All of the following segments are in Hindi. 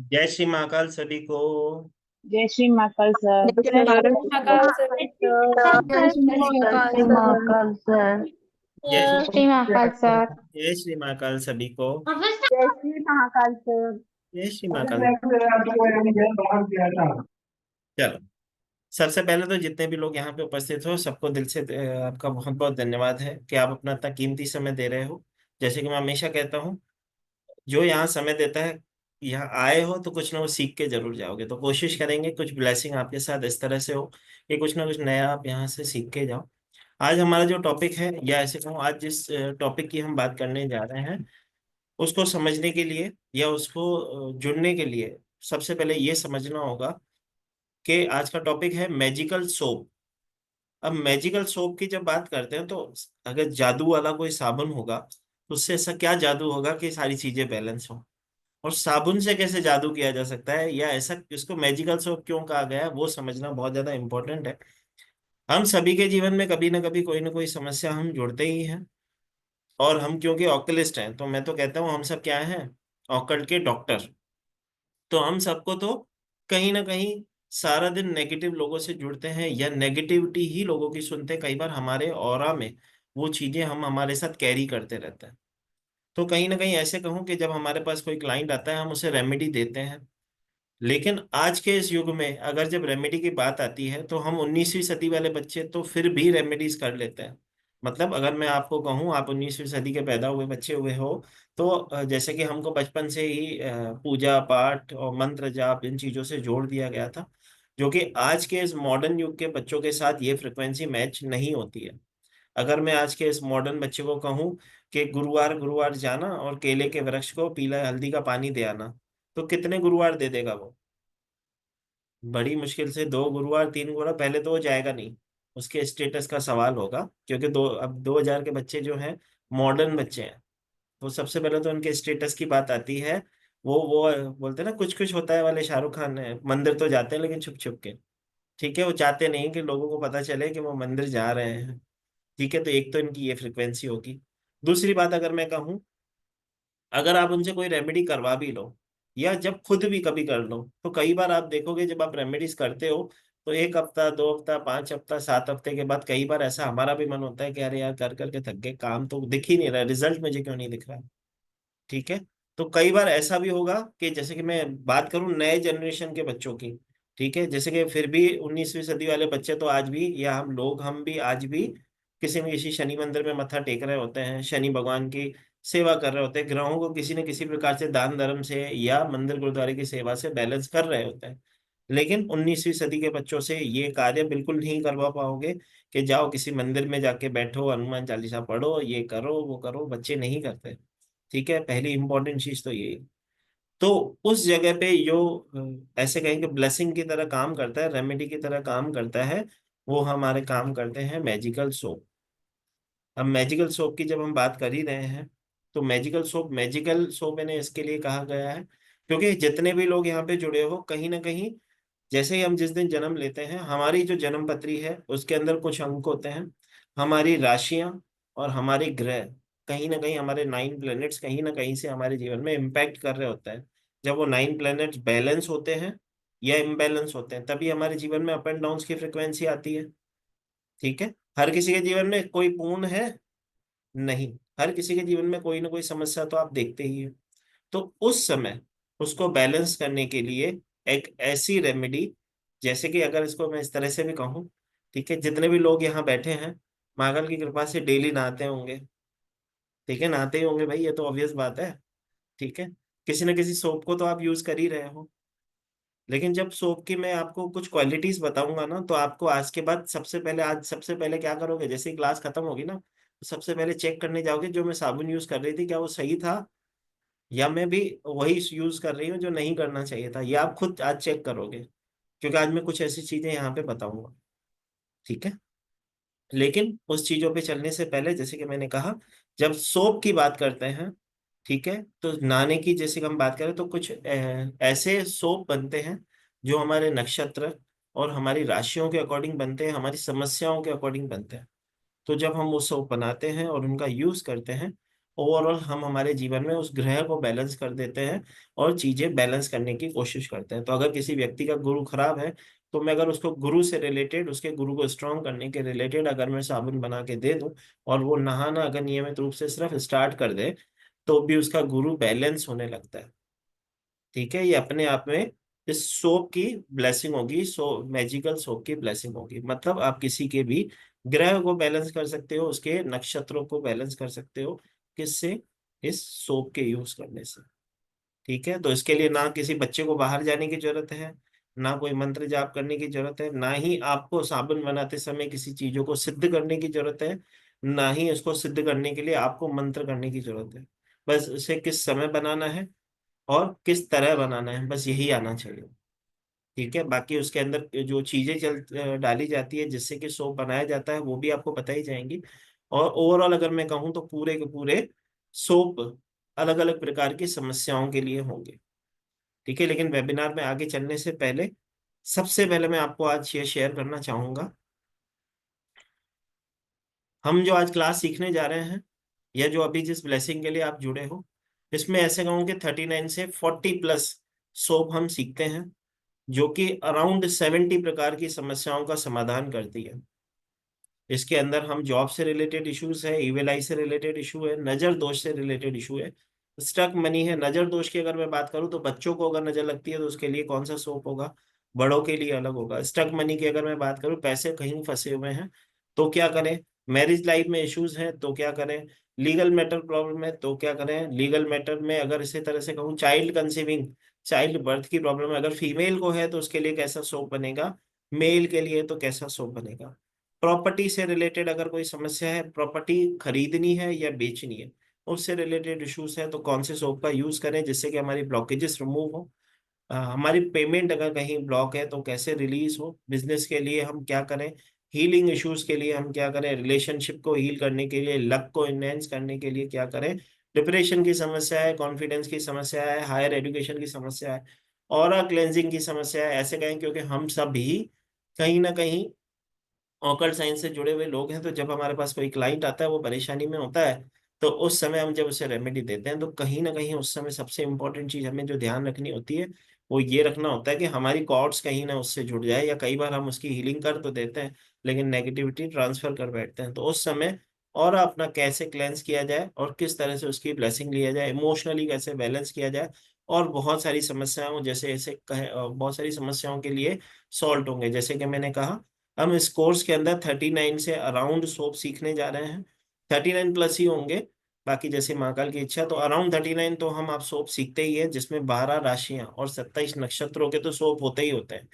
जय श्री महाकाल सभी को। जय श्री महाकाल सर। जय श्री महाकाल सर। जय श्री जय Shri Mahakal Mahakal Shri sir. Sir. Mahakal sir. जय श्री महाकाल सर। जय श्री महाकाल सभी को। जय श्री महाकाल सर। जय श्री महाकाल। चलो, सबसे पहले तो जितने भी लोग यहाँ पे उपस्थित हो सबको दिल से आपका बहुत बहुत धन्यवाद है कि आप अपना इतना कीमती समय दे रहे हो। जैसे कि मैं हमेशा कहता हूँ, जो यहाँ समय देता है, यहाँ आए हो तो कुछ ना कुछ सीख के जरूर जाओगे। तो कोशिश करेंगे कुछ ब्लेसिंग आपके साथ इस तरह से हो कि कुछ ना कुछ नया आप यहाँ से सीख के जाओ। आज हमारा जो टॉपिक है, या ऐसे कहूँ आज जिस टॉपिक की हम बात करने जा रहे हैं, उसको समझने के लिए या उसको जुड़ने के लिए सबसे पहले ये समझना होगा कि आज का टॉपिक है मैजिकल सोप। अब मैजिकल सोप की जब बात करते हैं तो अगर जादू वाला कोई साबुन होगा तो उससे ऐसा क्या जादू होगा कि सारी चीजें बैलेंस हो। और साबुन से कैसे जादू किया जा सकता है, या ऐसा इसको मैजिकल सोप क्यों कहा गया है, वो समझना बहुत ज्यादा इंपॉर्टेंट है। हम सभी के जीवन में कभी ना कोई समस्या हम जुड़ते ही हैं। और हम क्योंकि ऑक्युलिस्ट हैं तो मैं तो कहता हूँ हम सब क्या हैं, ऑकल्ट के डॉक्टर। तो हम सबको तो कहीं ना कहीं सारा दिन नेगेटिव लोगों से जुड़ते हैं या नेगेटिविटी ही लोगों की सुनते हैं। कई बार हमारे ऑरा में वो चीजें हम हमारे साथ कैरी करते रहते हैं। तो कहीं ना कहीं ऐसे कहूँ कि जब हमारे पास कोई क्लाइंट आता है हम उसे रेमेडी देते हैं। लेकिन आज के इस युग में अगर जब रेमेडी की बात आती है तो हम 19वीं सदी वाले बच्चे तो फिर भी रेमेडीज कर लेते हैं। मतलब अगर मैं आपको कहूँ, आप 19वीं सदी के पैदा हुए बच्चे हुए हो, तो जैसे कि हमको बचपन से ही पूजा पाठ और मंत्र जाप इन चीजों से जोड़ दिया गया था, जो कि आज के इस मॉडर्न युग के बच्चों के साथ ये फ्रिक्वेंसी मैच नहीं होती है। अगर मैं आज के इस मॉडर्न बच्चे को कहूँ कि गुरुवार गुरुवार जाना और केले के वृक्ष को पीला हल्दी का पानी दे आना, तो कितने गुरुवार दे देगा वो? बड़ी मुश्किल से 2 गुरुवार 3 गुरुवार, पहले तो वो जाएगा नहीं। उसके स्टेटस का सवाल होगा, क्योंकि अब 2000 के बच्चे जो हैं मॉडर्न बच्चे हैं। तो सबसे पहले तो उनके स्टेटस की बात आती है। वो बोलते हैं ना, कुछ कुछ होता है वाले शाहरुख खान है, मंदिर तो जाते हैं लेकिन छुप छुप के। ठीक है, वो चाहते नहीं कि लोगों को पता चले कि वो मंदिर जा रहे हैं। ठीक है, तो एक तो इनकी ये फ्रिक्वेंसी होगी। दूसरी बात अगर मैं कहूँ, अगर आप उनसे कोई रेमेडी करवा भी लो या जब खुद भी कभी कर लो, तो कई बार आप देखोगे जब आप रेमेडीज करते हो तो 1 हफ्ता 2 हफ्ता 5 हफ्ता 7 हफ्ते के बाद कई बार ऐसा हमारा भी मन होता है कि अरे यार कर करके थक गए, काम तो दिख ही नहीं रहा, रिजल्ट मुझे क्यों नहीं दिख रहा है। ठीक है, तो कई बार ऐसा भी होगा कि जैसे कि मैं बात करूं नए जनरेशन के बच्चों की। ठीक है, जैसे कि फिर भी 19वीं सदी वाले बच्चे तो आज भी, या हम लोग हम भी आज भी किसी न किसी शनि मंदिर में मत्था टेक रहे होते हैं, शनि भगवान की सेवा कर रहे होते हैं, ग्रहों को किसी न किसी प्रकार से दान धर्म से या मंदिर गुरुद्वारे की सेवा से बैलेंस कर रहे होते हैं। लेकिन 19वीं सदी के बच्चों से ये कार्य बिल्कुल नहीं करवा पाओगे कि जाओ किसी मंदिर में जाके बैठो, हनुमान चालीसा पढ़ो, ये करो वो करो, बच्चे नहीं करते। ठीक है, पहली इंपॉर्टेंट चीज तो ये। तो उस जगह पे जो ऐसे कहेंगे ब्लेसिंग की तरह काम करता है, रेमेडी की तरह काम करता है, वो हमारे काम करते हैं मैजिकल सोप। अब मैजिकल सोप की जब हम बात कर ही रहे हैं, तो मैजिकल सोप मैंने इसके लिए कहा गया है क्योंकि जितने भी लोग यहाँ पे जुड़े हो कहीं ना कहीं, जैसे ही हम जिस दिन जन्म लेते हैं हमारी जो जन्म पत्री है उसके अंदर कुछ अंक होते हैं, हमारी राशियां और हमारे ग्रह, कहीं ना कहीं हमारे 9 प्लैनेट्स कहीं ना कहीं से हमारे जीवन में इम्पैक्ट कर रहे होते हैं। जब वो 9 प्लैनेट्स बैलेंस होते हैं या इम्बैलेंस होते हैं तभी हमारे जीवन में अप एंड डाउन की फ्रिक्वेंसी आती है। ठीक है, हर किसी के जीवन में कोई पूर्ण है नहीं, हर किसी के जीवन में कोई ना कोई समस्या तो आप देखते ही है। तो उस समय उसको बैलेंस करने के लिए एक ऐसी रेमेडी, जैसे कि अगर इसको मैं इस तरह से भी कहूँ, ठीक है, जितने भी लोग यहाँ बैठे हैं मागल की कृपा से डेली नहाते होंगे। ठीक है, नहाते ही होंगे भाई, ये तो ऑब्वियस बात है। ठीक है, किसी न किसी सोप को तो आप यूज कर ही रहे हो। लेकिन जब सोप की मैं आपको कुछ क्वालिटीज बताऊंगा ना, तो आपको आज के बाद सबसे पहले क्या करोगे, जैसे ही क्लास खत्म होगी ना, तो सबसे पहले चेक करने जाओगे जो मैं साबुन यूज कर रही थी क्या वो सही था, या मैं भी वही यूज कर रही हूँ जो नहीं करना चाहिए था, ये आप खुद आज चेक करोगे। क्योंकि आज मैं कुछ ऐसी चीजें यहाँ पे बताऊंगा। ठीक है, लेकिन उस चीजों पे चलने से पहले जैसे कि मैंने कहा, जब सोप की बात करते हैं, ठीक है, तो नहाने की जैसे कि हम बात करें तो कुछ ऐसे सोप बनते हैं जो हमारे नक्षत्र और हमारी राशियों के अकॉर्डिंग बनते हैं, हमारी समस्याओं के अकॉर्डिंग बनते हैं। तो जब हम वो सोप बनाते हैं और उनका यूज करते हैं, ओवरऑल हम हमारे जीवन में उस ग्रह को बैलेंस कर देते हैं और चीजें बैलेंस करने की कोशिश करते हैं। तो अगर किसी व्यक्ति का गुरु खराब है, तो मैं अगर उसको गुरु से रिलेटेड, उसके गुरु को स्ट्रॉन्ग करने के रिलेटेड अगर मैं साबुन बना के दे दूं, और वो नहाना अगर नियमित रूप से सिर्फ स्टार्ट कर दे, तो भी उसका गुरु बैलेंस होने लगता है। ठीक है, ये अपने आप में इस सोप की ब्लेसिंग होगी, मैजिकल सोप की ब्लेसिंग होगी। मतलब आप किसी के भी ग्रह को बैलेंस कर सकते हो, उसके नक्षत्रों को बैलेंस कर सकते हो। किससे? इस सोप के यूज करने से। ठीक है, तो इसके लिए ना किसी बच्चे को बाहर जाने की जरूरत है, ना कोई मंत्र जाप करने की जरूरत है, ना ही आपको साबुन बनाते समय किसी चीजों को सिद्ध करने की जरूरत है, ना ही उसको सिद्ध करने के लिए आपको मंत्र करने की जरूरत है। बस उसे किस समय बनाना है और किस तरह बनाना है, बस यही आना चाहिए। ठीक है, बाकी उसके अंदर जो चीजें डाली जाती है जिससे कि सोप बनाया जाता है, वो भी आपको पता ही जाएंगी। और ओवरऑल अगर मैं कहूँ तो पूरे के पूरे सोप अलग अलग प्रकार की समस्याओं के लिए होंगे। ठीक है, लेकिन वेबिनार में आगे चलने से पहले, सबसे पहले मैं आपको आज ये शेयर करना चाहूंगा, हम जो आज क्लास सीखने जा रहे हैं, या जो अभी जिस ब्लेसिंग के लिए आप जुड़े हो, इसमें ऐसे कहूँ कि 39 से 40+ सोप हम सीखते हैं, जो कि अराउंड 70 प्रकार की समस्याओं का समाधान करती है। इसके अंदर हम जॉब से रिलेटेड इश्यूज है, इविल आई से रिलेटेड इशू है, नजर दोष से रिलेटेड इशू है, स्टक मनी है। नजर दोष की अगर मैं बात करूं तो बच्चों को अगर नजर लगती है तो उसके लिए कौन सा सोप होगा, बड़ों के लिए अलग होगा। स्टक मनी की अगर मैं बात करूं, पैसे कहीं फंसे हुए हैं तो क्या करें, मैरिज लाइफ में इश्यूज हैं तो क्या करें, लीगल मैटर प्रॉब्लम है तो क्या करें, लीगल मैटर में अगर इसी तरह से कहूँ, चाइल्ड कंसीविंग, चाइल्ड बर्थ की प्रॉब्लम है, अगर फीमेल को है तो उसके लिए कैसा सोप बनेगा, मेल के लिए तो कैसा सोप बनेगा। प्रॉपर्टी से रिलेटेड अगर कोई समस्या है, प्रॉपर्टी खरीदनी है या बेचनी है, उससे रिलेटेड इश्यूज है, तो कौन से सोप का यूज करें जिससे कि हमारी ब्लॉकेजेस रिमूव हो। हमारी पेमेंट अगर कहीं ब्लॉक है तो कैसे रिलीज हो, बिजनेस के लिए हम क्या करें, हीलिंग इश्यूज के लिए हम क्या करें, रिलेशनशिप को हील करने के लिए, लक को इनहेंस करने के लिए क्या करें, डिप्रेशन की समस्या है, कॉन्फिडेंस की समस्या है, हायर एजुकेशन की समस्या है, और क्लेंजिंग की समस्या है, ऐसे कहें, क्योंकि हम सब भी कहीं ना कहीं ऑकल्ट साइंस से जुड़े हुए लोग हैं। तो जब हमारे पास कोई क्लाइंट आता है, वो परेशानी में होता है, तो उस समय हम जब उसे रेमेडी देते हैं, तो कहीं ना कहीं उस समय सबसे इंपॉर्टेंट चीज हमें जो ध्यान रखनी होती है, वो ये रखना होता है कि हमारी कॉर्ड्स कहीं ना उससे जुड़ जाए। या कई बार हम उसकी हीलिंग कर तो देते हैं, लेकिन नेगेटिविटी ट्रांसफर कर बैठते हैं। तो उस समय और अपना कैसे क्लेंस किया जाए और किस तरह से उसकी ब्लेसिंग लिया जाए, इमोशनली कैसे बैलेंस किया जाए, और बहुत सारी समस्याओं, जैसे ऐसे कहे, बहुत सारी समस्याओं के लिए सॉल्व होंगे। जैसे कि मैंने कहा, हम इस कोर्स के अंदर 39 से अराउंड सोप सीखने जा रहे हैं, 39+ ही होंगे। बाकी जैसे महाकाल की इच्छा, तो अराउंड 39 तो हम आप सोप सीखते ही है, जिसमें 12 राशियां और 27 नक्षत्रों के तो सोप होते ही होते हैं।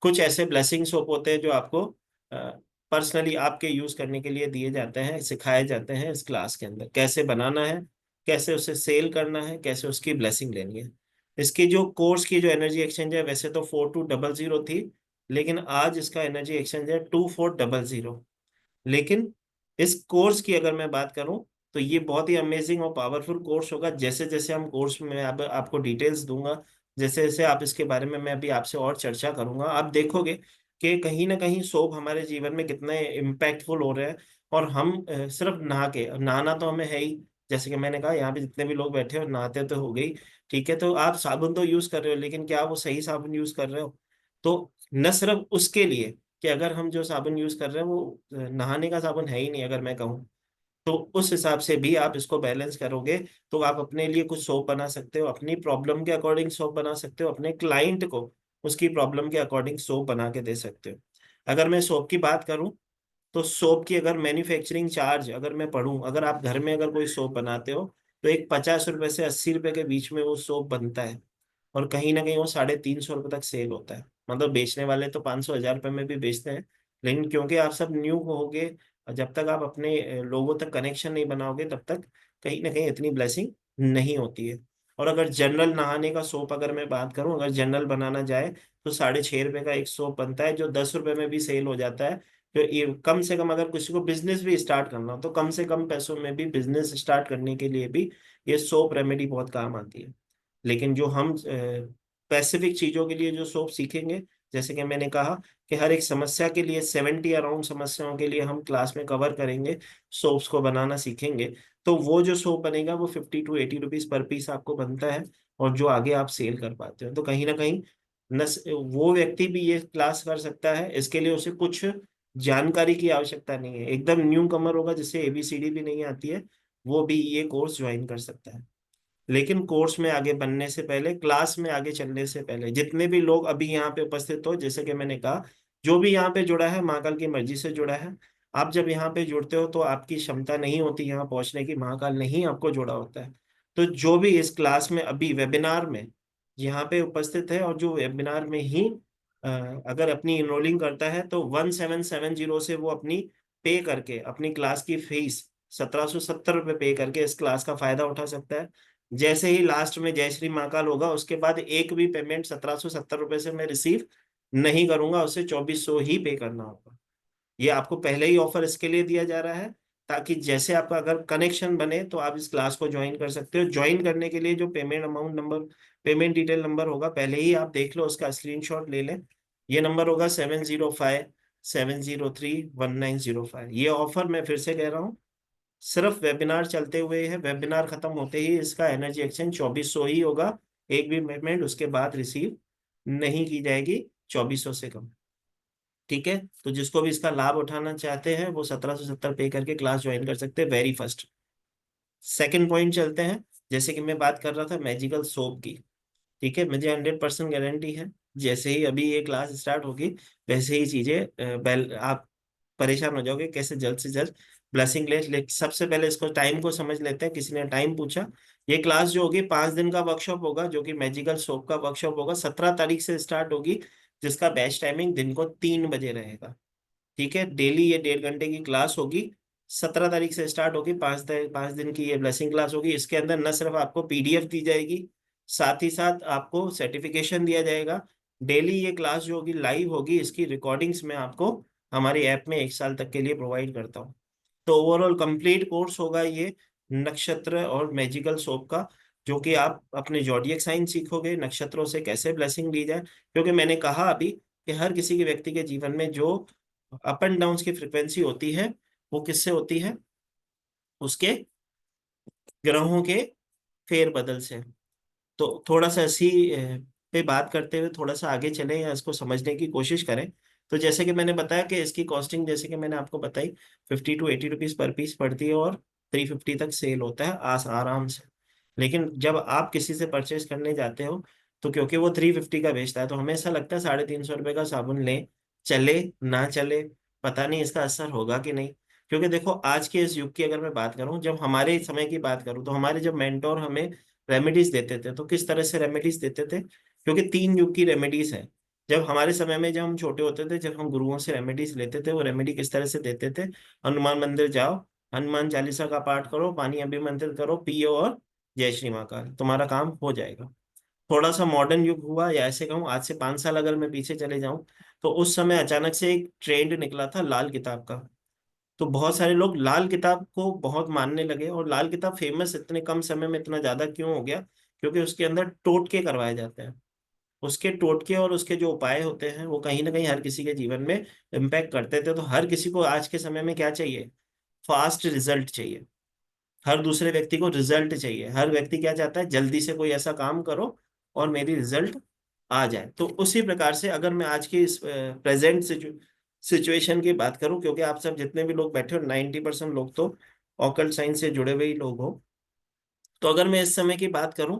कुछ ऐसे ब्लेसिंग सोप होते हैं जो आपको पर्सनली आपके यूज करने के लिए दिए जाते हैं, सिखाए जाते हैं इस क्लास के अंदर, कैसे बनाना है, कैसे उसे सेल करना है, कैसे उसकी ब्लेसिंग लेनी है। इसकी जो कोर्स की जो एनर्जी एक्सचेंज है, वैसे तो 4200 थी, लेकिन आज इसका एनर्जी एक्सचेंज है 2400। लेकिन इस कोर्स की अगर मैं बात करूं, तो ये बहुत ही अमेजिंग और पावरफुल कोर्स होगा। जैसे जैसे हम कोर्स में अब आपको डिटेल्स दूंगा, जैसे जैसे आप इसके बारे में मैं अभी आपसे और चर्चा करूंगा, आप देखोगे कि कहीं ना कहीं सोप हमारे जीवन में कितने इम्पैक्टफुल हो रहे हैं। और हम सिर्फ नहा के, नहाना तो हमें है ही, जैसे कि मैंने कहा, यहाँ पे जितने भी लोग बैठे हो नहाते तो हो गई। ठीक है, तो आप साबुन तो यूज कर रहे हो, लेकिन क्या आप वो सही साबुन यूज कर रहे हो? तो न सिर्फ उसके लिए कि अगर हम जो साबुन यूज कर रहे हैं वो नहाने का साबुन है ही नहीं अगर मैं कहूँ, तो उस हिसाब से भी आप इसको बैलेंस करोगे, तो आप अपने लिए कुछ सोप बना सकते हो, अपनी प्रॉब्लम के अकॉर्डिंग सोप बना सकते हो, अपने क्लाइंट को उसकी प्रॉब्लम के अकॉर्डिंग सोप बना के दे सकते हो। अगर मैं सोप की बात करूं, तो सोप की अगर मैन्युफैक्चरिंग चार्ज अगर मैं पढ़ूं, अगर आप घर में अगर कोई सोप बनाते हो, तो एक 50 रुपए से 80 रुपए के बीच में वो सोप बनता है। और कहीं ना कहीं वो 350 रुपये तक सेल होता है। मतलब बेचने वाले तो 500 1000 रुपये में भी बेचते हैं, लेकिन क्योंकि आप सब न्यू होगे, और जब तक आप अपने लोगों तक कनेक्शन नहीं बनाओगे, तब तक कहीं ना कहीं इतनी ब्लेसिंग नहीं होती है। और अगर जनरल नहाने का सोप अगर मैं बात करूं, अगर जनरल बनाना जाए, तो 6.5 रुपए का एक सोप बनता है, जो 10 रुपए में भी सेल हो जाता है। तो ये कम से कम, अगर किसी को बिजनेस भी स्टार्ट करना हो, तो कम से कम पैसों में भी बिजनेस स्टार्ट करने के लिए भी ये सोप रेमेडी बहुत काम आती है। लेकिन जो हम स्पेसिफिक चीजों के लिए जो सोप सीखेंगे, जैसे कि मैंने कहा कि हर एक समस्या के लिए 70 अराउंड समस्याओं के लिए हम क्लास में कवर करेंगे, सोप्स को बनाना सीखेंगे। तो वो जो सोप बनेगा वो 50 to 80 रुपीज पर पीस आपको बनता है, और जो आगे आप सेल कर पाते हो। तो कहीं ना कहीं वो व्यक्ति भी ये क्लास कर सकता है। इसके लिए उसे कुछ जानकारी की आवश्यकता नहीं है, एकदम न्यू कमर होगा जिसे एबीसीडी भी नहीं आती है, वो भी ये कोर्स ज्वाइन कर सकता है। लेकिन कोर्स में आगे बनने से पहले, क्लास में आगे चलने से पहले, जितने भी लोग अभी यहाँ पे उपस्थित हो, जैसे कि मैंने कहा, जो भी यहाँ पे जुड़ा है महाकाल की मर्जी से जुड़ा है। आप जब यहाँ पे जुड़ते हो तो आपकी क्षमता नहीं होती यहाँ पहुंचने की, महाकाल नहीं आपको जोड़ा होता है। तो जो भी इस क्लास में अभी वेबिनार में यहाँ पे उपस्थित है, और जो वेबिनार में ही अ, अगर अपनी इनरोलिंग करता है, तो 1770 से वो अपनी पे करके अपनी क्लास की फीस 1770 रुपये पे करके इस क्लास का फायदा उठा सकता है। जैसे ही लास्ट में जय श्री महाकाल होगा, उसके बाद एक भी पेमेंट 1770 रुपये से मैं रिसीव नहीं करूंगा, उसे 2400 ही पे करना होगा। ये आपको पहले ही ऑफर इसके लिए दिया जा रहा है, ताकि जैसे आपका अगर कनेक्शन बने तो आप इस क्लास को ज्वाइन कर सकते हो। ज्वाइन करने के लिए जो payment amount number, payment detail number होगा, पहले ही आप देख लो, उसका स्क्रीनशॉट ले लें। ये नंबर होगा 7057031905। ये ऑफर मैं फिर से कह रहा हूँ, सिर्फ वेबिनार चलते हुए है, वेबिनार खत्म होते ही इसका एनर्जी एक्सचेंज 2400 ही होगा। एक भी पेमेंट उसके बाद रिसीव नहीं की जाएगी 2400 से कम। ठीक है, तो जिसको भी इसका लाभ उठाना चाहते हैं वो 1770 पे करके क्लास ज्वाइन कर सकते हैं, वेरी फर्स्ट। सेकंड पॉइंट चलते हैं। जैसे कि मैं बात कर रहा था मैजिकल सोप की, ठीक है, मुझे 100% गारंटी है, जैसे ही अभी ये क्लास स्टार्ट होगी वैसे ही चीजें आप परेशान हो जाओगे कैसे जल्द से जल्द ब्लेसिंग ले। सबसे पहले इसको टाइम को समझ लेते हैं। किसी ने टाइम पूछा, ये क्लास जो होगी 5 दिन का वर्कशॉप होगा, जो कि मैजिकल सोप का वर्कशॉप होगा। 17 तारीख से स्टार्ट होगी, जिसका बैच टाइमिंग दिन को 3 बजे रहेगा। ठीक है, डेली ये 1.5 घंटे की क्लास होगी। 17 तारीख से स्टार्ट होगी, 5 दिन की ये ब्लेसिंग क्लास होगी। इसके अंदर न सिर्फ आपको पीडीएफ दी जाएगी, साथ ही साथ आपको सर्टिफिकेशन दिया जाएगा। डेली ये क्लास जो होगी लाइव होगी, इसकी रिकॉर्डिंग्स में आपको हमारे ऐप में 1 साल तक के लिए प्रोवाइड करता हूँ। तो ओवरऑल कंप्लीट कोर्स होगा ये नक्षत्र और मैजिकल सोप का, जो कि आप अपने जॉडियक साइन सीखोगे, नक्षत्रों से कैसे ब्लेसिंग ली जाए। क्योंकि मैंने कहा अभी कि हर किसी के व्यक्ति के जीवन में जो अप एंड डाउन की फ्रिक्वेंसी होती है, वो किससे होती है? उसके ग्रहों के फेर बदल से। तो थोड़ा सा इसी पे बात करते हुए थोड़ा सा आगे चलें या इसको समझने की कोशिश करें। तो जैसे कि मैंने बताया कि इसकी कॉस्टिंग, जैसे कि मैंने आपको बताई, 50 to 80 रुपीज पर पीस पड़ती है, और 350 तक सेल होता है आराम से। लेकिन जब आप किसी से परचेज करने जाते हो, तो क्योंकि वो 350 का बेचता है, तो हमें ऐसा लगता है 350 रुपये का साबुन लें, चले ना चले, पता नहीं इसका असर होगा कि नहीं। क्योंकि देखो, आज के इस युग की अगर मैं बात करूं, जब हमारे समय की बात करूं, तो हमारे जब मेंटोर हमें रेमेडीज देते थे, तो किस तरह से रेमेडीज देते थे? क्योंकि 3 युग की रेमेडीज है। जब हमारे समय में, जब हम छोटे होते थे, जब हम गुरुओं से रेमेडीज लेते थे, वो रेमेडी किस तरह से देते थे? हनुमान मंदिर जाओ, हनुमान चालीसा का पाठ करो, पानी अभिमंत्रित करो, पियो, और जय श्री महाकाल, तुम्हारा काम हो जाएगा। थोड़ा सा मॉडर्न युग हुआ, या ऐसे कहूँ आज से 5 साल अगर मैं पीछे चले जाऊं, तो उस समय अचानक से एक ट्रेंड निकला था लाल किताब का। तो बहुत सारे लोग लाल किताब को बहुत मानने लगे, और लाल किताब फेमस इतने कम समय में इतना ज्यादा क्यों हो गया? क्योंकि उसके अंदर टोटके करवाए जाते हैं। उसके टोटके और उसके जो उपाय होते हैं, वो कहीं ना कहीं हर किसी के जीवन में इम्पैक्ट करते थे। तो हर किसी को आज के समय में क्या चाहिए? फास्ट रिजल्ट चाहिए। हर दूसरे व्यक्ति को रिजल्ट चाहिए। हर व्यक्ति क्या चाहता है? जल्दी से कोई ऐसा काम करो और मेरी रिजल्ट आ जाए। तो उसी प्रकार से अगर मैं आज की इस प्रेजेंट सिचुएशन की बात करूं, क्योंकि आप सब जितने भी लोग बैठे हो, 90% लोग तो ऑकल्ट साइंस से जुड़े हुए ही लोग हो। तो अगर मैं इस समय की बात करूं,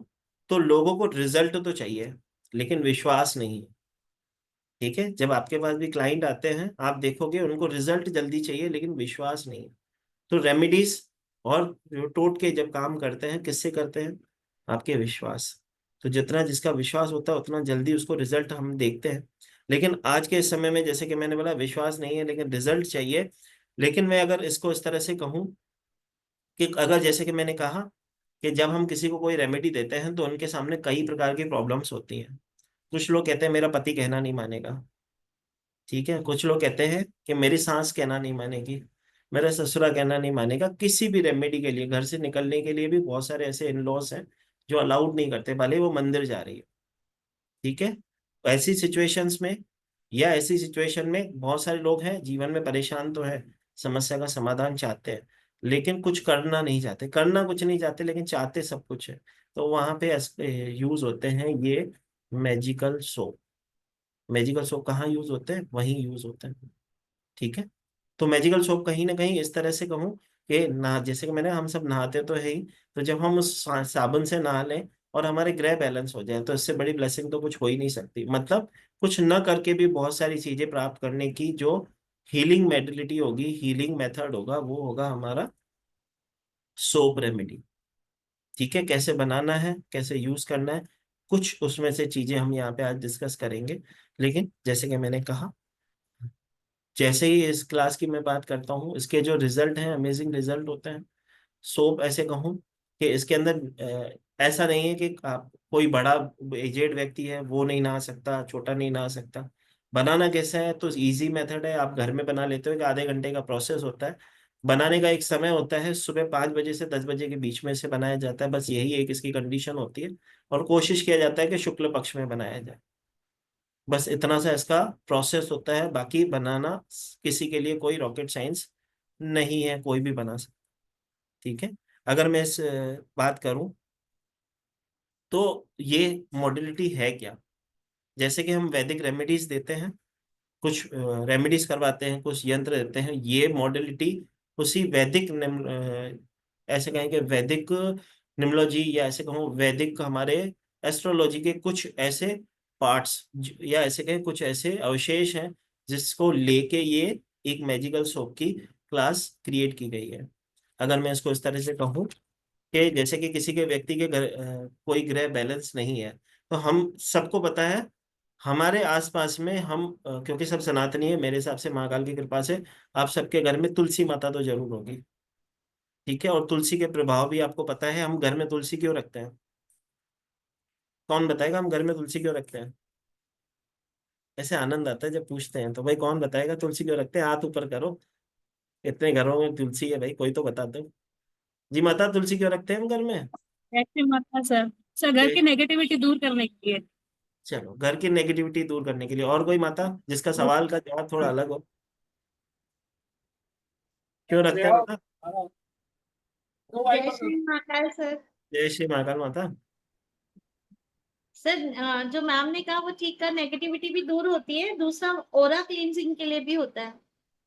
तो लोगों को रिजल्ट तो चाहिए, लेकिन विश्वास नहीं है। ठीक है, जब आपके पास भी क्लाइंट आते हैं, आप देखोगे उनको रिजल्ट जल्दी चाहिए, लेकिन विश्वास नहीं है। तो रेमेडीज और जो टोटके जब काम करते हैं, किससे करते हैं? आपके विश्वास। तो जितना जिसका विश्वास होता है, उतना जल्दी उसको रिजल्ट हम देखते हैं। लेकिन आज के इस समय में, जैसे कि मैंने बोला, विश्वास नहीं है लेकिन रिजल्ट चाहिए। लेकिन मैं अगर इसको इस तरह से कहूँ कि अगर, जैसे कि मैंने कहा, कि जब हम किसी को कोई रेमेडी देते हैं, तो उनके सामने कई प्रकार की प्रॉब्लम्स होती हैं। कुछ लोग कहते हैं मेरा पति कहना नहीं मानेगा। ठीक है, कुछ लोग कहते हैं कि मेरी सास कहना नहीं मानेगी, मेरा ससुरा कहना नहीं मानेगा। किसी भी रेमेडी के लिए, घर से निकलने के लिए भी बहुत सारे ऐसे इन लॉज हैं जो अलाउड नहीं करते, भले वो मंदिर जा रही है। ठीक है, तो ऐसी सिचुएशंस में, या ऐसी सिचुएशन में बहुत सारे लोग हैं जीवन में परेशान तो है, समस्या का समाधान चाहते हैं, लेकिन कुछ करना नहीं चाहते, करना कुछ नहीं चाहते लेकिन चाहते सब कुछ है। तो वहां पे यूज होते हैं ये मैजिकल सोप। मैजिकल सोप कहाँ यूज होते हैं? वहीं यूज होते हैं। ठीक है। तो मैजिकल सोप कहीं ना कहीं इस तरह से कहूँ कि ना, जैसे कि मैंने, हम सब नहाते तो है ही, तो जब हम उस साबुन से नहा लें और हमारे ग्रह बैलेंस हो जाए तो इससे बड़ी ब्लेसिंग तो कुछ हो ही नहीं सकती। मतलब कुछ न करके भी बहुत सारी चीजें प्राप्त करने की जो हीलिंग मेडिलिटी होगी, हीलिंग मेथड होगा, वो होगा हमारा सोप रेमेडी। ठीक है, कैसे बनाना है, कैसे यूज करना है, कुछ उसमें से चीजें हम यहाँ पे आज डिस्कस करेंगे। लेकिन जैसे कि मैंने कहा, जैसे ही इस क्लास की मैं बात करता हूँ, इसके जो रिजल्ट हैं अमेजिंग रिजल्ट होते हैं। सोप ऐसे कहूँ कि इसके अंदर ऐसा नहीं है कि आप कोई बड़ा एजेड व्यक्ति है वो नहीं नहा सकता, छोटा नहीं नहा सकता। बनाना कैसा है? तो इजी मेथड है, आप घर में बना लेते हो कि आधे घंटे का प्रोसेस होता है। बनाने का एक समय होता है, सुबह 5 बजे से 10 बजे के बीच में से बनाया जाता है, बस यही एक इसकी कंडीशन होती है। और कोशिश किया जाता है कि शुक्ल पक्ष में बनाया जाए। बस इतना सा इसका प्रोसेस होता है। बाकी बनाना किसी के लिए कोई रॉकेट साइंस नहीं है, कोई भी बना सकता। ठीक है। अगर मैं इस बात करूं तो ये मॉडलिटी है क्या? जैसे कि हम वैदिक रेमेडीज देते हैं, कुछ रेमेडीज करवाते हैं, कुछ यंत्र देते हैं, ये मॉडलिटी उसी वैदिक ऐसे कहें कि वैदिक निम्नोलॉजी, या ऐसे कहूँ वैदिक हमारे एस्ट्रोलॉजी के कुछ ऐसे पार्ट्स, या ऐसे कहें कुछ ऐसे अवशेष हैं जिसको लेके ये एक मैजिकल सोप की क्लास क्रिएट की गई है। अगर मैं इसको इस तरह से कहूँ कि जैसे कि किसी के व्यक्ति के घर कोई ग्रह बैलेंस नहीं है, तो हम सबको पता है हमारे आसपास में हम क्योंकि सब सनातनी है, मेरे हिसाब से महाकाल की कृपा से आप सबके घर में तुलसी माता तो जरूर होगी। ठीक है। और तुलसी के प्रभाव भी आपको पता है। हम घर में तुलसी क्यों रखते हैं? कौन बताएगा हम घर में तुलसी क्यों रखते हैं? ऐसे आनंद आता है जब पूछते हैं, तो भाई कौन बताएगा तुलसी क्यों रखते हैं? हाथ ऊपर करो। इतने घरों में तुलसी है भाई, कोई तो बता दो। जी माता, तुलसी क्यों रखते हैं हम घर में? ऐसे मत था सर। सर घर की नेगेटिविटी दूर करने के लिए। चलो, घर की नेगेटिविटी दूर करने के लिए। और कोई माता जिसका सवाल का जवाब थोड़ा अलग हो? क्यों रखते हैं माता? जय श्री महाकाल सर। जय श्री महाकाल माता। सर जो मैम ने कहा वो ठीक का, नेगेटिविटी भी दूर होती है, दूसरा ओरा क्लींजिंग के लिए भी होता है।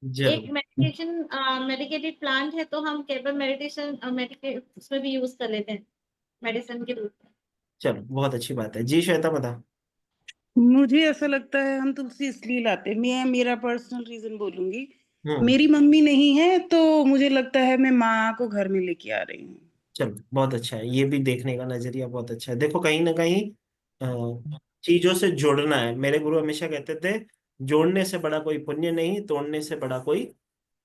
एक जरूर। मेडिटेशन मेडिकेटेड प्लांट है, तो हम केवल मेडिटेशन मेडिकेट उसमें भी यूज कर लेते हैं, मेडिसिन के रूप में। चलो, बहुत अच्छी बात है। जी श्वेता बता। मुझे ऐसा लगता है हम तुलसी इसलिए लाते हैं, मैं मेरा पर्सनल रीजन बोलूंगी। हम्म। मेरी मम्मी नहीं है तो मुझे लगता है मैं माँ को घर में लेके आ रही हूँ। चलो, बहुत अच्छा है, ये भी देखने का नजरिया बहुत अच्छा है। देखो, कहीं ना कहीं चीजों से जोड़ना है। मेरे गुरु हमेशा कहते थे, जोड़ने से बड़ा कोई पुण्य नहीं, तोड़ने से बड़ा कोई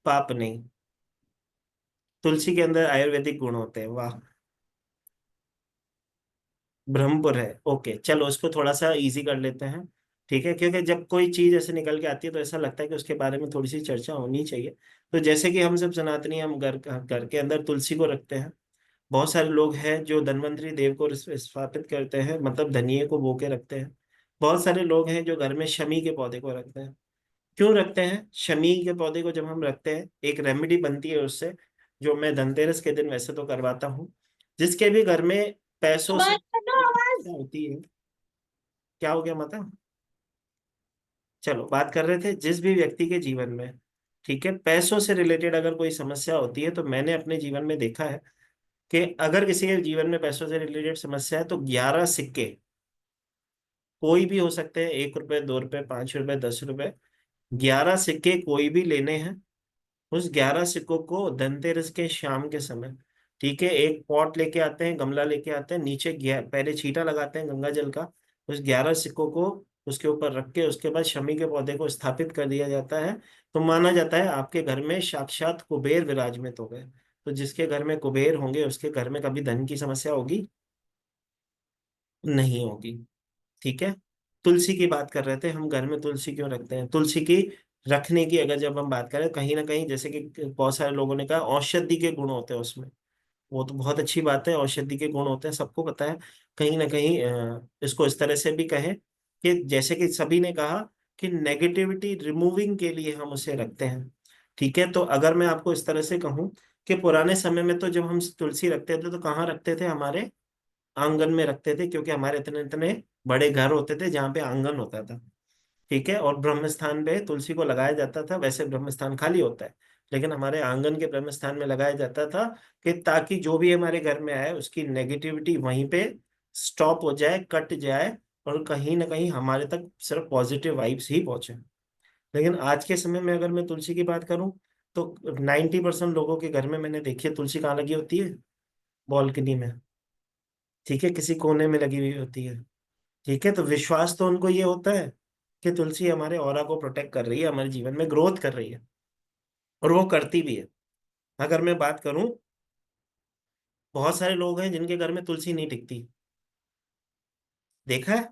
पाप नहीं। तुलसी के अंदर आयुर्वेदिक गुण होते हैं, वाह। ब्रह्मपुर है, ओके, चलो उसको थोड़ा सा इजी कर लेते हैं। ठीक है, क्योंकि जब कोई चीज ऐसे निकल के आती है तो ऐसा लगता है कि उसके बारे में थोड़ी सी चर्चा होनी चाहिए। तो जैसे कि हम सब सनातनी, हम घर के अंदर तुलसी को रखते हैं। बहुत सारे लोग हैं जो धन्वंतरी देव को स्थापित करते हैं, मतलब धनिये को बो के रखते हैं। बहुत सारे लोग हैं जो घर में शमी के पौधे को रखते हैं। क्यों रखते हैं शमी के पौधे को? जब हम रखते हैं, एक रेमेडी बनती है उससे, जो मैं धनतेरस के दिन वैसे तो करवाता हूँ। जिसके भी घर में पैसों से आवाज करो, आवाज। समस्या होती है। क्या हो गया माता? चलो, बात कर रहे थे जिस भी व्यक्ति के जीवन में, ठीक है, पैसों से रिलेटेड अगर कोई समस्या होती है, तो मैंने अपने जीवन में देखा है कि अगर किसी के जीवन में पैसों से रिलेटेड समस्या है तो 11 सिक्के, कोई भी हो सकते हैं, 1 रुपए, 2 रुपए, 5 रुपए, 10 रुपए, 11 सिक्के कोई भी लेने हैं। उस 11 सिक्कों को धनतेरस के शाम के समय, ठीक है, एक पॉट लेके आते हैं, गमला लेके आते हैं, नीचे पहले छींटा लगाते हैं गंगा जल का। उस 11 सिक्कों को उसके ऊपर रख के उसके बाद शमी के पौधे को स्थापित कर दिया जाता है। तो माना जाता है आपके घर में साक्षात कुबेर विराजमान हो गए। तो जिसके घर में कुबेर होंगे उसके घर में कभी धन की समस्या होगी नहीं होगी। ठीक है। तुलसी की बात कर रहे थे, हम घर में तुलसी क्यों रखते हैं? तुलसी की रखने की अगर जब हम बात करें, कहीं ना कहीं जैसे कि बहुत सारे लोगों ने कहा औषधि के गुण होते हैं उसमें, वो तो बहुत अच्छी बात है, औषधि के गुण होते हैं, सबको पता है। कहीं ना कहीं इसको इस तरह से भी कहें कि जैसे कि सभी ने कहा कि नेगेटिविटी रिमूविंग के लिए हम उसे रखते हैं। ठीक है। तो अगर मैं आपको इस तरह से कहूँ कि पुराने समय में तो जब हम तुलसी रखते थे तो कहाँ रखते थे, हमारे आंगन में रखते थे, क्योंकि हमारे इतने इतने बड़े घर होते थे जहाँ पे आंगन होता था। ठीक है, और ब्रह्म स्थान पे तुलसी को लगाया जाता था। वैसे ब्रह्म स्थान खाली होता है, लेकिन हमारे आंगन के ब्रह्म स्थान में लगाया जाता था, कि ताकि जो भी हमारे घर में आए उसकी नेगेटिविटी वहीं पे स्टॉप हो जाए, कट जाए, और कहीं ना कहीं हमारे तक सिर्फ पॉजिटिव वाइब्स ही पहुंचे। लेकिन आज के समय में अगर मैं तुलसी की बात करूं, तो 90% लोगों के घर में मैंने देखी है तुलसी कहाँ लगी होती है, बालकनी में। ठीक है, किसी कोने में लगी हुई होती है। ठीक है, तो विश्वास तो उनको ये होता है कि तुलसी हमारे ऑरा को प्रोटेक्ट कर रही है, हमारे जीवन में ग्रोथ कर रही है, और वो करती भी है। अगर मैं बात करूं, बहुत सारे लोग हैं जिनके घर में तुलसी नहीं टिकती। देखा है,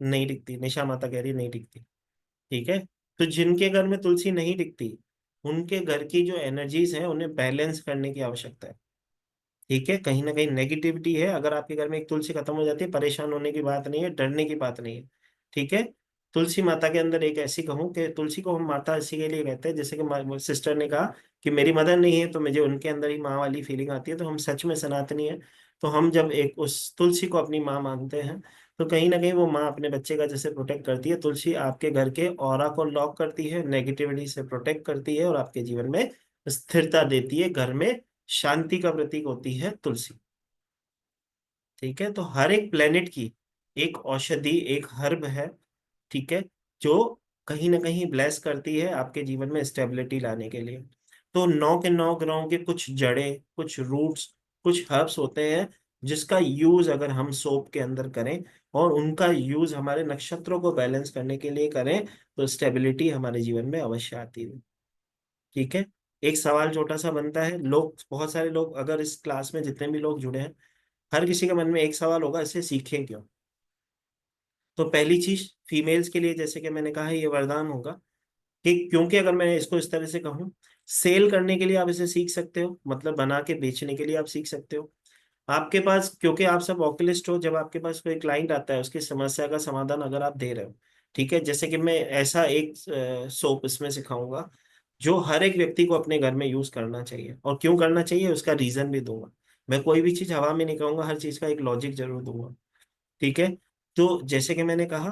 नहीं टिकती, निशा माता कह रही है नहीं टिकती। ठीक है, तो जिनके घर में तुलसी नहीं टिकती, उनके घर की जो एनर्जीज हैं उन्हें बैलेंस करने की आवश्यकता है। ठीक है, कहीं ना कहीं नेगेटिविटी है। अगर आपके घर में एक तुलसी खत्म हो जाती है, परेशान होने की बात नहीं है, डरने की बात नहीं है। ठीक है, तुलसी माता के अंदर एक ऐसी कहूँ कि तुलसी को हम माता इसी के लिए कहते हैं, जैसे कि सिस्टर ने कहा कि मेरी मदर नहीं है तो मुझे उनके अंदर ही माँ वाली फीलिंग आती है, तो हम सच में सनातनी है। तो हम जब एक उस तुलसी को अपनी माँ मानते हैं, तो कहीं ना कहीं वो माँ अपने बच्चे का जैसे प्रोटेक्ट करती है, तुलसी आपके घर के ऑरा को लॉक करती है, नेगेटिविटी से प्रोटेक्ट करती है, और आपके जीवन में स्थिरता देती है। घर में शांति का प्रतीक होती है तुलसी। ठीक है, तो हर एक प्लेनेट की एक औषधि, एक हर्ब है। ठीक है, जो कहीं ना कहीं ब्लेस करती है आपके जीवन में स्टेबिलिटी लाने के लिए। तो 9 के 9 ग्रहों के कुछ जड़ें, कुछ रूट्स, कुछ हर्ब्स होते हैं, जिसका यूज अगर हम सोप के अंदर करें, और उनका यूज हमारे नक्षत्रों को बैलेंस करने के लिए करें, तो स्टेबिलिटी हमारे जीवन में अवश्य आती है। ठीक है, एक सवाल छोटा सा बनता है, लोग, बहुत सारे लोग, अगर इस क्लास में जितने भी लोग जुड़े हैं, हर किसी के मन में एक सवाल होगा, इसे सीखें क्यों। तो पहली चीज, फीमेल्स के लिए जैसे कि मैंने कहा, ये वरदान होगा कि, क्योंकि अगर मैं इसको इस तरह से कहूँ, सेल करने के लिए आप इसे सीख सकते हो, मतलब बना के बेचने के लिए आप सीख सकते हो। आपके पास, क्योंकि आप सब ओकुलिस्ट हो, जब आपके पास कोई क्लाइंट आता है, उसकी समस्या का समाधान अगर आप दे रहे हो, ठीक है, जैसे कि मैं ऐसा एक सोप इसमें सिखाऊंगा जो हर एक व्यक्ति को अपने घर में यूज करना चाहिए, और क्यों करना चाहिए उसका रीजन भी दूंगा। मैं कोई भी चीज हवा में नहीं कहूंगा, हर चीज का एक लॉजिक जरूर दूंगा। ठीक है, तो जैसे कि मैंने कहा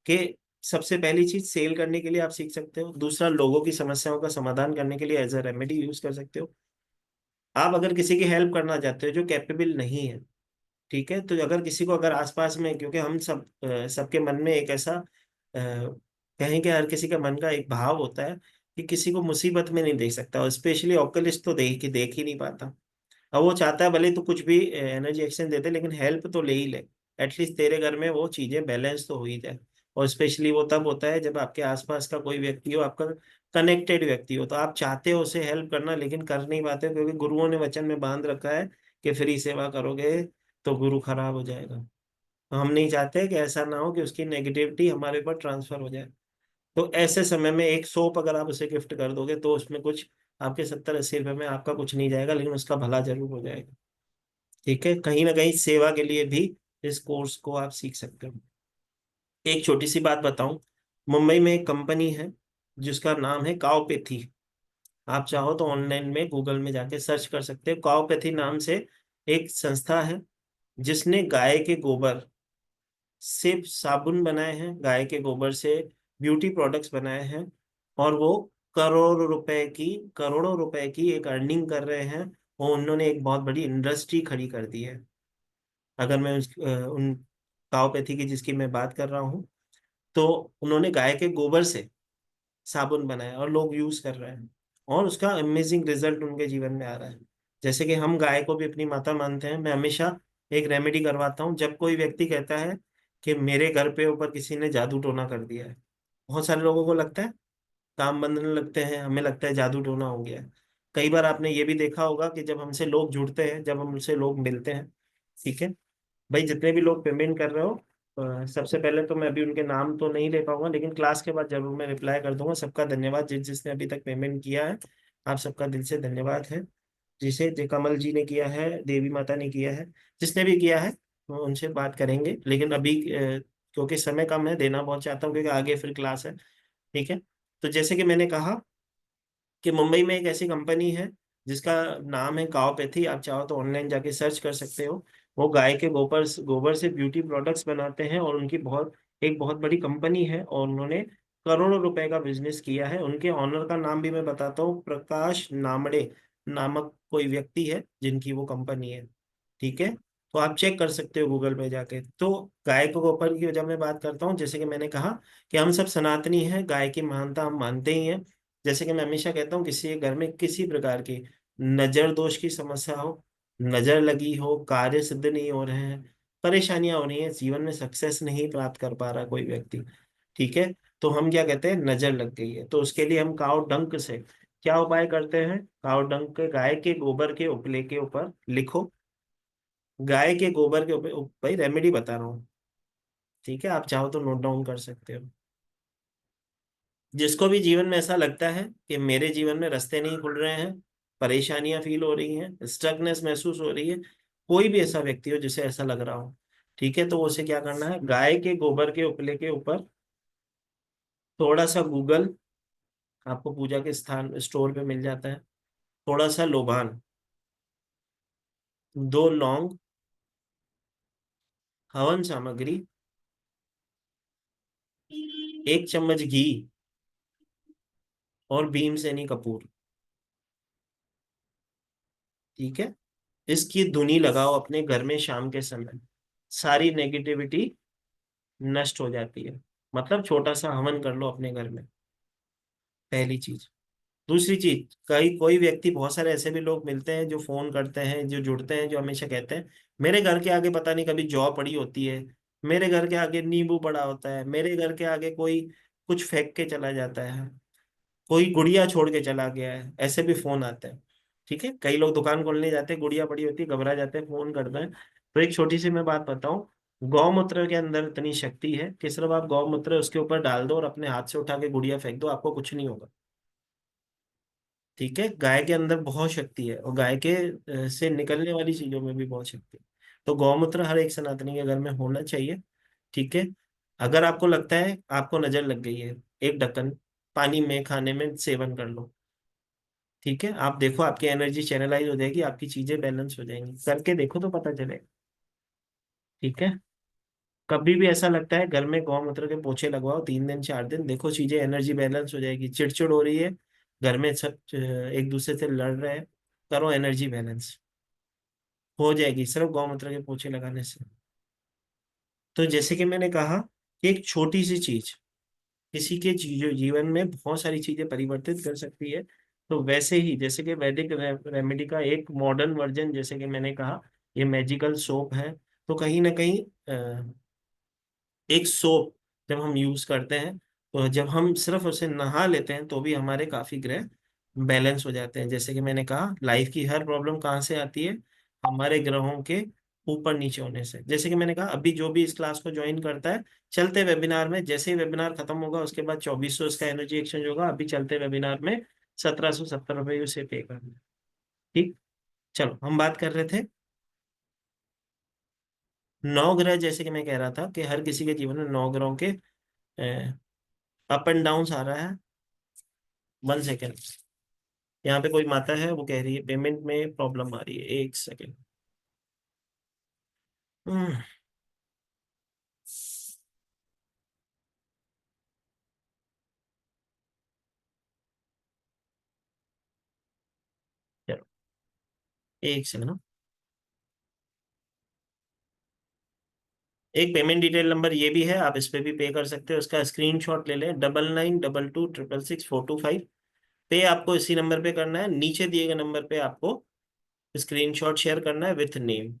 कि सबसे पहली चीज, सेल करने के लिए आप सीख सकते हो। दूसरा, लोगों की समस्याओं का समाधान करने के लिए एज अ रेमेडी यूज कर सकते हो। आप अगर किसी की हेल्प करना चाहते हो जो कैपेबल नहीं है, ठीक है, तो अगर किसी को, अगर आसपास में, क्योंकि हम सब सबके मन में एक ऐसा कहेंगे, हर किसी का मन का एक भाव होता है कि किसी को मुसीबत में नहीं देख सकता, और स्पेशली ओकलिस्ट तो देख ही नहीं पाता। अब वो चाहता है भले तो कुछ भी एनर्जी एक्सचेंज दे दे, लेकिन हेल्प तो ले ही ले, एटलीस्ट तेरे घर में वो चीजें बैलेंस तो हो ही जाए। और स्पेशली वो तब होता है जब आपके आसपास का कोई व्यक्ति हो, आपका कनेक्टेड व्यक्ति हो, तो आप चाहते हो उसे हेल्प करना, लेकिन कर नहीं पाते, क्योंकि गुरुओं ने वचन में बांध रखा है कि फ्री सेवा करोगे तो गुरु खराब हो जाएगा। तो हम नहीं चाहते कि ऐसा ना हो कि उसकी नेगेटिविटी हमारे ऊपर ट्रांसफर हो जाए। तो ऐसे समय में एक सोप अगर आप उसे गिफ्ट कर दोगे, तो उसमें कुछ, आपके 70-80 रुपए में आपका कुछ नहीं जाएगा, लेकिन उसका भला जरूर हो जाएगा। ठीक है, कहीं ना कहीं सेवा के लिए भी इस कोर्स को आप सीख सकते हो। एक छोटी सी बात बताऊं, मुंबई में एक कंपनी है जिसका नाम है काओपैथी। आप चाहो तो ऑनलाइन में गूगल में जाके सर्च कर सकते हो, काओपैथी नाम से एक संस्था है, जिसने गाय के गोबर से साबुन बनाए हैं, गाय के गोबर से ब्यूटी प्रोडक्ट्स बनाए हैं, और वो करोड़ों रुपए की एक अर्निंग कर रहे हैं। और उन्होंने एक बहुत बड़ी इंडस्ट्री खड़ी कर दी है। अगर मैं उन काओपैथी की जिसकी मैं बात कर रहा हूँ, तो उन्होंने गाय के गोबर से साबुन बनाया और लोग यूज कर रहे हैं, और उसका अमेजिंग रिजल्ट उनके जीवन में आ रहा है। जैसे कि हम गाय को भी अपनी माता मानते हैं, मैं हमेशा एक रेमेडी करवाता हूँ जब कोई व्यक्ति कहता है कि मेरे घर पे ऊपर किसी ने जादू टोना कर दिया है। बहुत सारे लोगों को लगता है, काम बंधने लगते हैं, हमें लगता है जादू टोना हो गया है। कई बार आपने ये भी देखा होगा कि जब हमसे लोग जुड़ते हैं, जब हमसे लोग मिलते हैं, ठीक है भाई, जितने भी लोग पेमेंट कर रहे हो, सबसे पहले तो मैं अभी उनके नाम तो नहीं ले पाऊंगा, लेकिन क्लास के बाद जरूर मैं रिप्लाई कर दूंगा। सबका धन्यवाद, जिसने अभी तक पेमेंट किया है, आप सबका दिल से धन्यवाद है। जिसे जय कमल जी ने किया है, देवी माता ने किया है, जिसने भी किया है, वो उनसे बात करेंगे। लेकिन अभी क्योंकि समय कम है, देना बहुत चाहता हूँ, क्योंकि आगे फिर क्लास है। ठीक है, तो जैसे कि मैंने कहा कि मुंबई में एक ऐसी कंपनी है जिसका नाम है काओपैथी। आप चाहो तो ऑनलाइन जाके सर्च कर सकते हो। वो गाय के गोबर गोबर से ब्यूटी प्रोडक्ट्स बनाते हैं, और उनकी एक बहुत बड़ी कंपनी है, और उन्होंने करोड़ों रुपए का बिजनेस किया है। उनके ऑनर का नाम भी मैं बताता हूँ, प्रकाश नामड़े नामक कोई व्यक्ति है जिनकी वो कंपनी है। ठीक है, तो आप चेक कर सकते हो गूगल पे जाके। तो गाय के गोबर की जब मैं बात करता हूँ, जैसे कि मैंने कहा कि हम सब सनातनी हैं, गाय की महानता हम मानते ही हैं। जैसे कि मैं हमेशा कहता हूँ, किसी के घर में किसी प्रकार की नजर दोष की समस्या हो, नजर लगी हो, कार्य सिद्ध नहीं हो रहे हैं, परेशानियां हो रही हैं, जीवन में सक्सेस नहीं प्राप्त कर पा रहा कोई व्यक्ति, ठीक है, तो हम क्या कहते हैं, नजर लग गई है। तो उसके लिए हम काव डंक से क्या उपाय करते हैं? काव डंक के, गाय के गोबर के उपले के ऊपर लिखो, गाय के गोबर के ऊपर, भाई रेमेडी बता रहा हूँ, ठीक है, आप चाहो तो नोट डाउन कर सकते हो। जिसको भी जीवन में ऐसा लगता है कि मेरे जीवन में रास्ते नहीं खुल रहे हैं, परेशानियां फील हो रही हैं, स्ट्रकनेस महसूस हो रही है, कोई भी ऐसा व्यक्ति हो जिसे ऐसा लग रहा हो, ठीक है, तो उसे क्या करना है, गाय के गोबर के उपले के ऊपर थोड़ा सा गूगल, आपको पूजा के स्थान स्टोर पे मिल जाता है, थोड़ा सा लोबान, 2 लौंग, हवन सामग्री, 1 चम्मच घी, और भीमसेनी कपूर, ठीक है, इसकी धुनी लगाओ अपने घर में शाम के समय, सारी नेगेटिविटी नष्ट हो जाती है। मतलब छोटा सा हवन कर लो अपने घर में, पहली चीज। दूसरी चीज, कोई व्यक्ति, बहुत सारे ऐसे भी लोग मिलते हैं जो फोन करते हैं, जो जुड़ते हैं, जो हमेशा कहते हैं मेरे घर के आगे पता नहीं कभी जौ पड़ी होती है, मेरे घर के आगे नींबू पड़ा होता है, मेरे घर के आगे कोई कुछ फेंक के चला जाता है, कोई गुड़िया छोड़ के चला गया है, ऐसे भी फोन आते हैं। ठीक है, कई लोग दुकान खोलने जाते हैं, गुड़िया पड़ी होती है, घबरा जाते हैं, फोन करते हैं। तो एक छोटी सी मैं बात बताऊं, गौमूत्र के अंदर इतनी शक्ति है कि सिर्फ आप गौमूत्र उसके ऊपर डाल दो और अपने हाथ से उठा के गुड़िया फेंक दो, आपको कुछ नहीं होगा। ठीक है, गाय के अंदर बहुत शक्ति है, और गाय के से निकलने वाली चीजों में भी बहुत शक्ति है। तो गौमूत्र हर एक सनातनी के घर में होना चाहिए। ठीक है, अगर आपको लगता है आपको नजर लग गई है, 1 ढक्कन पानी में, खाने में सेवन कर लो। ठीक है, आप देखो आपकी एनर्जी चैनलाइज हो जाएगी, आपकी चीजें बैलेंस हो जाएंगी, करके देखो तो पता चलेगा। ठीक है, कभी भी ऐसा लगता है घर में गौमूत्र के पोछे लगवाओ, 3 दिन 4 दिन, देखो चीजें एनर्जी बैलेंस हो जाएगी। चिड़चिड़ हो रही है, घर में सब एक दूसरे से लड़ रहे हैं, करो एनर्जी बैलेंस, हो जाएगी सिर्फ गौमूत्र के पोछे लगाने से। तो जैसे कि मैंने कहा कि एक छोटी सी चीज किसी के जीवन में बहुत सारी चीजें परिवर्तित कर सकती है। तो वैसे ही जैसे कि वैदिक रेमेडी का एक मॉडर्न वर्जन, जैसे कि मैंने कहा, ये मैजिकल सोप है। तो कहीं ना कहीं एक सोप जब हम यूज करते हैं, तो जब हम सिर्फ उसे नहा लेते हैं तो भी हमारे काफी ग्रह बैलेंस हो जाते हैं। जैसे कि मैंने कहा, लाइफ की हर प्रॉब्लम कहाँ से आती है, हमारे ग्रहों के ऊपर नीचे होने से। जैसे कि मैंने कहा, अभी जो भी इस क्लास को ज्वाइन करता है, चलते वेबिनार में, जैसे ही वेबिनार खत्म होगा उसके बाद 2400 इसका एनर्जी एक्सचेंज होगा। अभी चलते वेबिनार में 1770 रुपये उसे पे करना। ठीक, चलो हम बात कर रहे थे 9 ग्रह। जैसे कि मैं कह रहा था कि हर किसी के जीवन में 9 ग्रहों के अप एंड डाउन आ रहा है। 1 सेकेंड, यहाँ पे कोई माता है, वो कह रही है पेमेंट में प्रॉब्लम आ रही है, 1 सेकेंड। हम्म, चलो 1 सेकेंड। एक पेमेंट डिटेल नंबर ये भी है, आप इस पे भी पे कर सकते हो, उसका स्क्रीनशॉट ले लें, 9922666625। पे आपको इसी नंबर पे करना है, नीचे दिए गए नंबर पे आपको स्क्रीनशॉट शेयर करना है with name.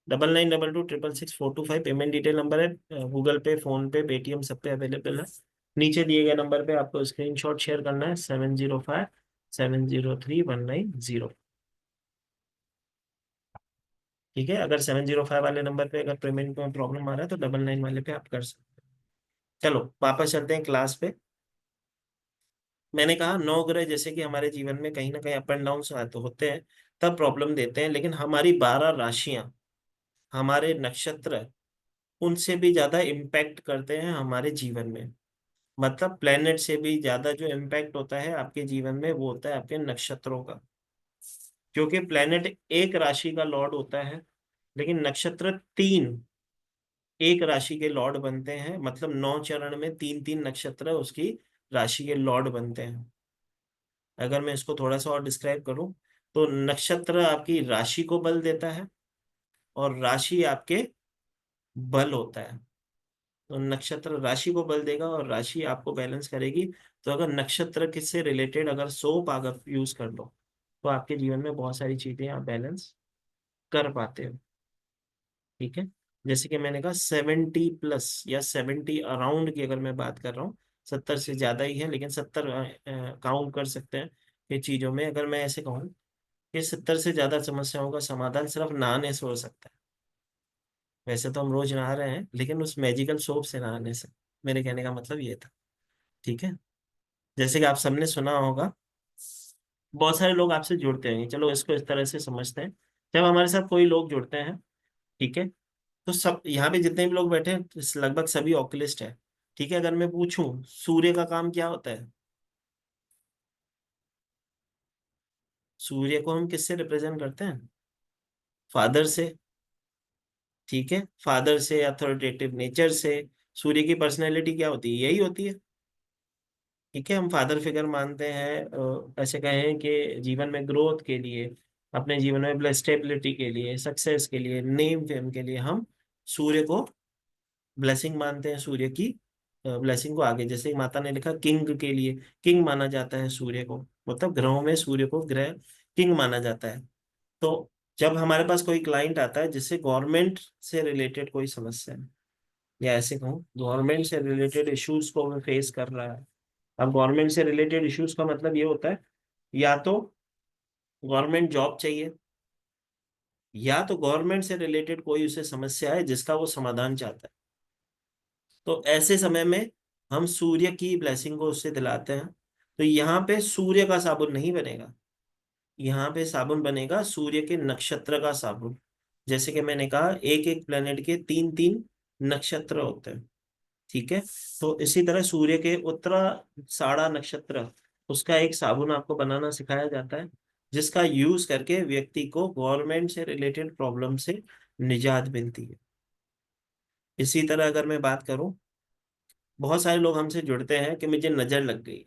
9922666625 payment detail number है, गूगल पे, फोन पे, पेटीएम सब पे अवेलेबल है। नीचे दिए गए नंबर पे आपको स्क्रीनशॉट शेयर करना है, 70570319 0। ठीक है, अगर 705 वाले नंबर पे अगर पेमेंट में प्रॉब्लम आ रहा है तो 99 वाले पे आप कर सकते हैं। चलो वापस चलते हैं क्लास पे। मैंने कहा 9 ग्रह जैसे कि हमारे जीवन में कहीं ना कहीं अप एंड डाउन तो होते हैं, तब प्रॉब्लम देते हैं, लेकिन हमारी 12 राशियां, हमारे नक्षत्र, उनसे भी ज्यादा इम्पैक्ट करते हैं हमारे जीवन में। मतलब प्लेनेट से भी ज्यादा जो इम्पैक्ट होता है आपके जीवन में, वो होता है आपके नक्षत्रों का। क्योंकि प्लेनेट एक राशि का लॉर्ड होता है, लेकिन नक्षत्र तीन एक राशि के लॉर्ड बनते हैं, मतलब 9 चरण में तीन तीन नक्षत्र उसकी राशि के लॉर्ड बनते हैं। अगर मैं इसको थोड़ा सा और डिस्क्राइब करूं, तो नक्षत्र आपकी राशि को बल देता है और राशि आपके बल होता है। तो नक्षत्र राशि को बल देगा और राशि आपको बैलेंस करेगी। तो अगर नक्षत्र किससे रिलेटेड अगर सोप अगर यूज कर लो, तो आपके जीवन में बहुत सारी चीजें आप बैलेंस कर पाते हो। ठीक है, जैसे कि मैंने कहा 70+ या 70 अराउंड की अगर मैं बात कर रहा हूँ, 70 से ज्यादा ही है, लेकिन 70 काउंट कर सकते हैं ये चीजों में। अगर मैं ऐसे कहूँ कि 70 से ज्यादा समस्याओं का समाधान सिर्फ नहाने से हो सकता है। वैसे तो हम रोज नहा रहे हैं, लेकिन उस मैजिकल सोप से नहाने से, मेरे कहने का मतलब ये था। ठीक है, जैसे कि आप सबने सुना होगा, बहुत सारे लोग आपसे जुड़ते हैं, चलो इसको इस तरह से समझते हैं। जब हमारे साथ कोई लोग जुड़ते हैं, ठीक है, तो सब यहाँ पे जितने भी लोग बैठे हैं लगभग सभी ऑक्युलिस्ट है। ठीक है, अगर मैं पूछूं सूर्य का काम क्या होता है, सूर्य को हम किससे रिप्रेजेंट करते हैं? फादर से। ठीक है, फादर से, अथॉरिटेटिव नेचर से। सूर्य की पर्सनैलिटी क्या होती है? यही होती है। ठीक है, हम फादर फिगर मानते हैं, ऐसे कहें कि जीवन में ग्रोथ के लिए, अपने जीवन में स्टेबिलिटी के लिए, सक्सेस के लिए, नेम फेम के लिए हम सूर्य को ब्लेसिंग मानते हैं। सूर्य की ब्लेसिंग को आगे, जैसे माता ने लिखा किंग के लिए, किंग माना जाता है सूर्य को, मतलब ग्रहों में सूर्य को ग्रह किंग माना जाता है। तो जब हमारे पास कोई क्लाइंट आता है जिससे गवर्नमेंट से रिलेटेड कोई समस्या है, या ऐसे कहूँ गवर्नमेंट से रिलेटेड इश्यूज को वो फेस कर रहा है। अब गवर्नमेंट से रिलेटेड इश्यूज का मतलब ये होता है, या तो गवर्नमेंट जॉब चाहिए, या तो गवर्नमेंट से रिलेटेड कोई उसे समस्या है जिसका वो समाधान चाहता है। तो ऐसे समय में हम सूर्य की ब्लेसिंग को उससे दिलाते हैं। तो यहाँ पे सूर्य का साबुन नहीं बनेगा, यहाँ पे साबुन बनेगा सूर्य के नक्षत्र का साबुन। जैसे कि मैंने कहा एक एक प्लेनेट के तीन तीन नक्षत्र होते हैं। ठीक है, तो इसी तरह सूर्य के उत्तराषाढ़ा नक्षत्र, उसका एक साबुन आपको बनाना सिखाया जाता है, जिसका यूज करके व्यक्ति को गवर्नमेंट से रिलेटेड प्रॉब्लम से निजात मिलती है। इसी तरह अगर मैं बात करूं, बहुत सारे लोग हमसे जुड़ते हैं कि मुझे नजर लग गई है।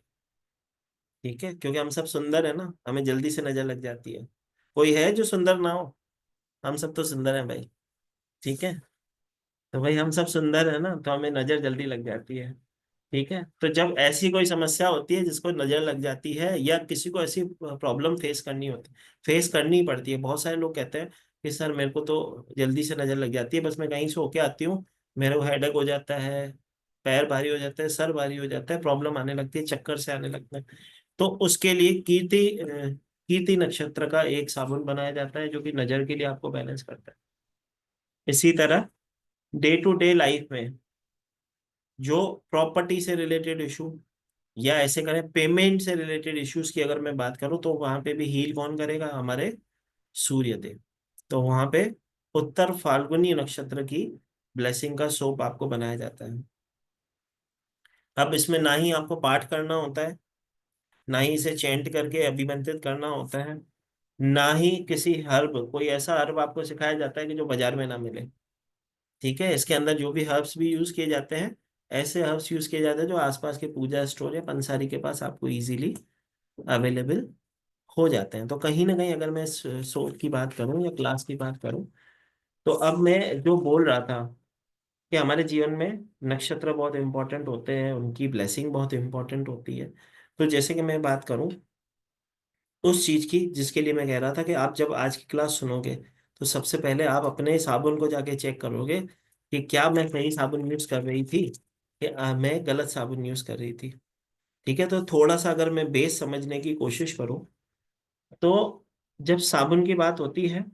ठीक है, क्योंकि हम सब सुंदर है ना, हमें जल्दी से नजर लग जाती है। कोई है जो सुंदर ना हो? हम सब तो सुंदर हैं भाई। ठीक है, तो भाई हम सब सुंदर है ना, तो हमें नजर जल्दी लग जाती है। ठीक है, तो जब ऐसी कोई समस्या होती है जिसको नजर लग जाती है, या किसी को ऐसी प्रॉब्लम फेस करनी पड़ती है। बहुत सारे लोग कहते हैं कि सर मेरे को तो जल्दी से नजर लग जाती है, बस मैं कहीं से होके आती हूँ, मेरे को हेडेक हो जाता है, पैर भारी हो जाता है, सर भारी हो जाता है, प्रॉब्लम आने लगती है, चक्कर से आने लगता है। तो उसके लिए कीर्ति नक्षत्र का एक साबुन बनाया जाता है, जो कि नजर के लिए आपको बैलेंस करता है। इसी तरह डे टू डे लाइफ में जो प्रॉपर्टी से रिलेटेड इशू, या ऐसे करें पेमेंट से रिलेटेड इश्यूज की अगर मैं बात करूं, तो वहां पे भी हील कौन करेगा? हमारे सूर्य देव। तो वहां पे उत्तर फाल्गुनी नक्षत्र की ब्लेसिंग का सोप आपको बनाया जाता है। अब इसमें ना ही आपको पाठ करना होता है, ना ही इसे चैंट करके अभिमंत्रित करना होता है, ना ही किसी हर्ब, कोई ऐसा हर्ब आपको सिखाया जाता है कि जो बाजार में ना मिले। ठीक है, इसके अंदर जो भी हर्ब्स भी यूज किए जाते हैं, ऐसे हर्ब्स यूज किए जाते हैं जो आसपास के पूजा स्टोर या पंसारी के पास आपको इजीली अवेलेबल हो जाते हैं। तो कहीं ना कहीं अगर मैं सोच की बात करूं या क्लास की बात करूं, तो अब मैं जो बोल रहा था कि हमारे जीवन में नक्षत्र बहुत इंपॉर्टेंट होते हैं, उनकी ब्लेसिंग बहुत इंपॉर्टेंट होती है। तो जैसे कि मैं बात करूं उस चीज की जिसके लिए मैं कह रहा था कि आप जब आज की क्लास सुनोगे, तो सबसे पहले आप अपने साबुन को जाके चेक करोगे कि क्या मैं सही साबुन यूज कर रही थी, कि मैं गलत साबुन यूज कर रही थी। ठीक है, तो थोड़ा सा अगर मैं बेस समझने की कोशिश करूं, तो जब साबुन की बात होती है,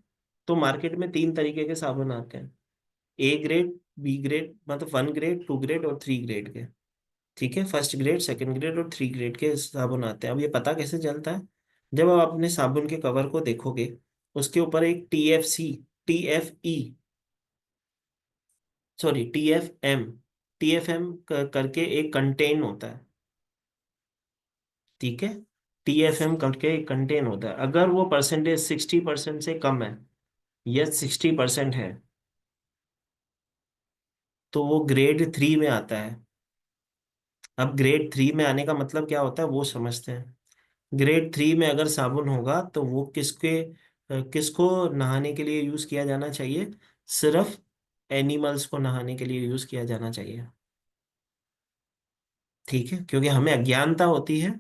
तो मार्केट में तीन तरीके के साबुन आते हैं। ए ग्रेड, बी ग्रेड, मतलब 1 ग्रेड, 2 ग्रेड और 3 ग्रेड के। ठीक है, फर्स्ट ग्रेड, सेकंड ग्रेड और 3 ग्रेड के साबुन आते हैं। अब ये पता कैसे चलता है? जब आप अपने साबुन के कवर को देखोगे, उसके ऊपर एक TFE, सॉरी TFM करके एक कंटेन होता है। ठीक है, TFM करके कंटेन होता है। अगर वो परसेंटेज 60% से कम है या 60% है तो वो ग्रेड 3 में आता है। अब ग्रेड 3 में आने का मतलब क्या होता है वो समझते हैं। ग्रेड 3 में अगर साबुन होगा तो वो किसको नहाने के लिए यूज किया जाना चाहिए? सिर्फ एनिमल्स को नहाने के लिए यूज किया जाना चाहिए। ठीक है, क्योंकि हमें अज्ञानता होती है।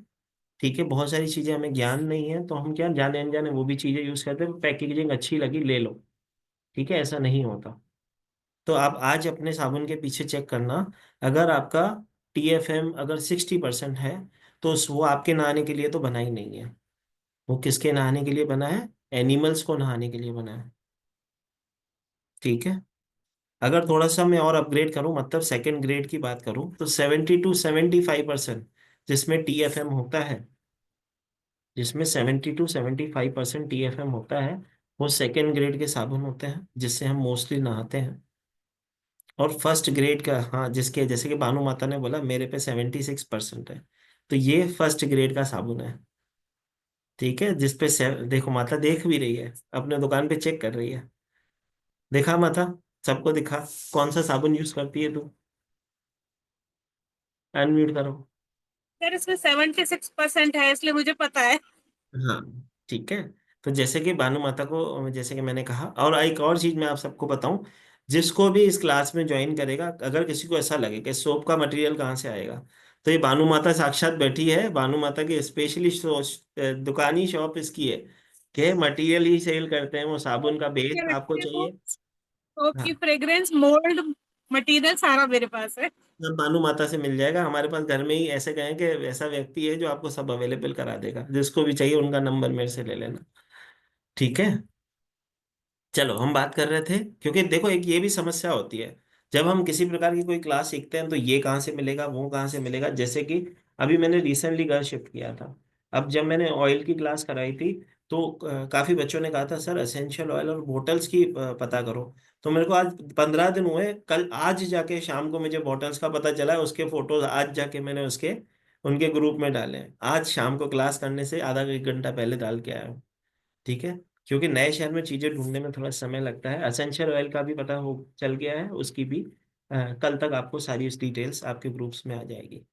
ठीक है, बहुत सारी चीजें हमें ज्ञान नहीं है तो हम क्या जाने अनजाने वो भी चीजें यूज करते हैं, पैकेजिंग अच्छी लगी ले लो। ठीक है, ऐसा नहीं होता। तो आप आज अपने साबुन के पीछे चेक करना। अगर आपका TFM अगर 60% है तो वो आपके नहाने के लिए तो बना ही नहीं है। वो किसके नहाने के लिए बना है? एनिमल्स को नहाने के लिए बना है। ठीक है, अगर थोड़ा सा मैं और अपग्रेड करूं, मतलब सेकंड ग्रेड की बात करूं, तो 70 to 75% जिसमें TFM होता है, जिसमें 70 to 75% TFM होता है, वो सेकंड ग्रेड के साबुन होते हैं जिससे हम मोस्टली नहाते हैं। और फर्स्ट ग्रेड का, हाँ, जिसके जैसे कि भानु माता ने बोला मेरे पे 76% है, तो ये फर्स्ट ग्रेड का साबुन है। ठीक है, जिसपे देखो माता देख भी रही है, अपने दुकान पे चेक कर रही है। देखा माता, सबको दिखा कौन सा साबुन यूज करती है तू? अनम्यूट करो। सर इसमें 76% है इसलिए मुझे पता है। हाँ, ठीक है। तो जैसे कि भानु माता को, जैसे कि मैंने कहा, और एक और चीज मैं आप सबको बताऊं, जिसको भी इस क्लास में ज्वाइन करेगा, अगर किसी को ऐसा लगे कि सोप का मटेरियल कहाँ से आएगा, तो ये भानु माता साक्षात बैठी है, भानु माता की स्पेशली दुकानी शॉप इसकी है कि मटेरियल ही सेल करते हैं, वो साबुन का बेस आपको चाहिए। सोप की हाँ, फ्रेग्रेंस मोल्ड मटेरियल सारा मेरे पास है। सब भानु माता से मिल जाएगा। हमारे पास घर में ही ऐसे कहें कि ऐसा व्यक्ति है जो आपको सब अवेलेबल करा देगा, जिसको भी चाहिए उनका नंबर मेरे से ले लेना। ठीक है, चलो हम बात कर रहे थे, क्योंकि देखो एक ये भी समस्या होती है, जब हम किसी प्रकार की कोई क्लास सीखते हैं तो ये कहाँ से मिलेगा वो कहाँ से मिलेगा। जैसे कि अभी मैंने रिसेंटली घर शिफ्ट किया था। अब जब मैंने ऑयल की क्लास कराई थी तो काफी बच्चों ने कहा था सर एसेंशियल ऑयल और बोटल्स की पता करो। तो मेरे को आज 15 दिन हुए, कल आज जाके शाम को मुझे बॉटल्स का पता चला है, उसके फोटोज आज जाके मैंने उसके उनके ग्रुप में डाले हैं, आज शाम को क्लास करने से आधा एक घंटा पहले डाल के आया हूँ। ठीक है, क्योंकि नए शहर में चीजें ढूंढने में थोड़ा समय लगता है। असेंशियल ऑयल का भी पता हो चल गया है, उसकी भी कल तक आपको सारी डिटेल्स आपके ग्रुप्स में आ जाएगी।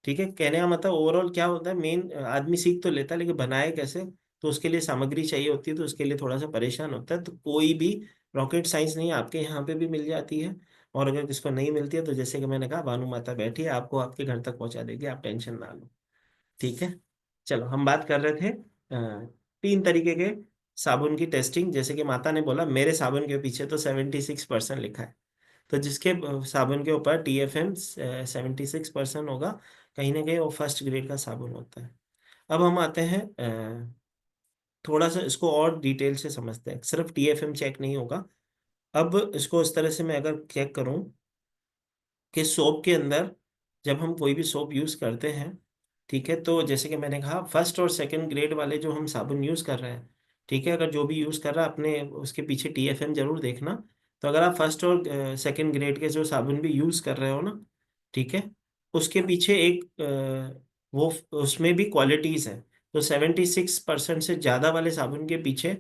ठीक है, कहने का मतलब ओवरऑल क्या होता है, मेन आदमी सीख तो लेता है लेकिन बनाए कैसे, तो उसके लिए सामग्री चाहिए होती है, तो उसके लिए थोड़ा सा परेशान होता है। तो कोई भी रॉकेट साइंस नहीं है, आपके यहाँ पे भी मिल जाती है। और अगर किसको नहीं मिलती है तो जैसे कि मैंने कहा भानु माता बैठी है, आपको आपके घर तक पहुंचा देगी, आप टेंशन ना लो। ठीक है, चलो हम बात कर रहे थे 3 तरीके के साबुन की टेस्टिंग। जैसे कि माता ने बोला मेरे साबुन के पीछे तो 76% लिखा है, तो जिसके साबुन के ऊपर TFM 76% होगा, कहीं ना कहीं वो फर्स्ट ग्रेड का साबुन होता है। अब हम आते हैं थोड़ा सा इसको और डिटेल से समझते हैं। सिर्फ TFM चेक नहीं होगा, अब इसको इस तरह से मैं अगर चेक करूं कि सोप के अंदर, जब हम कोई भी सोप यूज करते हैं, ठीक है, तो जैसे कि मैंने कहा फर्स्ट और सेकंड ग्रेड वाले जो हम साबुन यूज कर रहे हैं, ठीक है, अगर जो भी यूज कर रहा है अपने उसके पीछे TFM जरूर देखना। तो अगर आप फर्स्ट और सेकंड ग्रेड के जो साबुन भी यूज कर रहे हो ना, ठीक है, उसके पीछे एक वो उसमें भी क्वालिटीज है। तो 76% से ज्यादा वाले साबुन के पीछे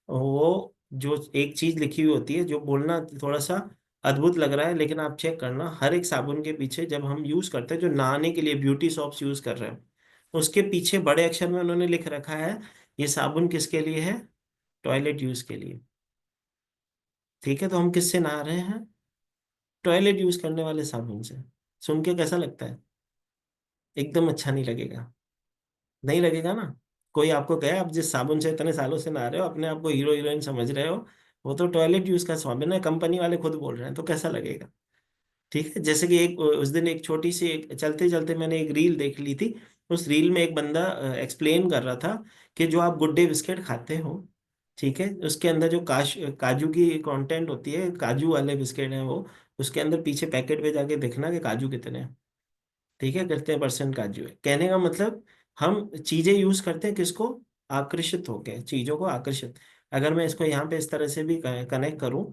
वो जो एक चीज लिखी हुई होती है, जो बोलना थोड़ा सा अद्भुत लग रहा है, लेकिन आप चेक करना हर एक साबुन के पीछे जब हम यूज करते हैं, जो नहाने के लिए ब्यूटी सॉप्स यूज कर रहे हैं, उसके पीछे बड़े अक्षर में उन्होंने लिख रखा है ये साबुन किसके लिए है? टॉयलेट यूज के लिए। ठीक है, तो हम किससे नहा रहे हैं? टॉयलेट यूज करने वाले साबुन से। सुन के कैसा लगता है? एकदम अच्छा नहीं लगेगा, नहीं लगेगा ना। कोई आपको कहे आप जिस साबुन से इतने सालों से नहा रहे हो, अपने आप को हीरो हीरोइन समझ रहे हो, वो तो टॉयलेट यूज का साबुन है, कंपनी वाले खुद बोल रहे हैं, तो कैसा लगेगा? ठीक है, जैसे कि एक उस दिन एक छोटी सी एक चलते चलते मैंने एक रील देख ली थी। उस रील में एक बंदा एक्सप्लेन कर रहा था कि जो आप गुड डे बिस्किट खाते हो, ठीक है, उसके अंदर जो काजू की कंटेंट होती है, काजू वाले बिस्किट हैं वो, उसके अंदर पीछे पैकेट पे जाके देखना कि काजू कितने हैं। ठीक है, कितने परसेंट काजू है, कहने का मतलब हम चीजें यूज करते हैं किसको? आकर्षित होके, चीजों को आकर्षित। अगर मैं इसको यहाँ पे इस तरह से भी कनेक्ट करूँ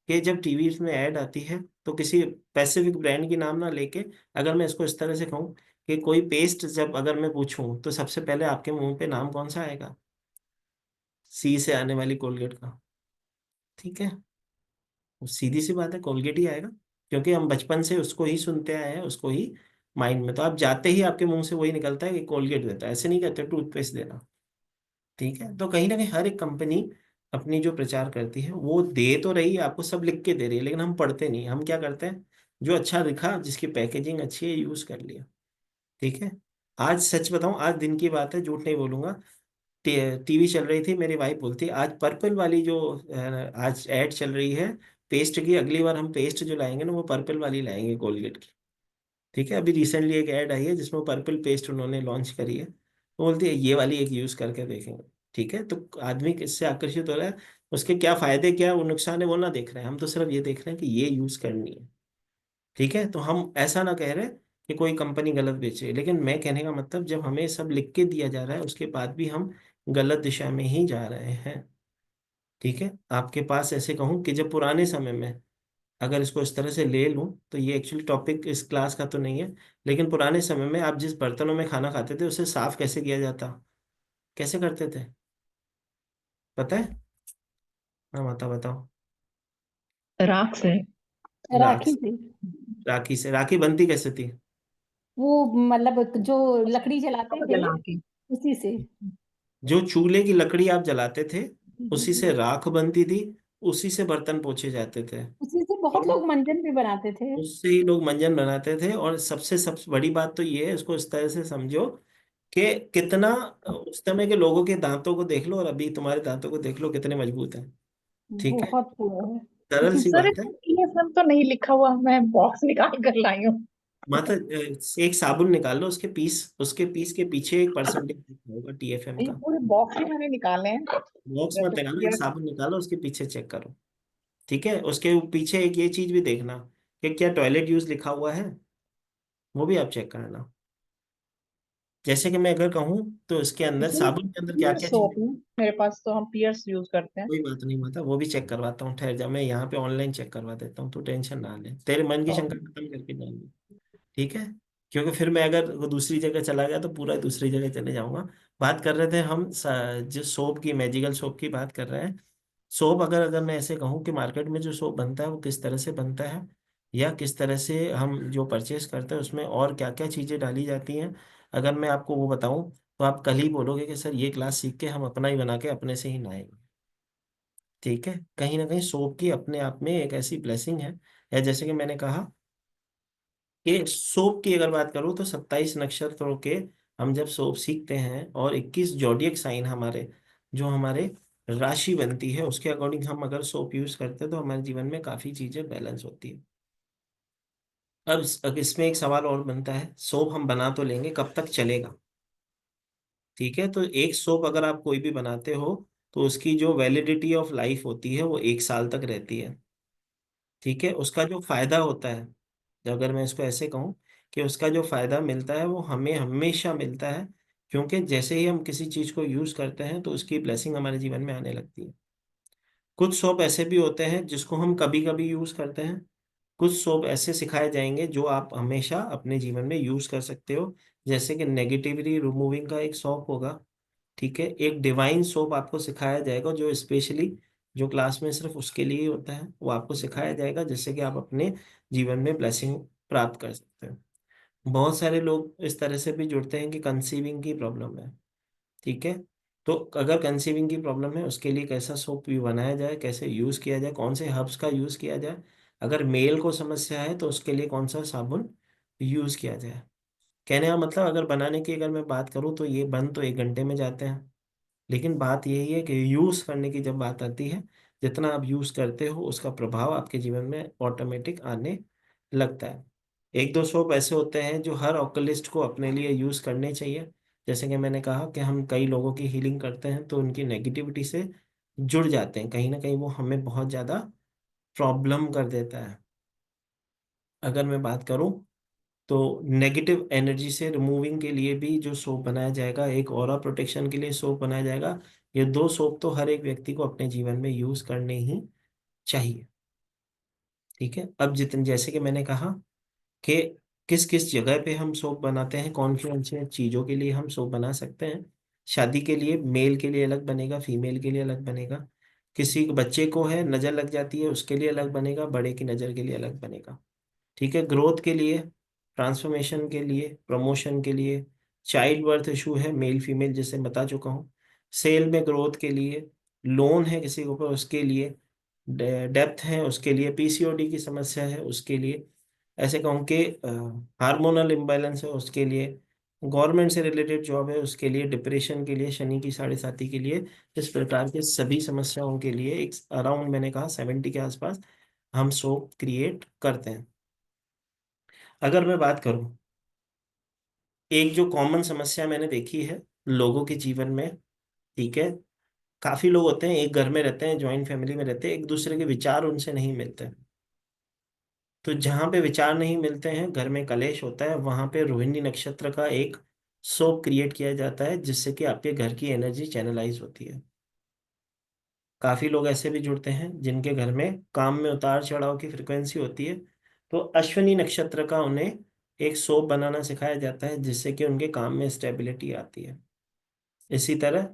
कि जब टीवी में ऐड आती है तो किसी स्पेसिफिक ब्रांड की नाम ना लेके, अगर मैं इसको इस तरह से कहूँ कि कोई पेस्ट जब अगर मैं पूछूं तो सबसे पहले आपके मुंह पे नाम कौन सा आएगा? सी से आने वाली कोलगेट का। ठीक है, सीधी सी बात है, कोलगेट ही आएगा, क्योंकि हम बचपन से उसको ही सुनते आए हैं, उसको ही माइंड में, तो आप जाते ही आपके मुंह से वही निकलता है कि कोलगेट देता है, ऐसे नहीं कहते टूथपेस्ट देना। ठीक है, तो कहीं ना कहीं हर एक कंपनी अपनी जो प्रचार करती है वो दे तो रही है आपको, सब लिख के दे रही है, लेकिन हम पढ़ते नहीं, हम क्या करते हैं, जो अच्छा दिखा, जिसकी पैकेजिंग अच्छी है, यूज कर लिया। ठीक है, आज सच बताऊं, आज दिन की बात है, झूठ नहीं बोलूंगा, टीवी चल रही थी, मेरी वाइफ बोलती आज पर्पल वाली जो आज एड चल रही है पेस्ट की, अगली बार हम पेस्ट जो लाएंगे ना वो पर्पल वाली लाएंगे कोलगेट की। ठीक है, अभी रिसेंटली एक ऐड आई है जिसमें पर्पल पेस्ट उन्होंने लॉन्च करी है, तो बोलती है ये वाली एक यूज करके देखेंगे। ठीक है, तो आदमी किससे आकर्षित हो रहा है, उसके क्या फायदे क्या वो नुकसान है वो ना देख रहे हैं, हम तो सिर्फ ये देख रहे हैं कि ये यूज करनी है। ठीक है, तो हम ऐसा ना कह रहे कि कोई कंपनी गलत बेच रही है, लेकिन मैं कहने का मतलब जब हमें सब लिख के दिया जा रहा है उसके बाद भी हम गलत दिशा में ही जा रहे हैं। ठीक है, आपके पास ऐसे कहूँ कि जब पुराने समय में, अगर इसको इस तरह से ले लूं तो ये एक्चुअली टॉपिक इस क्लास का तो नहीं है, लेकिन पुराने समय में आप जिस बर्तनों में खाना खाते थे उसे साफ कैसे किया जाता, कैसे करते थे, पता है? हाँ बताओ बताओ। राख से। राख राखी से। थी। राखी से। राखी बनती कैसे थी? वो मतलब जो लकड़ी जलाते थे जला के। उसी से। जो चूल्हे की लकड़ी आप जलाते थे उसी से राख बनती थी, उसी से बर्तन पोछे जाते थे, उसी से बहुत और लोग मंजन भी बनाते थे। उससे ही लोग मंजन बनाते थे। और सबसे बड़ी बात तो ये है, इसको इस तरह से समझो कि कितना, उस समय के लोगों के दांतों को देख लो और अभी तुम्हारे दांतों को देख लो कितने मजबूत हैं। ठीक है, बहुत हुआ है। सरल सी सर बात है। इसमें TFM तो नहीं लिखा हुआ, मैं बॉक्स निकाल कर लाई हूँ। माता एक साबुन निकाल लो, उसके पीस के पीछे एक परसेंटेज होगा टीएफएम ये का। पूरे बॉक्स ही मैंने निकाले हैं। बॉक्स मत वैसे निकालो, एक PS साबुन निकालो, उसके पीछे चेक करो। ठीक है, उसके पीछे एक ये चीज भी देखना कि क्या टॉयलेट यूज लिखा हुआ है, वो भी आप चेक करना। जैसे कि मैं अगर कहूँ तो इसके अंदर, साबुन के अंदर क्या क्या चीज, सोप मेरे पास तो हम पियर्स यूज करते हैं। कोई बात नहीं माता, वो भी चेक करवाता हूँ, ठहर जा, मैं यहाँ पे ऑनलाइन चेक करवा देता हूँ, तो टेंशन ना ले, तेरे मन की शंका खत्म करके जाएंगे। ठीक है, क्योंकि फिर मैं अगर वो दूसरी जगह चला गया तो पूरा दूसरी जगह चले जाऊंगा। बात कर रहे थे हम जो सोप की, मैजिकल सोप की बात कर रहे हैं। सोप अगर अगर मैं ऐसे कहूँ कि मार्केट में जो सोप बनता है वो किस तरह से बनता है, या किस तरह से हम जो परचेस करते हैं उसमें और क्या क्या चीज़ें डाली जाती हैं, अगर मैं आपको वो बताऊं तो आप कल ही बोलोगे कि सर ये क्लास सीख के हम अपना ही बना के अपने से ही नहाएंगे। ठीक है, कहीं ना कहीं सोप की अपने आप में एक ऐसी ब्लेसिंग है, या जैसे कि मैंने कहा कि सोप की अगर बात करूँ तो 27 नक्षत्रों के हम जब सोप सीखते हैं और 21 जोडियक साइन हमारे, जो हमारे राशि बनती है उसके अकॉर्डिंग हम अगर सोप यूज करते हैं तो हमारे जीवन में काफी चीजें बैलेंस होती है। अब इसमें एक सवाल और बनता है, सोप हम बना तो लेंगे, कब तक चलेगा? ठीक है, तो एक सोप अगर आप कोई भी बनाते हो तो उसकी जो वैलिडिटी ऑफ लाइफ होती है वो 1 साल तक रहती है। ठीक है, उसका जो फायदा होता है, अगर मैं इसको ऐसे कहूँ कि उसका जो फायदा मिलता है वो हमें हमेशा मिलता है, क्योंकि जैसे ही हम किसी चीज को यूज करते हैं तो उसकी ब्लेसिंग हमारे जीवन में आने लगती है। कुछ सोप ऐसे भी होते हैं जिसको हम कभी कभी यूज करते हैं, कुछ सोप ऐसे सिखाए जाएंगे जो आप हमेशा अपने जीवन में यूज कर सकते हो। जैसे कि नेगेटिविटी रिमूविंग का एक सोप होगा। ठीक है, एक डिवाइन सोप आपको सिखाया जाएगा जो स्पेशली जो क्लास में सिर्फ उसके लिए ही होता है, वो आपको सिखाया जाएगा जिससे कि आप अपने जीवन में ब्लेसिंग प्राप्त कर सकते हैं। बहुत सारे लोग इस तरह से भी जुड़ते हैं कि कंसीविंग की प्रॉब्लम है। ठीक है, तो अगर कंसीविंग की प्रॉब्लम है उसके लिए कैसा सोप बनाया जाए, कैसे यूज किया जाए, कौन से हर्ब्स का यूज किया जाए, अगर मेल को समस्या है तो उसके लिए कौन सा साबुन यूज किया जाए। कहने का मतलब, अगर बनाने की अगर मैं बात करूँ तो ये बन तो 1 घंटे में जाते हैं, लेकिन बात यही है कि यूज करने की जब बात आती है, जितना आप यूज करते हो उसका प्रभाव आपके जीवन में ऑटोमेटिक आने लगता है। एक दो सोप ऐसे होते हैं जो हर ऑकलिस्ट को अपने लिए यूज करने चाहिए। जैसे कि मैंने कहा कि हम कई लोगों की हीलिंग करते हैं तो उनकी नेगेटिविटी से जुड़ जाते हैं, कहीं ना कहीं वो हमें बहुत ज्यादा प्रॉब्लम कर देता है। अगर मैं बात करूं तो नेगेटिव एनर्जी से रिमूविंग के लिए भी जो सोप बनाया जाएगा, एक ऑरा प्रोटेक्शन के लिए सोप बनाया जाएगा, ये 2 सोप तो हर एक व्यक्ति को अपने जीवन में यूज करने ही चाहिए। ठीक है, अब जितने, जैसे कि मैंने कहा कि किस किस जगह पे हम सोप बनाते हैं, कौन कौन से चीज़ों के लिए हम सोप बना सकते हैं। शादी के लिए मेल के लिए अलग बनेगा, फीमेल के लिए अलग बनेगा। किसी बच्चे को है नज़र लग जाती है, उसके लिए अलग बनेगा, बड़े की नज़र के लिए अलग बनेगा। ठीक है, ग्रोथ के लिए, ट्रांसफॉर्मेशन के लिए, प्रमोशन के लिए, चाइल्ड बर्थ इशू है मेल फीमेल जैसे बता चुका हूँ, सेल में ग्रोथ के लिए, लोन है किसी के ऊपर उसके लिए, डेप्थ है उसके लिए, पीसीओडी की समस्या है उसके लिए, ऐसे कहूँ कि हार्मोनल इम्बैलेंस है उसके लिए, गवर्नमेंट से रिलेटेड जॉब है उसके लिए, डिप्रेशन के लिए, शनि की 7.5 के लिए, इस प्रकार के सभी समस्याओं के लिए एक अराउंड मैंने कहा 70 के आसपास हम सोप क्रिएट करते हैं। अगर मैं बात करूं, एक जो कॉमन समस्या मैंने देखी है लोगों के जीवन में, ठीक है, काफी लोग होते हैं एक घर में रहते हैं, जॉइंट फैमिली में रहते हैं, एक दूसरे के विचार उनसे नहीं मिलते। तो जहां पे विचार नहीं मिलते हैं, घर में कलेश होता है, वहां पे रोहिणी नक्षत्र का एक सोप क्रिएट किया जाता है जिससे कि आपके घर की एनर्जी चैनलाइज होती है। काफी लोग ऐसे भी जुड़ते हैं जिनके घर में काम में उतार चढ़ाव की फ्रिक्वेंसी होती है, तो अश्विनी नक्षत्र का उन्हें एक सोप बनाना सिखाया जाता है जिससे कि उनके काम में स्टेबिलिटी आती है। इसी तरह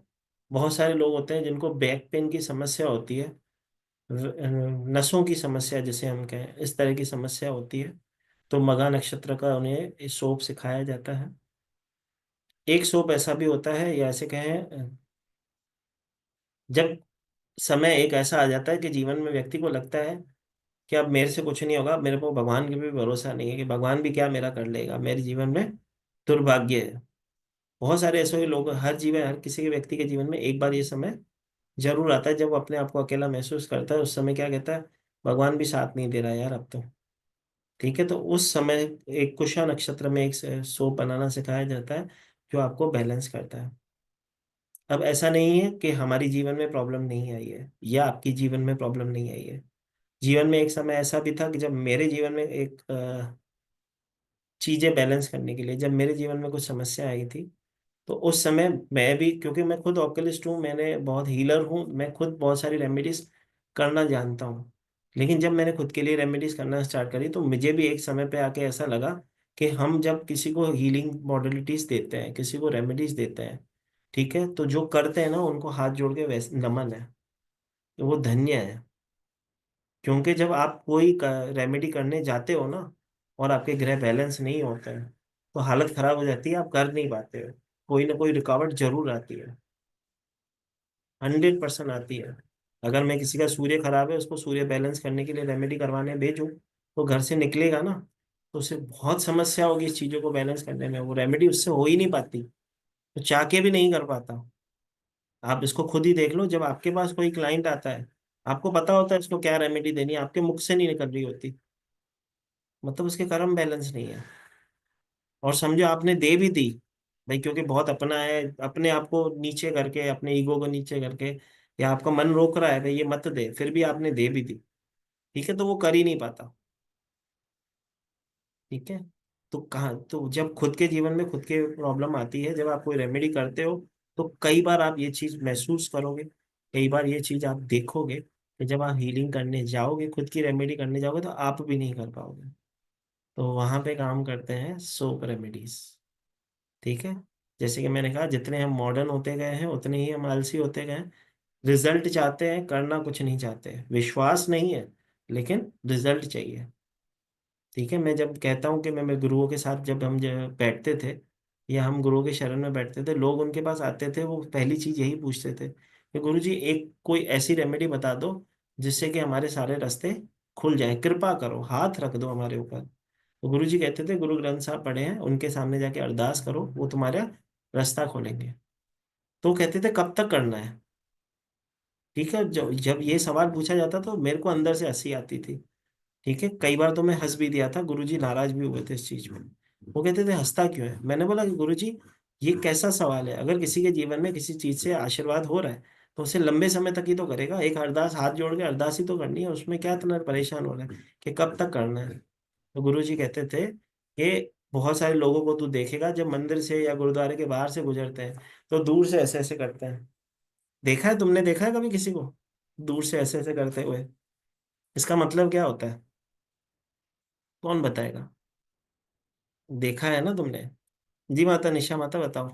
बहुत सारे लोग होते हैं जिनको बैक पेन की समस्या होती है, नसों की समस्या जिसे हम कहें, इस तरह की समस्या होती है, तो मघा नक्षत्र का उन्हें सोप सिखाया जाता है। एक सोप ऐसा भी होता है, या ऐसे कहें, जब समय एक ऐसा आ जाता है कि जीवन में व्यक्ति को लगता है कि अब मेरे से कुछ नहीं होगा, मेरे को भगवान की भी भरोसा नहीं है कि भगवान भी क्या मेरा कर लेगा, मेरे जीवन में दुर्भाग्य है। बहुत सारे ऐसे लोग हर जीवन, हर किसी के व्यक्ति के जीवन में एक बार ये समय जरूर आता है जब वो अपने आप को अकेला महसूस करता है। उस समय क्या कहता है, भगवान भी साथ नहीं दे रहा यार अब तो। ठीक है, तो उस समय एक कुशा नक्षत्र में एक सोप बनाना सिखाया जाता है जो आपको बैलेंस करता है। अब ऐसा नहीं है कि हमारी जीवन में प्रॉब्लम नहीं आई है या आपकी जीवन में प्रॉब्लम नहीं आई है। जीवन में एक समय ऐसा भी था कि जब मेरे जीवन में एक चीजें बैलेंस करने के लिए जब मेरे जीवन में कुछ समस्या आई थी, तो उस समय मैं भी, क्योंकि मैं खुद ऑक्युलिस्ट हूँ, मैंने बहुत हीलर हूँ, मैं खुद बहुत सारी रेमेडीज करना जानता हूँ। लेकिन जब मैंने खुद के लिए रेमेडीज करना स्टार्ट करी तो मुझे भी एक समय पे आके ऐसा लगा कि हम जब किसी को हीलिंग मॉडलिटीज देते हैं, किसी को रेमेडीज देते हैं, ठीक है, तो जो करते हैं ना उनको हाथ जोड़ के वैसे नमन है, तो वो धन्य है। क्योंकि जब आप कोई रेमेडी करने जाते हो ना और आपके ग्रह बैलेंस नहीं होते हैं, तो हालत खराब हो जाती है, आप कर नहीं पाते हो, कोई ना कोई रुकावट जरूर आती है, 100% आती है। अगर मैं किसी का सूर्य खराब है उसको सूर्य बैलेंस करने के लिए रेमेडी करवाने भेजूं, तो घर से निकलेगा ना, तो उसे बहुत समस्या होगी इस चीजों को बैलेंस करने में, वो रेमेडी उससे हो ही नहीं पाती, तो चाह के भी नहीं कर पाता। आप इसको खुद ही देख लो, जब आपके पास कोई क्लाइंट आता है, आपको पता होता है इसको क्या रेमेडी देनी है, आपके मुख से नहीं निकल रही होती, मतलब उसके कर्म बैलेंस नहीं है। और समझो आपने दे भी दी भाई, क्योंकि बहुत अपना है, अपने आप को नीचे करके, अपने ईगो को नीचे करके, या आपका मन रोक रहा है भाई ये मत दे, फिर भी आपने दे भी दी, ठीक है, तो वो कर ही नहीं पाता। ठीक है, तो कहाँ, तो जब खुद के जीवन में खुद के प्रॉब्लम आती है, जब आप कोई रेमेडी करते हो, तो कई बार आप ये चीज महसूस करोगे, कई बार ये चीज आप देखोगे कि जब आप हीलिंग करने जाओगे, खुद की रेमेडी करने जाओगे, तो आप भी नहीं कर पाओगे। तो वहां पे काम करते हैं सोप रेमेडीज। ठीक है, जैसे कि मैंने कहा जितने हम मॉडर्न होते गए हैं उतने ही हम आलसी होते गए हैं। रिजल्ट चाहते हैं, करना कुछ नहीं चाहते, विश्वास नहीं है लेकिन रिजल्ट चाहिए। ठीक है, मैं जब कहता हूँ कि मैं गुरुओं के साथ जब हम बैठते थे, या हम गुरुओं के शरण में बैठते थे, लोग उनके पास आते थे, वो पहली चीज यही पूछते थे कि गुरु जी एक कोई ऐसी रेमेडी बता दो जिससे कि हमारे सारे रास्ते खुल जाएं, कृपा करो, हाथ रख दो हमारे ऊपर। तो गुरु जी कहते थे गुरु ग्रंथ साहब पढ़े हैं, उनके सामने जाके अरदास करो, वो तुम्हारा रास्ता खोलेंगे। तो वो कहते थे कब तक करना है। ठीक है, जब जब ये सवाल पूछा जाता तो मेरे को अंदर से हंसी आती थी। ठीक है, कई बार तो मैं हंस भी दिया था, गुरुजी नाराज भी हुए थे इस चीज में। वो कहते थे हंसता क्यों है, मैंने बोला कि गुरुजी ये कैसा सवाल है, अगर किसी के जीवन में किसी चीज से आशीर्वाद हो रहा है तो उसे लंबे समय तक ही तो करेगा, एक अरदास हाथ जोड़ के अरदास ही तो करनी है, उसमें क्या इतना परेशान हो रहा है कि कब तक करना है। तो गुरुजी कहते थे कि बहुत सारे लोगों को तू देखेगा जब मंदिर से या गुरुद्वारे के बाहर से गुजरते हैं तो दूर से ऐसे ऐसे करते हैं। देखा है, तुमने देखा है कभी किसी को दूर से ऐसे ऐसे करते हुए? इसका मतलब क्या होता है, कौन बताएगा? देखा है ना तुमने? जी माता, निशा माता बताओ।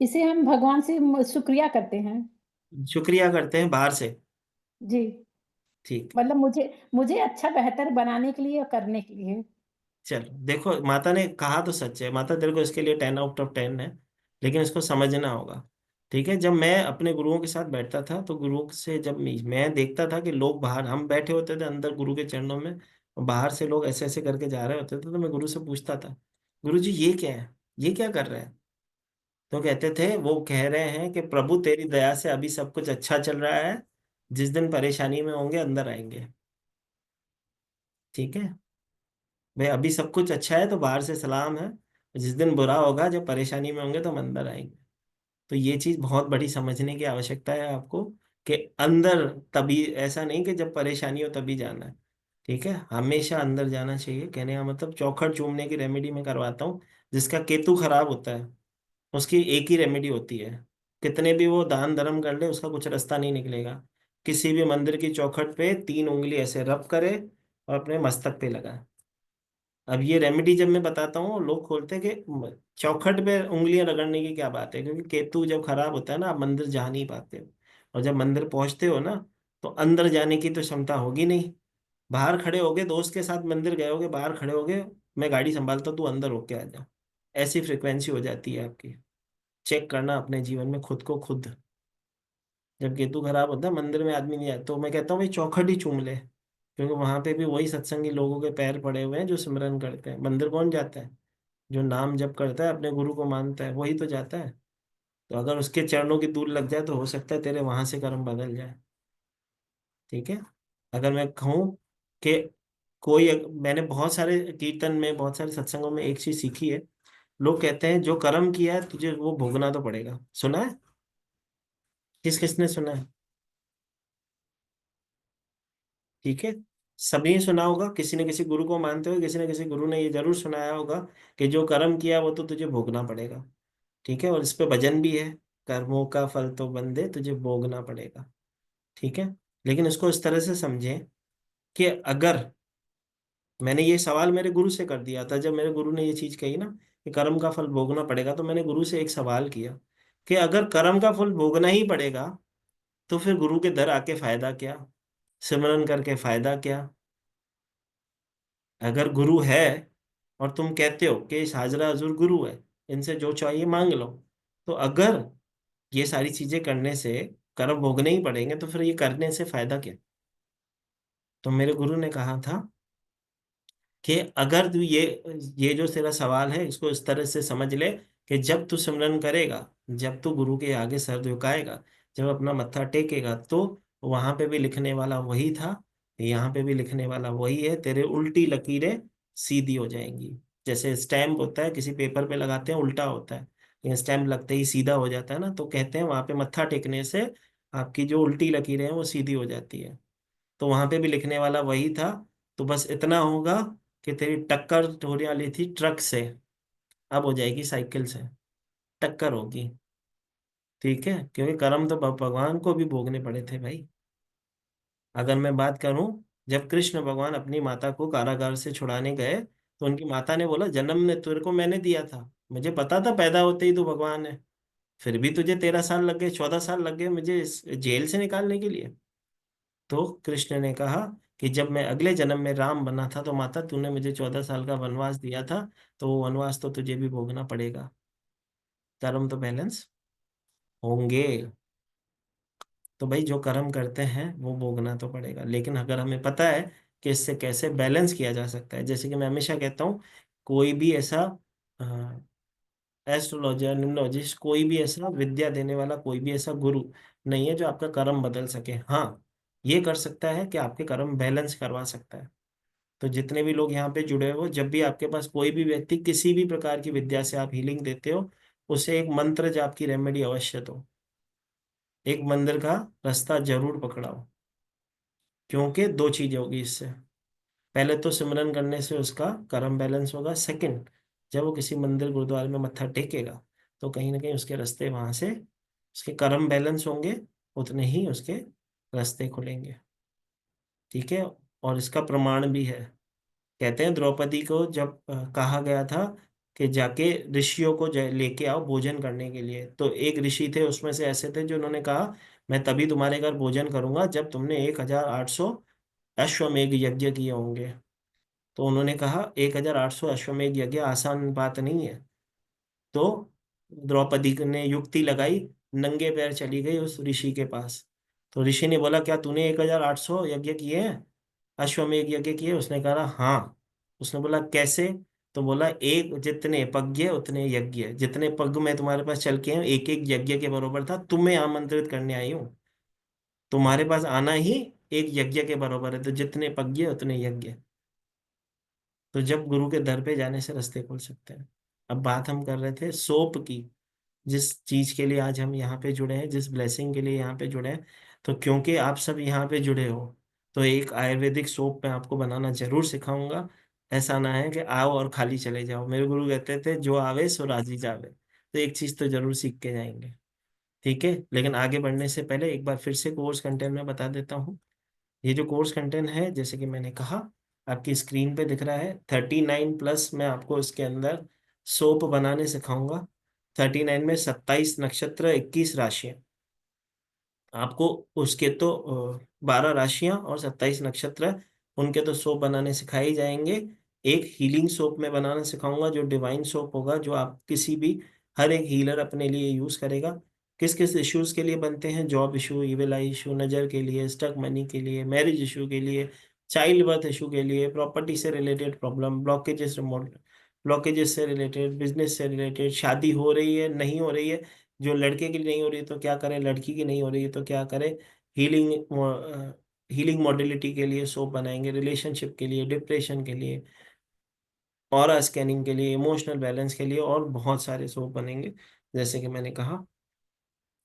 इसे हम भगवान से शुक्रिया करते हैं। शुक्रिया करते हैं बाहर से। जी, ठीक। मतलब मुझे मुझे अच्छा बेहतर बनाने के लिए और करने के लिए। चलो देखो, माता ने कहा तो सच है माता, तेरे को इसके लिए 10 आउट ऑफ 10 है, लेकिन इसको समझना होगा। ठीक है, जब मैं अपने गुरुओं के साथ बैठता था तो गुरु से जब मैं देखता था कि लोग बाहर, हम बैठे होते थे अंदर गुरु के चरणों में, और बाहर से लोग ऐसे ऐसे करके जा रहे होते थे, तो मैं गुरु से पूछता था, गुरु जी ये क्या है, ये क्या कर रहे हैं? तो कहते थे, वो कह रहे हैं कि प्रभु तेरी दया से अभी सब कुछ अच्छा चल रहा है, जिस दिन परेशानी में होंगे अंदर आएंगे। ठीक है भाई, अभी सब कुछ अच्छा है तो बाहर से सलाम है, जिस दिन बुरा होगा, जब परेशानी में होंगे तो हम अंदर आएंगे। तो ये चीज बहुत बड़ी समझने की आवश्यकता है आपको, कि अंदर तभी, ऐसा नहीं कि जब परेशानी हो तभी जाना है। ठीक है, हमेशा अंदर जाना चाहिए। कहने का मतलब, चौखट चूमने की रेमेडी में करवाता हूँ। जिसका केतु खराब होता है, उसकी एक ही रेमेडी होती है, कितने भी वो दान धर्म कर ले उसका कुछ रास्ता नहीं निकलेगा। किसी भी मंदिर की चौखट पे 3 उंगली ऐसे रब करे और अपने मस्तक पे लगाए। अब ये रेमेडी जब मैं बताता हूँ, लोग खोलते हैं कि चौखट पे उंगलियां रगड़ने की क्या बात है, क्योंकि केतु जब खराब होता है ना, आप मंदिर जा नहीं पाते हो। और जब मंदिर पहुंचते हो ना, तो अंदर जाने की तो क्षमता होगी नहीं। बाहर खड़े होगे, दोस्त के साथ मंदिर गए होगे, बाहर खड़े होगे, मैं गाड़ी संभालता हूँ, तू अंदर होके आ जा, ऐसी फ्रिक्वेंसी हो जाती है आपकी। चेक करना अपने जीवन में खुद को खुद। जब केतु खराब होता है, मंदिर में आदमी नहीं जाता, तो मैं कहता हूँ भाई चौखट ही चूम ले, क्योंकि वहां पे भी वही सत्संगी लोगों के पैर पड़े हुए हैं जो सिमरन करते हैं। मंदिर कौन जाता है? जो नाम जप करता है, अपने गुरु को मानता है, वही तो जाता है। तो अगर उसके चरणों की धूल लग जाए तो हो सकता है तेरे वहां से कर्म बदल जाए। ठीक है, अगर मैं कहूँ कि मैंने बहुत सारे कीर्तन में, बहुत सारे सत्संगों में एक चीज सीखी है। लोग कहते हैं जो कर्म किया है तुझे वो भोगना तो पड़ेगा। सुना है? किस किसने सुना है? ठीक है, सभी ने सुना होगा, किसी न किसी गुरु को मानते हो, किसी न किसी गुरु ने ये जरूर सुनाया होगा कि जो कर्म किया वो तो तुझे भोगना पड़ेगा। ठीक है, और इस पे भजन भी है, कर्मों का फल तो बंदे तुझे भोगना पड़ेगा। ठीक है, लेकिन इसको इस तरह से समझें कि अगर, मैंने ये सवाल मेरे गुरु से कर दिया था जब मेरे गुरु ने ये चीज कही ना कि कर्म का फल भोगना पड़ेगा, तो मैंने गुरु से एक सवाल किया कि अगर कर्म का फल भोगना ही पड़ेगा, तो फिर गुरु के दर आके फायदा क्या, सिमरन करके फायदा क्या? अगर गुरु है और तुम कहते हो कि इस हाजरा हजूर गुरु है, इनसे जो चाहिए मांग लो, तो अगर ये सारी चीजें करने से कर्म भोगने ही पड़ेंगे, तो फिर ये करने से फायदा क्या? तो मेरे गुरु ने कहा था कि अगर तू ये जो तेरा सवाल है, इसको इस तरह से समझ ले कि जब तू सिमरन करेगा, जब तू गुरु के आगे सर झुकाएगा, जब अपना मत्था टेकेगा, तो वहां पे भी लिखने वाला वही था, यहाँ पे भी लिखने वाला वही है, तेरे उल्टी लकीरें सीधी हो जाएंगी। जैसे स्टैम्प होता है, किसी पेपर पे लगाते हैं उल्टा होता है, लेकिन स्टैम्प लगते ही सीधा हो जाता है ना, तो कहते हैं वहां पे मत्था टेकने से आपकी जो उल्टी लकीरें हैं वो सीधी हो जाती है। तो वहां पे भी लिखने वाला वही था। तो बस इतना होगा कि तेरी टक्कर होने वाली थी ट्रक से, अब हो जाएगी साइकिल से, टक्कर होगी। ठीक है, क्योंकि कर्म तो भगवान को भी भोगने पड़े थे भाई। अगर मैं बात करूं, जब कृष्ण भगवान अपनी माता को कारागार से छुड़ाने गए, तो उनकी माता ने बोला, जन्म ने तेरे को मैंने दिया था, मुझे पता था पैदा होते ही तू भगवान है, फिर भी तुझे 13 साल लग गए, 14 साल लग गए मुझे इस जेल से निकालने के लिए। तो कृष्ण ने कहा कि जब मैं अगले जन्म में राम बना था, तो माता तूने मुझे 14 साल का वनवास दिया था, तो वो वनवास तो तुझे भी भोगना पड़ेगा। कर्म तो बैलेंस होंगे। तो भाई जो कर्म करते हैं वो भोगना तो पड़ेगा, लेकिन अगर हमें पता है कि इससे कैसे बैलेंस किया जा सकता है, जैसे कि मैं हमेशा कहता हूँ, कोई भी ऐसा एस्ट्रोलॉजर, न्यूमरोलॉजिस्ट, कोई भी ऐसा विद्या देने वाला, कोई भी ऐसा गुरु नहीं है जो आपका कर्म बदल सके। हाँ, ये कर सकता है कि आपके कर्म बैलेंस करवा सकता है। तो जितने भी लोग यहाँ पे जुड़े हो, जब भी आपके पास कोई भी व्यक्ति किसी भी प्रकार की विद्या से आप हीलिंग देते हो, उसे एक मंत्र जाप की रेमेडी अवश्य दो, एक मंदिर का रास्ता जरूर पकड़ाओ। क्योंकि दो चीजें होगी इससे, पहले तो सिमरन करने से उसका कर्म बैलेंस होगा, सेकंड, जब वो किसी मंदिर गुरुद्वारे में मत्था टेकेगा, तो कहीं ना कहीं उसके रास्ते वहां से, उसके कर्म बैलेंस होंगे, उतने ही उसके रास्ते खुलेंगे। ठीक है, और इसका प्रमाण भी है कहते हैं द्रौपदी को जब कहा गया था कि जाके ऋषियों को लेके आओ भोजन करने के लिए, तो एक ऋषि थे उसमें से ऐसे थे जो उन्होंने कहा मैं तभी तुम्हारे घर भोजन करूंगा जब तुमने 1800 अश्वमेध यज्ञ किए होंगे। तो उन्होंने कहा 1800 अश्वमेध यज्ञ आसान बात नहीं है। तो द्रौपदी ने युक्ति लगाई, नंगे पैर चली गई उस ऋषि के पास। तो ऋषि ने बोला क्या तूने 1800 यज्ञ किए हैं, अश्वमेध यज्ञ किए? उसने कहा हाँ। उसने बोला कैसे? तो बोला एक जितने पज्ञ उतने यज्ञ, जितने पग मैं तुम्हारे पास चल के हैं एक एक यज्ञ के बरोबर था, तुम्हें आमंत्रित करने आई हूँ, तुम्हारे पास आना ही एक यज्ञ के बराबर है, तो जितने पज्ञ उतने यज्ञ। तो जब गुरु के दर पे जाने से रास्ते खुल सकते हैं। अब बात हम कर रहे थे सोप की, जिस चीज के लिए आज हम यहाँ पे जुड़े हैं, जिस ब्लेसिंग के लिए यहाँ पे जुड़े हैं, तो क्योंकि आप सब यहाँ पे जुड़े हो तो एक आयुर्वेदिक सोप मैं आपको बनाना जरूर सिखाऊंगा। ऐसा ना है कि आओ और खाली चले जाओ। मेरे गुरु कहते थे जो आवे सो राजी जावे, तो एक चीज तो जरूर सीख के जाएंगे। ठीक है, लेकिन आगे बढ़ने से पहले एक बार फिर से कोर्स कंटेंट में बता देता हूँ। ये जो कोर्स कंटेंट है जैसे कि मैंने कहा आपकी स्क्रीन पे दिख रहा है, 39+ मैं आपको इसके अंदर सोप बनाने सिखाऊंगा। 39 में 27 नक्षत्र, 21 राशियां आपको, उसके तो 12 राशियां और 27 नक्षत्र, उनके तो सोप बनाने सिखाए ही जाएंगे। एक हीलिंग सोप में बनाना सिखाऊंगा जो डिवाइन सोप होगा, जो आप किसी भी, हर एक हीलर अपने लिए यूज करेगा। किस किस इश्यूज के लिए बनते हैं? जॉब इशू, इविल आई इशू, नजर के लिए, स्टक मनी के लिए, मैरिज इशू के लिए, चाइल्ड बर्थ इशू के लिए, प्रॉपर्टी से related problem, blockages remote, blockages से रिलेटेड, बिजनेस से रिलेटेड, शादी हो रही है नहीं हो रही है, जो लड़के की नहीं हो रही है तो क्या करें, लड़की की नहीं हो रही है तो क्या करें, हीलिंग, हीलिंग मॉडलिटी के लिए सोप बनाएंगे, रिलेशनशिप के लिए, डिप्रेशन के लिए, ऑरा स्कैनिंग के लिए, इमोशनल बैलेंस के लिए, और बहुत सारे सोप बनेंगे। जैसे कि मैंने कहा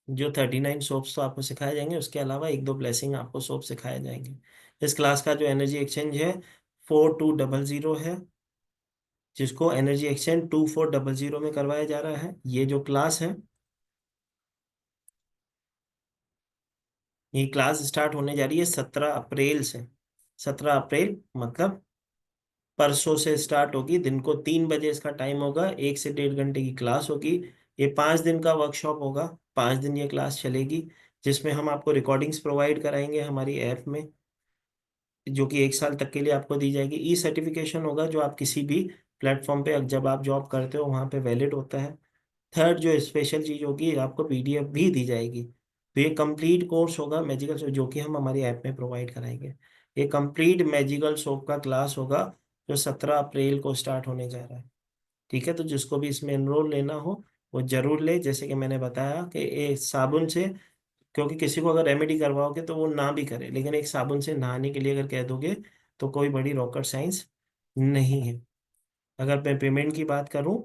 जो 39 सोप्स तो आपको सिखाए जाएंगे, उसके अलावा एक दो ब्लेसिंग आपको सोप सिखाए जाएंगे। इस क्लास का जो एनर्जी एक्सचेंज है 4200 है, जिसको एनर्जी एक्सचेंज 2400 में करवाया जा रहा है। ये जो क्लास है, ये क्लास स्टार्ट होने जा रही है 17 अप्रैल से। 17 अप्रैल मतलब परसों से स्टार्ट होगी। दिन को 3 बजे इसका टाइम होगा, 1 से 1.5 घंटे की क्लास होगी। ये 5 दिन का वर्कशॉप होगा, 5 दिन ये क्लास चलेगी, जिसमें हम आपको रिकॉर्डिंग्स प्रोवाइड कराएंगे हमारी ऐप में, जो कि 1 साल तक के लिए आपको दी जाएगी। ई सर्टिफिकेशन होगा जो आप किसी भी प्लेटफॉर्म पे जब आप जॉब करते हो वहाँ पे वैलिड होता है। थर्ड जो स्पेशल चीज होगी, आपको पीडीएफ भी दी जाएगी। तो ये कंप्लीट कोर्स होगा मैजिकल सोप, जो कि हम हमारी ऐप में प्रोवाइड कराएंगे। ये कंप्लीट मैजिकल सोप का क्लास होगा जो 17 अप्रैल को स्टार्ट होने जा रहा है। ठीक है, तो जिसको भी इसमें एनरोल लेना हो वो जरूर ले। जैसे कि मैंने बताया कि ये साबुन से, क्योंकि किसी को अगर रेमेडी करवाओगे तो वो ना भी करे, लेकिन एक साबुन से नहाने के लिए अगर कह दोगे तो कोई बड़ी रॉकेट साइंस नहीं है। अगर मैं पेमेंट की बात करूं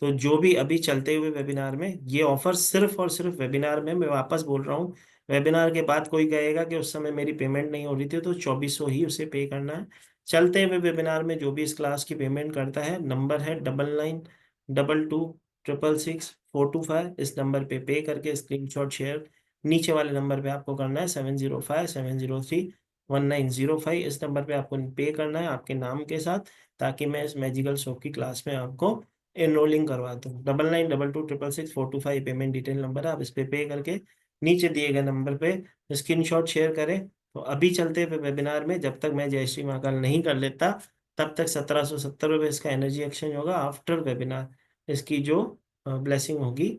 तो जो भी अभी चलते हुए वेबिनार में, ये ऑफर सिर्फ और सिर्फ वेबिनार में, मैं वापस बोल रहा हूँ, वेबिनार के बाद कोई कहेगा कि उस समय मेरी पेमेंट नहीं हो रही थी, तो 2400 ही उसे पे करना है। चलते हुए वेबिनार में जो भी इस क्लास की पेमेंट करता है, नंबर है 9922266425, इस नंबर पे करके स्क्रीनशॉट शेयर नीचे वाले नंबर पे आपको करना है, 7057031905, इस नंबर पे आपको पे करना है आपके नाम के साथ, ताकि मैं इस मैजिकल शॉप की क्लास में आपको एनरोलिंग करवाता हूँ। 9922266425 पेमेंट डिटेल नंबर है, आप इस पे करके नीचे दिए गए नंबर पे स्क्रीनशॉट शेयर करें। तो अभी चलते हुए वेबिनार में जब तक मैं जय श्री महाकाल नहीं कर लेता, तब तक 1770 रुपये इसका एनर्जी एक्सचेंज होगा। आफ्टर वेबिनार इसकी जो ब्लेसिंग होगी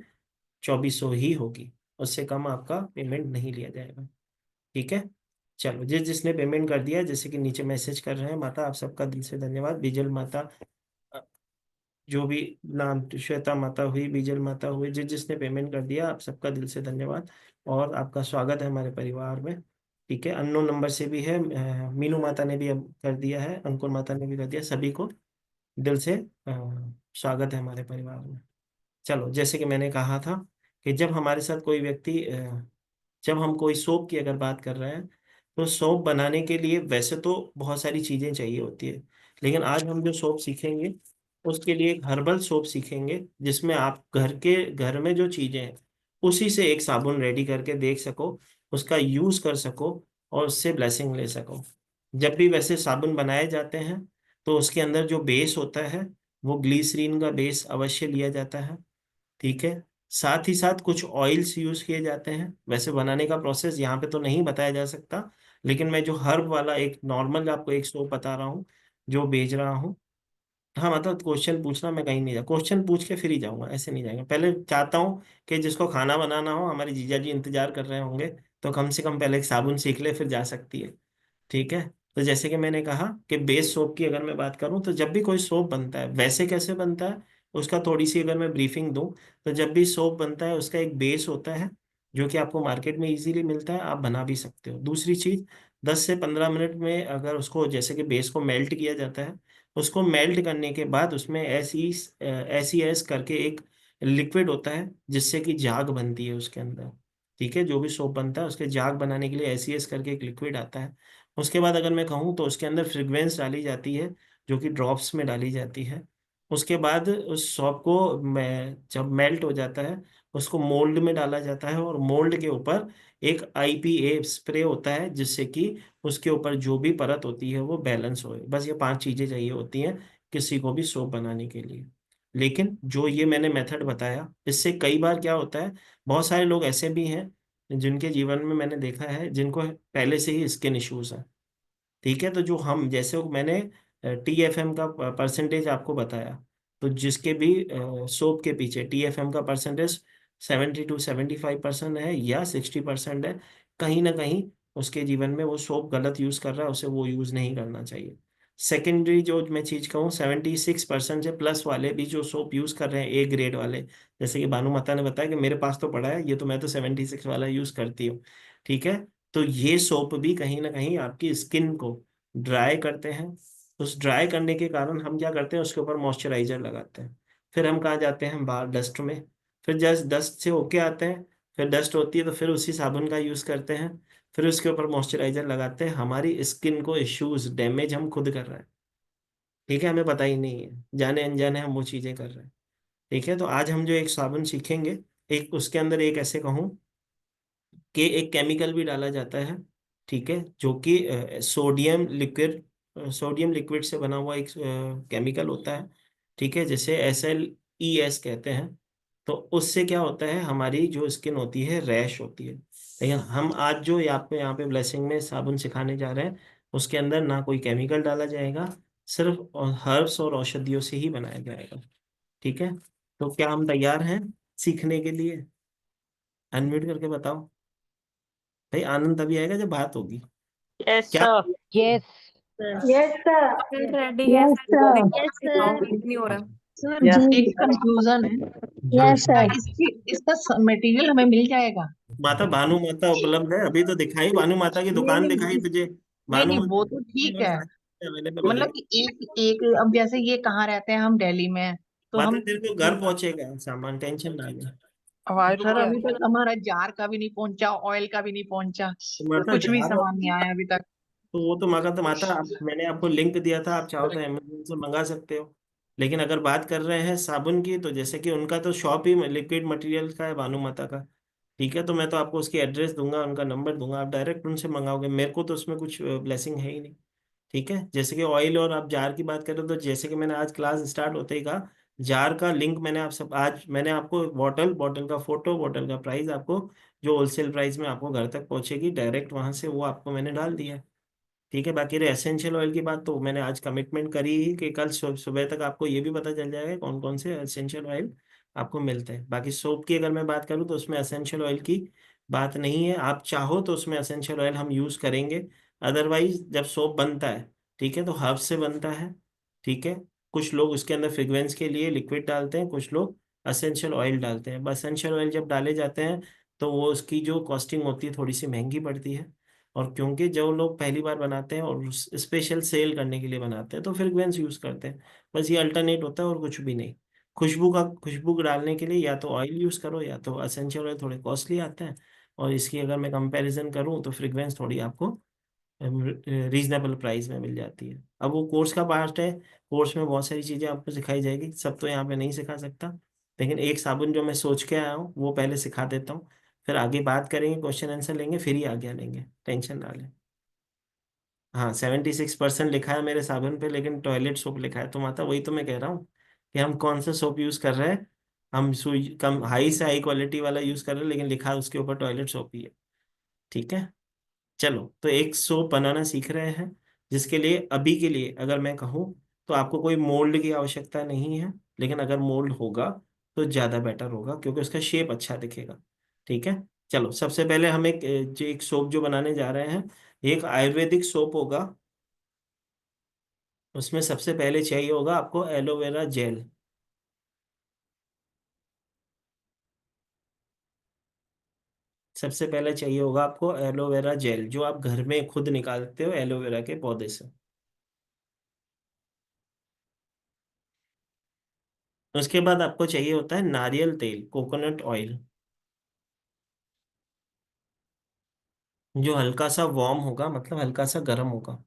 2400 ही होगी, उससे कम आपका पेमेंट नहीं लिया जाएगा। ठीक है, चलो जिस जिसने पेमेंट कर दिया, जैसे कि नीचे मैसेज कर रहे हैं माता, आप सबका दिल से धन्यवाद। बीजल माता, जो भी नाम, श्वेता माता हुई, बीजल माता हुई, जिस जिसने पेमेंट कर दिया, आप सबका दिल से धन्यवाद और आपका स्वागत है हमारे परिवार में। ठीक है, अननोन नंबर से भी है, मीनू माता ने भी अब कर दिया है, अंकुर माता ने भी कर दिया, सभी को दिल से स्वागत है हमारे परिवार में। चलो, जैसे कि मैंने कहा था कि जब हमारे साथ कोई व्यक्ति, जब हम कोई सोप की अगर बात कर रहे हैं, तो सोप बनाने के लिए वैसे तो बहुत सारी चीज़ें चाहिए होती है, लेकिन आज हम जो सोप सीखेंगे उसके लिए एक हर्बल सोप सीखेंगे, जिसमें आप घर में जो चीज़ें हैं उसी से एक साबुन रेडी करके देख सको, उसका यूज़ कर सको और उससे ब्लेसिंग ले सको। जब भी वैसे साबुन बनाए जाते हैं तो उसके अंदर जो बेस होता है वो ग्लीसरीन का बेस अवश्य लिया जाता है। ठीक है। साथ ही साथ कुछ ऑयल्स यूज किए जाते हैं। वैसे बनाने का प्रोसेस यहाँ पे तो नहीं बताया जा सकता, लेकिन मैं जो हर्ब वाला एक नॉर्मल आपको एक सोप बता रहा हूँ जो बेच रहा हूँ। हाँ मतलब क्वेश्चन पूछना, मैं कहीं नहीं जा, क्वेश्चन पूछ के फिर ही जाऊंगा, ऐसे नहीं जाएंगे। पहले चाहता हूँ कि जिसको खाना बनाना हो, हमारे जीजा जी इंतजार कर रहे होंगे, तो कम से कम पहले एक साबुन सीख ले फिर जा सकती है। ठीक है। तो जैसे कि मैंने कहा कि बेस सोप की अगर मैं बात करूं, तो जब भी कोई सोप बनता है वैसे कैसे बनता है उसका थोड़ी सी अगर मैं ब्रीफिंग दूं, तो जब भी सोप बनता है उसका एक बेस होता है जो कि आपको मार्केट में इजीली मिलता है, आप बना भी सकते हो। दूसरी चीज, 10 से 15 मिनट में अगर उसको जैसे कि बेस को मेल्ट किया जाता है, उसको मेल्ट करने के बाद उसमें एस करके एक लिक्विड होता है जिससे कि झाग बनती है उसके अंदर। ठीक है। जो भी सोप बनता है उसके झाग बनाने के लिए एस करके एक लिक्विड आता है। उसके बाद अगर मैं कहूँ तो उसके अंदर फ्रेग्रेंस डाली जाती है जो कि ड्रॉप्स में डाली जाती है। उसके बाद उस सॉप को मैं जब मेल्ट हो जाता है उसको मोल्ड में डाला जाता है, और मोल्ड के ऊपर एक आईपीए स्प्रे होता है जिससे कि उसके ऊपर जो भी परत होती है वो बैलेंस होए। बस ये 5 चीजें चाहिए होती हैं किसी को भी सोप बनाने के लिए। लेकिन जो ये मैंने मेथड बताया, इससे कई बार क्या होता है, बहुत सारे लोग ऐसे भी हैं जिनके जीवन में मैंने देखा है जिनको पहले से ही स्किन इश्यूज है। ठीक है। तो जो हम जैसे मैंने TFM का परसेंटेज आपको बताया, तो जिसके भी सोप के पीछे TFM का परसेंटेज 70 to 75% है या 60% है, कहीं ना कहीं उसके जीवन में वो सोप गलत यूज कर रहा है, उसे वो यूज नहीं करना चाहिए। सेकेंडरी जो मैं चीज कहूँ, 76% से प्लस वाले भी जो सोप यूज कर रहे हैं A ग्रेड वाले, जैसे कि भानु माता ने बताया कि मेरे पास तो पड़ा है ये, तो मैं तो 76 वाला यूज करती हूँ। ठीक है। तो ये सोप भी कहीं ना कहीं आपकी स्किन को ड्राई करते हैं। उस ड्राई करने के कारण हम क्या करते हैं, उसके ऊपर मॉइस्चराइजर लगाते हैं। फिर हम कहाँ जाते हैं, बाहर डस्ट में। फिर जस्ट डस्ट से होके आते हैं, फिर डस्ट होती है तो फिर उसी साबुन का यूज करते हैं, फिर उसके ऊपर मॉइस्चराइजर लगाते हैं। हमारी स्किन को इश्यूज डैमेज हम खुद कर रहे हैं। ठीक है। हमें पता ही नहीं है, जाने अनजाने हम वो चीजें कर रहे हैं। ठीक है। तो आज हम जो एक साबुन सीखेंगे, एक उसके अंदर एक ऐसे कहूँ कि एक केमिकल भी डाला जाता है। ठीक है। जो कि सोडियम लिक्विड से बना हुआ एक केमिकल होता है। ठीक है। जैसे SLES कहते हैं। तो उससे क्या होता है, हमारी जो स्किन होती है रैश होती है। लेकिन हम आज जो आपको यहाँ पे ब्लेसिंग में साबुन सिखाने जा रहे हैं, उसके अंदर ना कोई केमिकल डाला जाएगा, सिर्फ हर्ब्स और औषधियों से ही बनाया जाएगा। ठीक है। तो क्या हम तैयार हैं सीखने के लिए? अनम्यूट करके बताओ भाई। आनंद तभी आएगा जब बात होगी। यस क्या? Sir. Yes yes sir. Ready है यस सर। Yes sir. नहीं हो रहा। सर एक कंफ्यूजन है। यस क्या सर। इसका मटेरियल हमें मिल जाएगा? माता, भानु माता उपलब्ध है अभी तो दिखाई, भानु माता की नहीं दुकान नहीं दिखाई तुझे? नहीं भानु नहीं, वो तो ठीक है। माता अवेलेबल हो मतलब जाएगी। कि एक एक अब जैसे ये कहाँ रहते हैं, हम दिल्ली में हैं, तो माता हम तेरे को घर पहुंचेगा सामान, टेंशन ना ले। आवाज सर रुक अभी गया। तक हमारा जार का भी नहीं पहुंचा, ऑयल का भी नहीं पहुंचा, तो माता कुछ भी जार, सामान नहीं आया अभी तक। तो वो तो माता, मैंने आपको लिंक दिया था, आप चाहो तो अमेजोन से मंगा सकते हो। लेकिन अगर बात कर रहे हैं साबुन की, तो जैसे कि उनका तो शॉप ही लिक्विड मटेरियल का है, भानु माता का। ठीक है। तो मैं तो आपको उसकी एड्रेस दूंगा, उनका नंबर दूंगा, आप डायरेक्ट उनसे मंगाओगे, मेरे को तो उसमें कुछ ब्लेसिंग है ही नहीं। ठीक है। जैसे कि ऑयल और आप जार की बात करें, तो जैसे कि मैंने आज क्लास स्टार्ट होते ही कहा, जार का लिंक मैंने आप सब, आज मैंने आपको बॉटल बॉटल का फोटो, बॉटल का प्राइस आपको, जो होलसेल प्राइस में आपको घर तक पहुंचेगी डायरेक्ट वहां से, वो आपको मैंने डाल दिया है। ठीक है। बाकी रहे एसेंशियल ऑयल की बात, तो मैंने आज कमिटमेंट करी ही कि कल सुबह तक आपको ये भी पता चल जाएगा कौन कौन से एसेंशियल ऑयल आपको मिलते हैं। बाकी सोप की अगर मैं बात करूँ तो उसमें एसेंशियल ऑयल की बात नहीं है, आप चाहो तो उसमें एसेंशियल ऑयल हम यूज़ करेंगे। अदरवाइज जब सोप बनता है, ठीक है, तो हर्ब से बनता है। ठीक है। कुछ लोग उसके अंदर फ्रेग्रेंस के लिए लिक्विड डालते हैं, कुछ लोग एसेंशियल ऑयल डालते हैं। बस एसेंशियल ऑयल जब डाले जाते हैं तो वो उसकी जो कॉस्टिंग होती है थोड़ी सी महंगी पड़ती है। और क्योंकि जो लोग पहली बार बनाते हैं और स्पेशल सेल करने के लिए बनाते हैं, तो फ्रेग्रेंस यूज करते हैं। बस ये अल्टरनेट होता है और कुछ भी नहीं। खुशबू डालने के लिए या तो ऑयल यूज करो या तो असेंशियल ऑयल, थोड़े कॉस्टली आते हैं। और इसकी अगर मैं कंपैरिजन करूँ तो फ्रेग्रेंस थोड़ी आपको रीजनेबल प्राइस में मिल जाती है। अब वो कोर्स का पार्ट है, कोर्स में बहुत सारी चीज़ें आपको सिखाई जाएगी, सब तो यहाँ पे नहीं सिखा सकता। लेकिन एक साबुन जो मैं सोच के आया हूँ वो पहले सिखा देता हूँ, फिर आगे बात करेंगे, क्वेश्चन आंसर लेंगे, फिर ही आगे लेंगे, टेंशन ना लें। हाँ 76% लिखा है मेरे साबुन पे, लेकिन टॉयलेट सोप लिखा है। तो माता वही तो मैं कह रहा हूँ कि हम कौन सा सोप यूज कर रहे हैं। हम सुई कम हाई से हाई क्वालिटी वाला यूज कर रहे हैं, लेकिन लिखा है उसके ऊपर टॉयलेट सोप ही है। ठीक है। चलो, तो एक सोप बनाना सीख रहे हैं, जिसके लिए अभी के लिए अगर मैं कहूँ तो आपको कोई मोल्ड की आवश्यकता नहीं है, लेकिन अगर मोल्ड होगा तो ज़्यादा बेटर होगा, क्योंकि उसका शेप अच्छा दिखेगा। ठीक है। चलो, सबसे पहले हम एक सोप जो बनाने जा रहे हैं, एक आयुर्वेदिक सोप होगा। उसमें सबसे पहले चाहिए होगा आपको एलोवेरा जेल। सबसे पहले चाहिए होगा आपको एलोवेरा जेल, जो आप घर में खुद निकालते हो एलोवेरा के पौधे से। उसके बाद आपको चाहिए होता है नारियल तेल, कोकोनट ऑयल, जो हल्का सा वार्म होगा, मतलब हल्का सा गर्म होगा।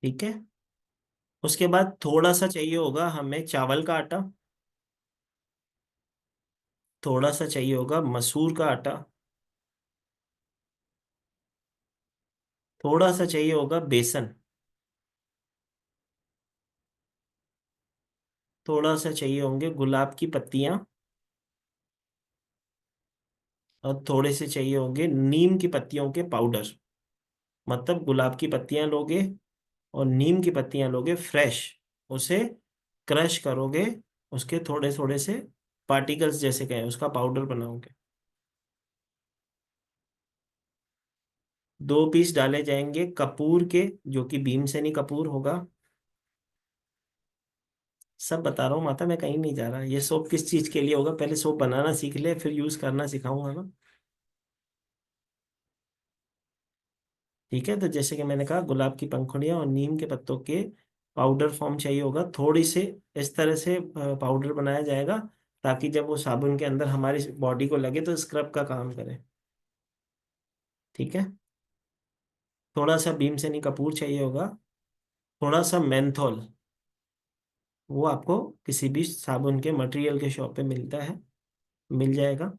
ठीक है। उसके बाद थोड़ा सा चाहिए होगा हमें चावल का आटा, थोड़ा सा चाहिए होगा मसूर का आटा, थोड़ा सा चाहिए होगा बेसन, थोड़ा सा चाहिए होंगे गुलाब की पत्तियां, और थोड़े से चाहिए होंगे नीम की पत्तियों के पाउडर। मतलब गुलाब की पत्तियां लोगे और नीम की पत्तियां लोगे फ्रेश, उसे क्रश करोगे, उसके थोड़े थोड़े से पार्टिकल्स जैसे कहें, उसका पाउडर बनाओगे। 2 पीस डाले जाएंगे कपूर के, जो कि भीमसेनी कपूर होगा। सब बता रहा हूँ माता, मैं कहीं नहीं जा रहा। ये सोप किस चीज के लिए होगा, पहले सोप बनाना सीख ले, फिर यूज करना सिखाऊंगा ना। ठीक है। तो जैसे कि मैंने कहा, गुलाब की पंखुड़ियां और नीम के पत्तों के पाउडर फॉर्म चाहिए होगा, थोड़ी से इस तरह से पाउडर बनाया जाएगा, ताकि जब वो साबुन के अंदर हमारी बॉडी को लगे तो स्क्रब का काम करे। ठीक है। थोड़ा सा भीमसेनी कपूर चाहिए होगा, थोड़ा सा मेंथोल, वो आपको किसी भी साबुन के मटेरियल के शॉप पे मिलता है, मिल जाएगा।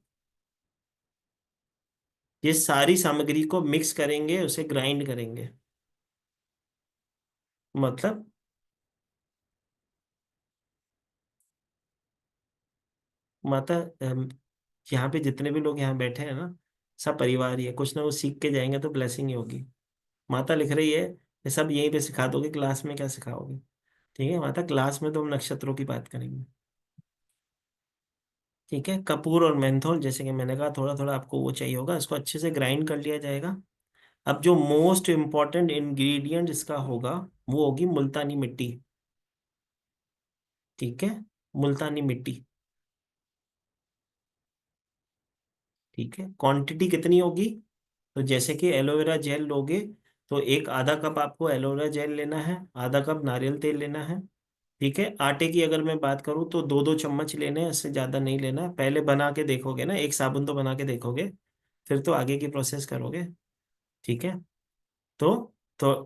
ये सारी सामग्री को मिक्स करेंगे, उसे ग्राइंड करेंगे। मतलब माता, यहाँ पे जितने भी लोग यहाँ बैठे हैं ना, सब परिवार ही है, कुछ ना कुछ सीख के जाएंगे तो ब्लेसिंग ही होगी। माता लिख रही है, ये सब यहीं पे सिखा दोगे, क्लास में क्या सिखाओगे। ठीक है माता, क्लास में तो हम नक्षत्रों की बात करेंगे। ठीक है। कपूर और मेंथोल, जैसे कि मैंने कहा, थोड़ा थोड़ा आपको वो चाहिए होगा, इसको अच्छे से ग्राइंड कर लिया जाएगा। अब जो मोस्ट इम्पॉर्टेंट इंग्रेडिएंट इसका होगा, वो होगी मुल्तानी मिट्टी। ठीक है। मुल्तानी मिट्टी। ठीक है। क्वांटिटी कितनी होगी, तो जैसे कि एलोवेरा जेल लोगे, तो एक आधा कप आपको एलोवेरा जेल लेना है, आधा कप नारियल तेल लेना है। ठीक है। आटे की अगर मैं बात करूँ तो 2-2 चम्मच लेने हैं, इससे ज़्यादा नहीं लेना है। पहले बना के देखोगे ना, एक साबुन तो बना के देखोगे, फिर तो आगे की प्रोसेस करोगे। ठीक है। तो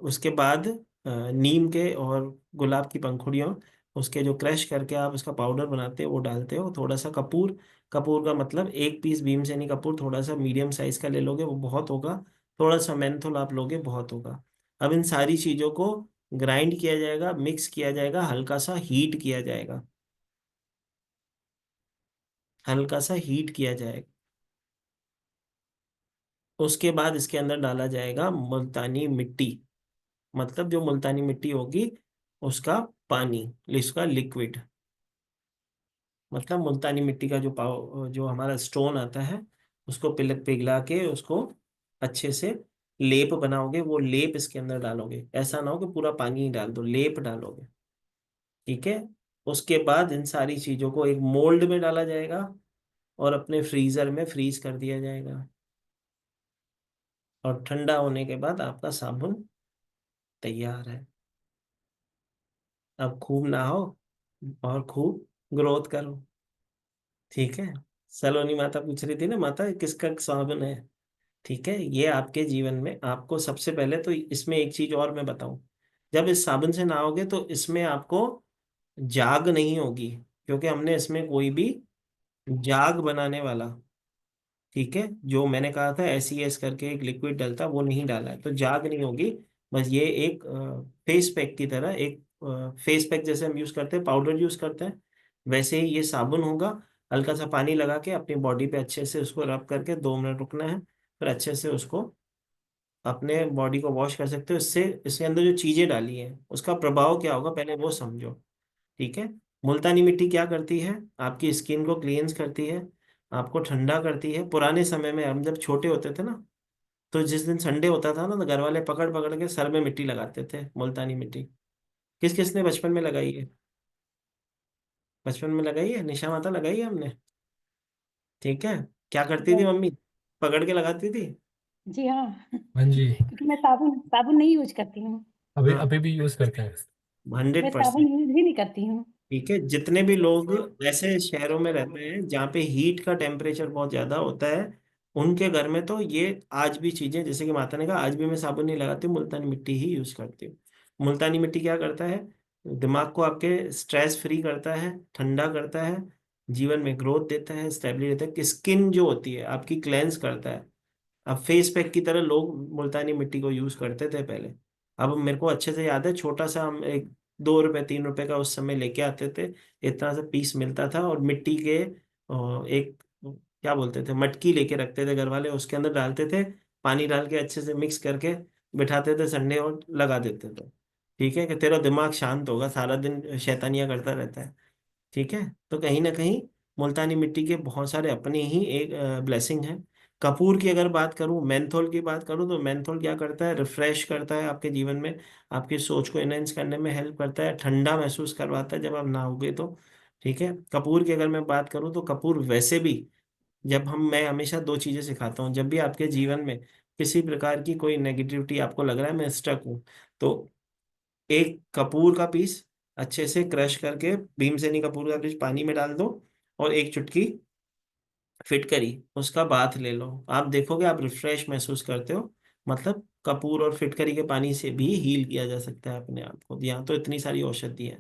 उसके बाद नीम के और गुलाब की पंखुड़ियों, उसके जो क्रश करके आप उसका पाउडर बनाते हो वो डालते हो। थोड़ा सा कपूर, कपूर का मतलब 1 पीस भीमसेनी कपूर, थोड़ा सा मीडियम साइज का ले लोगे वो बहुत होगा। थोड़ा सा मेंथोल आप लोगे, बहुत होगा। अब इन सारी चीज़ों को ग्राइंड किया जाएगा, मिक्स किया जाएगा, हल्का सा हीट किया जाएगा, हल्का सा हीट किया जाएगा। उसके बाद इसके अंदर डाला जाएगा मुल्तानी मिट्टी, मतलब जो मुल्तानी मिट्टी होगी उसका पानी, इसका लिक्विड। मतलब मुल्तानी मिट्टी का जो पाव, जो हमारा स्टोन आता है, उसको पिघला के उसको अच्छे से लेप बनाओगे। वो लेप इसके अंदर डालोगे, ऐसा ना हो कि पूरा पानी ही डाल दो, लेप डालोगे। ठीक है। उसके बाद इन सारी चीजों को एक मोल्ड में डाला जाएगा और अपने फ्रीजर में फ्रीज कर दिया जाएगा। और ठंडा होने के बाद आपका साबुन तैयार है। अब खूब नहाओ और खूब ग्रोथ करो। ठीक है। सलोनी माता पूछ रही थी ना, माता किसका साबुन है। ठीक है। ये आपके जीवन में आपको सबसे पहले तो इसमें एक चीज और मैं बताऊं, जब इस साबुन से नहाओगे तो इसमें आपको जाग नहीं होगी। क्योंकि हमने इसमें कोई भी जाग बनाने वाला, ठीक है, जो मैंने कहा था SES करके एक लिक्विड डलता, वो नहीं डाला है, तो जाग नहीं होगी। बस ये एक फेस पैक की तरह, एक फेस पैक जैसे हम यूज करते हैं, पाउडर यूज करते हैं, वैसे ही ये साबुन होगा। हल्का सा पानी लगा के अपनी बॉडी पे अच्छे से उसको रब करके 2 मिनट रुकना है, फिर अच्छे से उसको अपने बॉडी को वॉश कर सकते हो। इससे इसके अंदर जो चीजें डाली हैं उसका प्रभाव क्या होगा पहले वो समझो, ठीक है। मुल्तानी मिट्टी क्या करती है, आपकी स्किन को क्लींस करती है, आपको ठंडा करती है। पुराने समय में हम जब छोटे होते थे ना, तो जिस दिन संडे होता था ना, तो घर वाले पकड़ पकड़ के सर में मिट्टी लगाते थे, मुल्तानी मिट्टी। किस किस ने बचपन में लगाई है? बचपन में लगाई है, निशा माता लगाई है हमने, ठीक है। क्या करती थी मम्मी? पकड़ के लगाती थी। जी हाँ। हाँ जी, क्योंकि मैं साबुन साबुन नहीं यूज करती हूँ। अभी हाँ, अभी भी यूज करते हैं। 100%। मैं साबुन यूज भी नहीं करती हूँ। ठीक है, जितने भी लोग ऐसे शहरों में रहते हैं जहाँ पे हीट का टेम्परेचर बहुत ज्यादा होता है, उनके घर में तो ये आज भी चीजें, जैसे कि माता ने कहा, आज भी मैं साबुन नहीं लगाती हूँ, मुल्तानी मिट्टी ही यूज करती हूँ। मुल्तानी मिट्टी क्या करता है, दिमाग को आपके स्ट्रेस फ्री करता है, ठंडा करता है, जीवन में ग्रोथ देता है, स्टेबिलिटी देता है, स्किन जो होती है आपकी क्लेंस करता है। अब फेस पैक की तरह लोग मुल्तानी मिट्टी को यूज करते थे पहले। अब मेरे को अच्छे से याद है, छोटा सा हम एक 2 रुपए 3 रुपए का उस समय लेके आते थे, इतना सा पीस मिलता था, और मिट्टी के एक क्या बोलते थे, मटकी लेके रखते थे घर वाले, उसके अंदर डालते थे, पानी डाल के अच्छे से मिक्स करके बिठाते थे संडे, और लगा देते थे। ठीक है, कि तेरा दिमाग शांत होगा, सारा दिन शैतानियां करता रहता है। ठीक है, तो कहीं ना कहीं मुल्तानी मिट्टी के बहुत सारे अपने ही एक ब्लेसिंग है। कपूर की अगर बात करूं, मेंथोल की बात करूं, तो मेंथोल क्या करता है, रिफ्रेश करता है आपके जीवन में, आपकी सोच को एनहेंस करने में हेल्प करता है, ठंडा महसूस करवाता है जब आप नहाओगे तो। ठीक है, कपूर की अगर मैं बात करूं, तो कपूर वैसे भी, जब हम मैं हमेशा 2 चीजें सिखाता हूँ, जब भी आपके जीवन में किसी प्रकार की कोई नेगेटिविटी आपको लग रहा है मैं स्टक हूँ, तो एक कपूर का पीस अच्छे से क्रश करके, भीमसेनी कपूर का पीस पानी में डाल दो, और एक चुटकी फिटकरी, उसका बाथ ले लो, आप देखोगे आप रिफ्रेश महसूस करते हो। मतलब कपूर और फिटकरी के पानी से भी हील किया जा सकता है अपने आप को, यहाँ तो इतनी सारी औषधि है।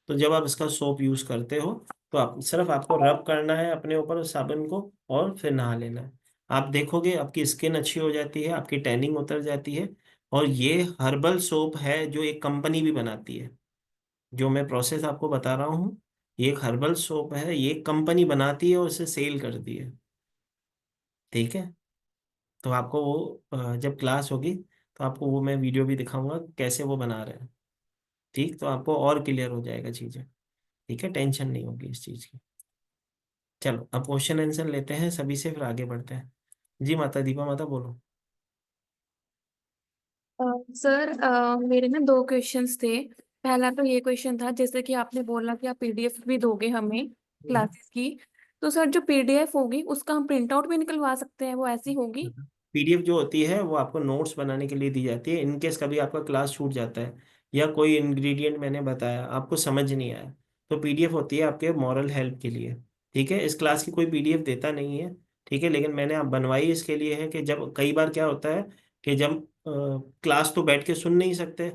तो जब आप इसका सोप यूज करते हो, तो आप सिर्फ आपको रब करना है अपने ऊपर उस साबुन को, और फिर नहा लेना है। आप देखोगे आपकी स्किन अच्छी हो जाती है, आपकी टैनिंग उतर जाती है। और ये हर्बल सोप है जो एक कंपनी भी बनाती है, जो मैं प्रोसेस आपको बता रहा हूँ, ये एक हर्बल सोप है, ये कंपनी बनाती है और उसे सेल करती है। ठीक है, तो आपको वो जब क्लास होगी, तो आपको वो मैं वीडियो भी दिखाऊंगा कैसे वो बना रहे हैं। ठीक, तो आपको और क्लियर हो जाएगा चीज़ें। ठीक है, टेंशन नहीं होगी इस चीज़ की। चलो अब क्वेश्चन आंसर लेते हैं सभी से, फिर आगे बढ़ते हैं। जी माता, दीपा माता बोलो। सर मेरे ना दो क्वेश्चंस थे। पहला तो ये क्वेश्चन था, जैसे कि आपने बोला कि आप पीडीएफ भी दोगे हमें क्लासेस की। तो सर जो पीडीएफ होगी उसका हम प्रिंट आउट भी निकलवा सकते हैं, वो ऐसी होगी? PDF जो होती है वो आपको नोट्स बनाने के लिए दी जाती है, इनकेस कभी आपका क्लास छूट जाता है, या कोई इंग्रेडिएंट मैंने बताया आपको समझ नहीं आया, तो PDF होती है आपके मॉरल हेल्प के लिए। ठीक है, इस क्लास की कोई PDF देता नहीं है, ठीक है, लेकिन मैंने आप बनवाई इसके लिए है कि जब कई बार क्या होता है कि जब क्लास तो बैठ के सुन नहीं सकते,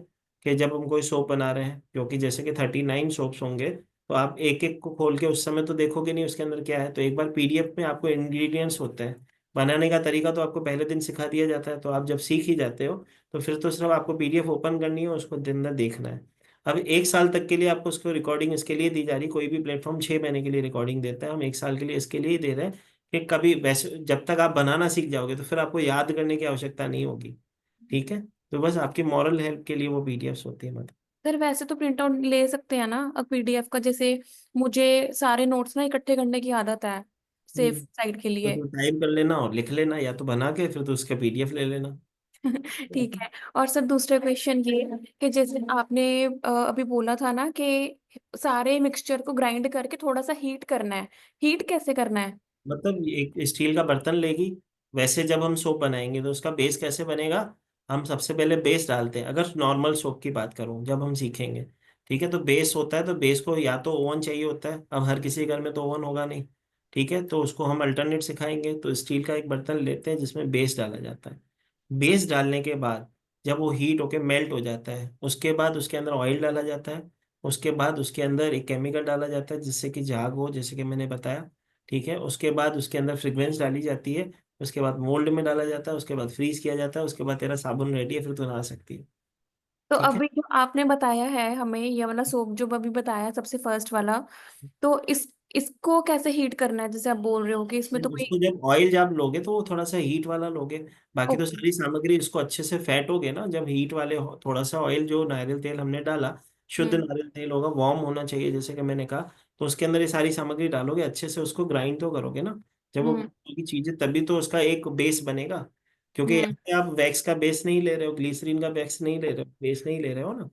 कि जब हम कोई सोप बना रहे हैं, क्योंकि जैसे कि 39 सोप्स होंगे, तो आप एक एक को खोल के उस समय तो देखोगे नहीं उसके अंदर क्या है, तो एक बार PDF में आपको इंग्रेडिएंट्स होते हैं, बनाने का तरीका तो आपको पहले दिन सिखा दिया जाता है, तो आप जब सीख ही जाते हो, तो फिर तो सिर्फ आपको PDF ओपन करनी है, उसको दिन भर देखना है। अब 1 साल तक के लिए आपको उसको रिकॉर्डिंग इसके लिए दी जा रही, कोई भी प्लेटफॉर्म 6 महीने के लिए रिकॉर्डिंग देता है, हम 1 साल के लिए इसके लिए ही दे रहे हैं, कि कभी वैसे जब तक आप बनाना सीख जाओगे तो फिर आपको याद करने की आवश्यकता नहीं होगी। ठीक है, तो बस आपकी मॉरल हेल्प के लिए वो PDFs होती है मतलब। सर वैसे तो प्रिंट आउट ले सकते हैं ना अब पीडीएफ का, जैसे मुझे सारे नोट्स ना इकट्ठे करने की आदत है सेफ साइड के तो लिए। तू टाइप कर लेना और लिख लेना, या तो बना के फिर तो उसका PDF ले लेना। ठीक है। और सर दूसरा क्वेश्चन ये है कि जैसे आपने अभी बोला था ना कि सारे मिक्सचर को ग्राइंड करके थोड़ा सा हीट करना है, हीट कैसे करना है? मतलब एक स्टील का बर्तन लेगी, वैसे जब हम सोप बनाएंगे तो उसका बेस कैसे बनेगा, हम सबसे पहले बेस डालते हैं, अगर नॉर्मल सोप की बात करूं जब हम सीखेंगे। ठीक है, तो बेस होता है, तो बेस को या तो ओवन चाहिए होता है, अब हर किसी के घर में तो ओवन होगा नहीं। ठीक है, तो उसको हम अल्टरनेट सिखाएंगे, तो स्टील का एक बर्तन लेते हैं जिसमें बेस डाला जाता है। बेस डालने के बाद जब वो हीट होके मेल्ट हो जाता है, उसके बाद उसके अंदर ऑयल डाला जाता है, उसके बाद उसके अंदर एक केमिकल डाला जाता है जिससे कि झाग हो, जैसे कि मैंने बताया। ठीक है, उसके बाद उसके अंदर फ्रेग्रेंस डाली जाती है, उसके बाद मोल्ड में डाला जाता है, उसके बाद फ्रीज किया जाता है, उसके बाद तेरा साबुन रेडी है, फिर तू नहा सकती है। तो ठीक है। अभी जो आपने बताया है हमें, ये वाला सोप जो अभी बताया सबसे फर्स्ट वाला, तो इसको कैसे हीट करना है? जैसे आप बोल रहे हो कि इसमें तो कोई। उसको जब ऑयल जब लोगे तो वो थोड़ा सा हीट वाला लोगे। बाकी तो ओके। सारी सामग्री इसको अच्छे से फेंटोगे ना, जब हीट वाले हो, थोड़ा सा ऑयल जो नारियल तेल हमने डाला, शुद्ध हम्म। नारियल तेल होगा, वार्म होना चाहिए जैसे कि मैंने कहा। तो उसके अंदर ये सारी सामग्री डालोगे, अच्छे से उसको ग्राइंड तो करोगे ना। जब वो हम्म। की चीजें, तभी तो उसका एक बेस बनेगा। क्योंकि यहाँ हम्म। पे आप वैक्स का बेस नहीं ले रहे हो, ग्लिसरीन का वैक्स नहीं ले रहे हो, बेस नहीं ले रहे हो ना।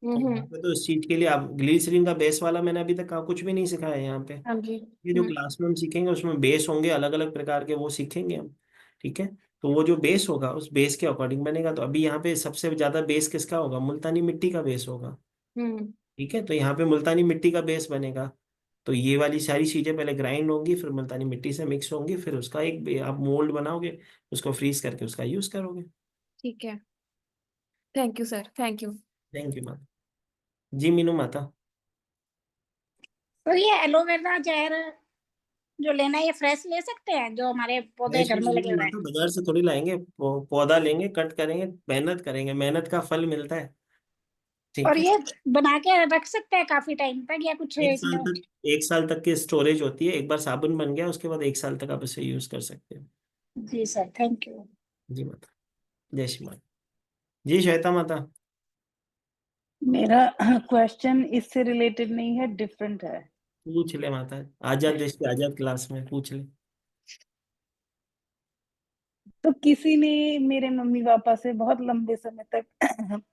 तो यहाँ हम्म। पे तो इस चीज के लिए आप ग्लिसरीन का बेस वाला मैंने अभी तक कुछ भी नहीं सिखाया है यहाँ पे। हाँ जी। ये जो क्लास में हम सीखेंगे उसमें बेस होंगे अलग अलग प्रकार के, वो सीखेंगे हम। ठीक है। तो वो जो बेस होगा उस बेस के अकॉर्डिंग बनेगा। तो अभी यहाँ पे सबसे ज्यादा बेस किसका होगा? मुल्तानी मिट्टी का बेस होगा। हम्म। ठीक है, तो यहाँ पे मुल्तानी मिट्टी का बेस बनेगा। तो ये वाली सारी चीजें पहले ग्राइंड होंगी, फिर मुल्तानी मिट्टी से मिक्स होंगी, फिर उसका एक आप मोल्ड बनाओगे, उसको फ्रीज करके उसका यूज करोगे। ठीक है। Thank you sir, thank you. Thank you माता। जी मीनू माता। तो ये एलोवेरा जेल जो लेना है ये फ्रेश ले सकते हैं, जो हमारे पौधे फ्रेश घर में लगे नहीं हुए हैं? माता, बाजार से थोड़ी लाएंगे, पौधा लेंगे, कट करेंगे, मेहनत करेंगे, मेहनत का फल मिलता है। और ठीक है। ये बना के रख सकते हैं काफी टाइम तक, या कुछ एक साल इसमें? तक, एक साल तक की स्टोरेज होती है। एक बार साबुन बन गया उसके बाद एक साल तक आप इसे यूज कर सकते हो। जी सर, थैंक यू। जी माता। जय श्री माता। जी श्वेता माता। मेरा क्वेश्चन इससे रिलेटेड नहीं है, डिफरेंट है। पूछ ले माता, आजाद देश की आजाद क्लास में पूछ ले। तो किसी ने मेरे मम्मी पापा से बहुत लंबे समय तक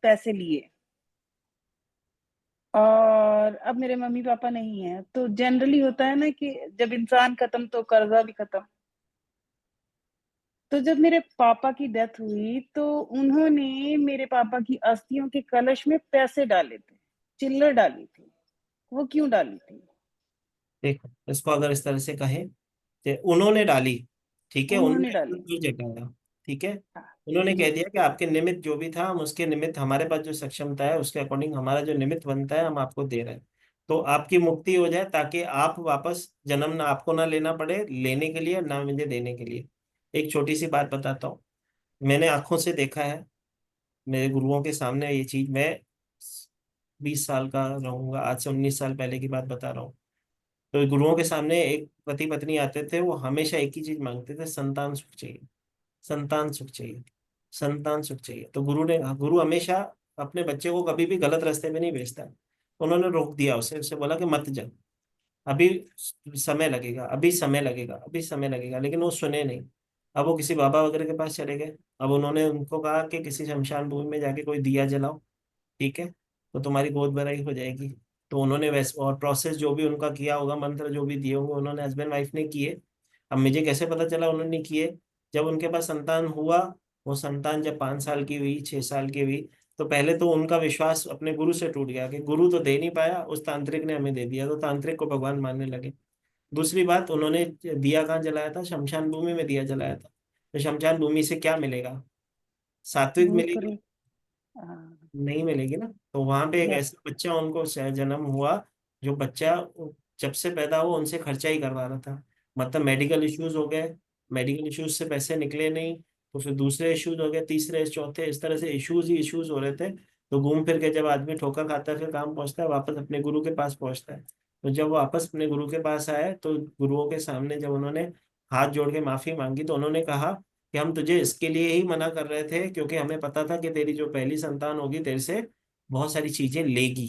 पैसे लिए, और अब मेरे मम्मी पापा नहीं है, तो जनरली होता है ना कि जब इंसान खत्म तो कर्जा भी खत्म। तो जब मेरे पापा की डेथ हुई तो उन्होंने मेरे पापा की अस्थियों के कलश में पैसे डाले थे, चिल्लर डाली थी। वो क्यों डाली थी? देखो, इसको अगर इस तरह से कहें कि उन्होंने डाली, ठीक है, उन्होंने उन्होंने अपना डाली। दिल जताया। ठीक है। हाँ। उन्होंने जी। कह दिया कि आपके निमित्त जो भी था, हम उसके निमित्त, हमारे पास जो सक्षमता है उसके अकॉर्डिंग हमारा जो निमित्त बनता है हम आपको दे रहे हैं। तो आपकी मुक्ति हो जाए, ताकि आप वापस जन्म ना आपको ना लेना पड़े, लेने के लिए ना मुझे देने के लिए। एक छोटी सी बात बताता हूँ। मैंने आंखों से देखा है, मेरे गुरुओं के सामने ये चीज। मैं 20 साल का रहूंगा, आज से 19 साल पहले की बात बता रहा हूँ। तो गुरुओं के सामने एक पति पत्नी आते थे, वो हमेशा एक ही चीज मांगते थे, संतान सुख चाहिए, संतान सुख चाहिए, संतान सुख चाहिए। तो गुरु हमेशा अपने बच्चे को कभी भी गलत रास्ते पे नहीं भेजता। उन्होंने रोक दिया उसे, उसे बोला कि मत जा, अभी समय लगेगा, अभी समय लगेगा, अभी समय लगेगा, लेकिन वो सुने नहीं। अब वो किसी बाबा वगैरह के पास चले गए। अब उन्होंने उनको कहा कि किसी शमशान भूमि में जाके कोई दिया जलाओ, ठीक है, तो तुम्हारी गोद भराई हो जाएगी। तो उन्होंने वैसे, और प्रोसेस जो भी उनका किया होगा, मंत्र जो भी दिए होंगे, उन्होंने हस्बैंड वाइफ ने किए। अब मुझे कैसे पता चला उन्होंने किए? जब उनके पास संतान हुआ, वो संतान जब 5 साल की हुई, 6 साल की हुई, तो पहले तो उनका विश्वास अपने गुरु से टूट गया कि गुरु तो दे नहीं पाया, उस तांत्रिक ने हमें दे दिया, तो तांत्रिक को भगवान मानने लगे। दूसरी बात, उन्होंने दिया कहाँ जलाया था? शमशान भूमि में दिया जलाया था। तो शमशान भूमि से क्या मिलेगा? सात्विक भूत मिलेगी? प्रेत। हाँ। नहीं मिलेगी ना। तो वहां पे एक यस। ऐसा बच्चा उनको जन्म हुआ, जो बच्चा जब से पैदा हुआ उनसे खर्चा ही करवा रहा था। मतलब मेडिकल इश्यूज हो गए, मेडिकल इश्यूज से पैसे निकले नहीं, तो फिर दूसरे इश्यूज हो गए, तीसरे, चौथे, इस तरह से इश्यूज ही इश्यूज हो रहे थे। तो घूम फिर के जब आदमी ठोकर खाता है, फिर काम पहुंचता है, वापस अपने गुरु के पास पहुंचता है। तो जब वो वापस अपने गुरु के पास आए, तो गुरुओं के सामने जब उन्होंने हाथ जोड़ के माफी मांगी, तो उन्होंने कहा कि हम तुझे इसके लिए ही मना कर रहे थे, क्योंकि हमें पता था कि तेरी जो पहली संतान होगी तेरे से बहुत सारी चीजें लेगी,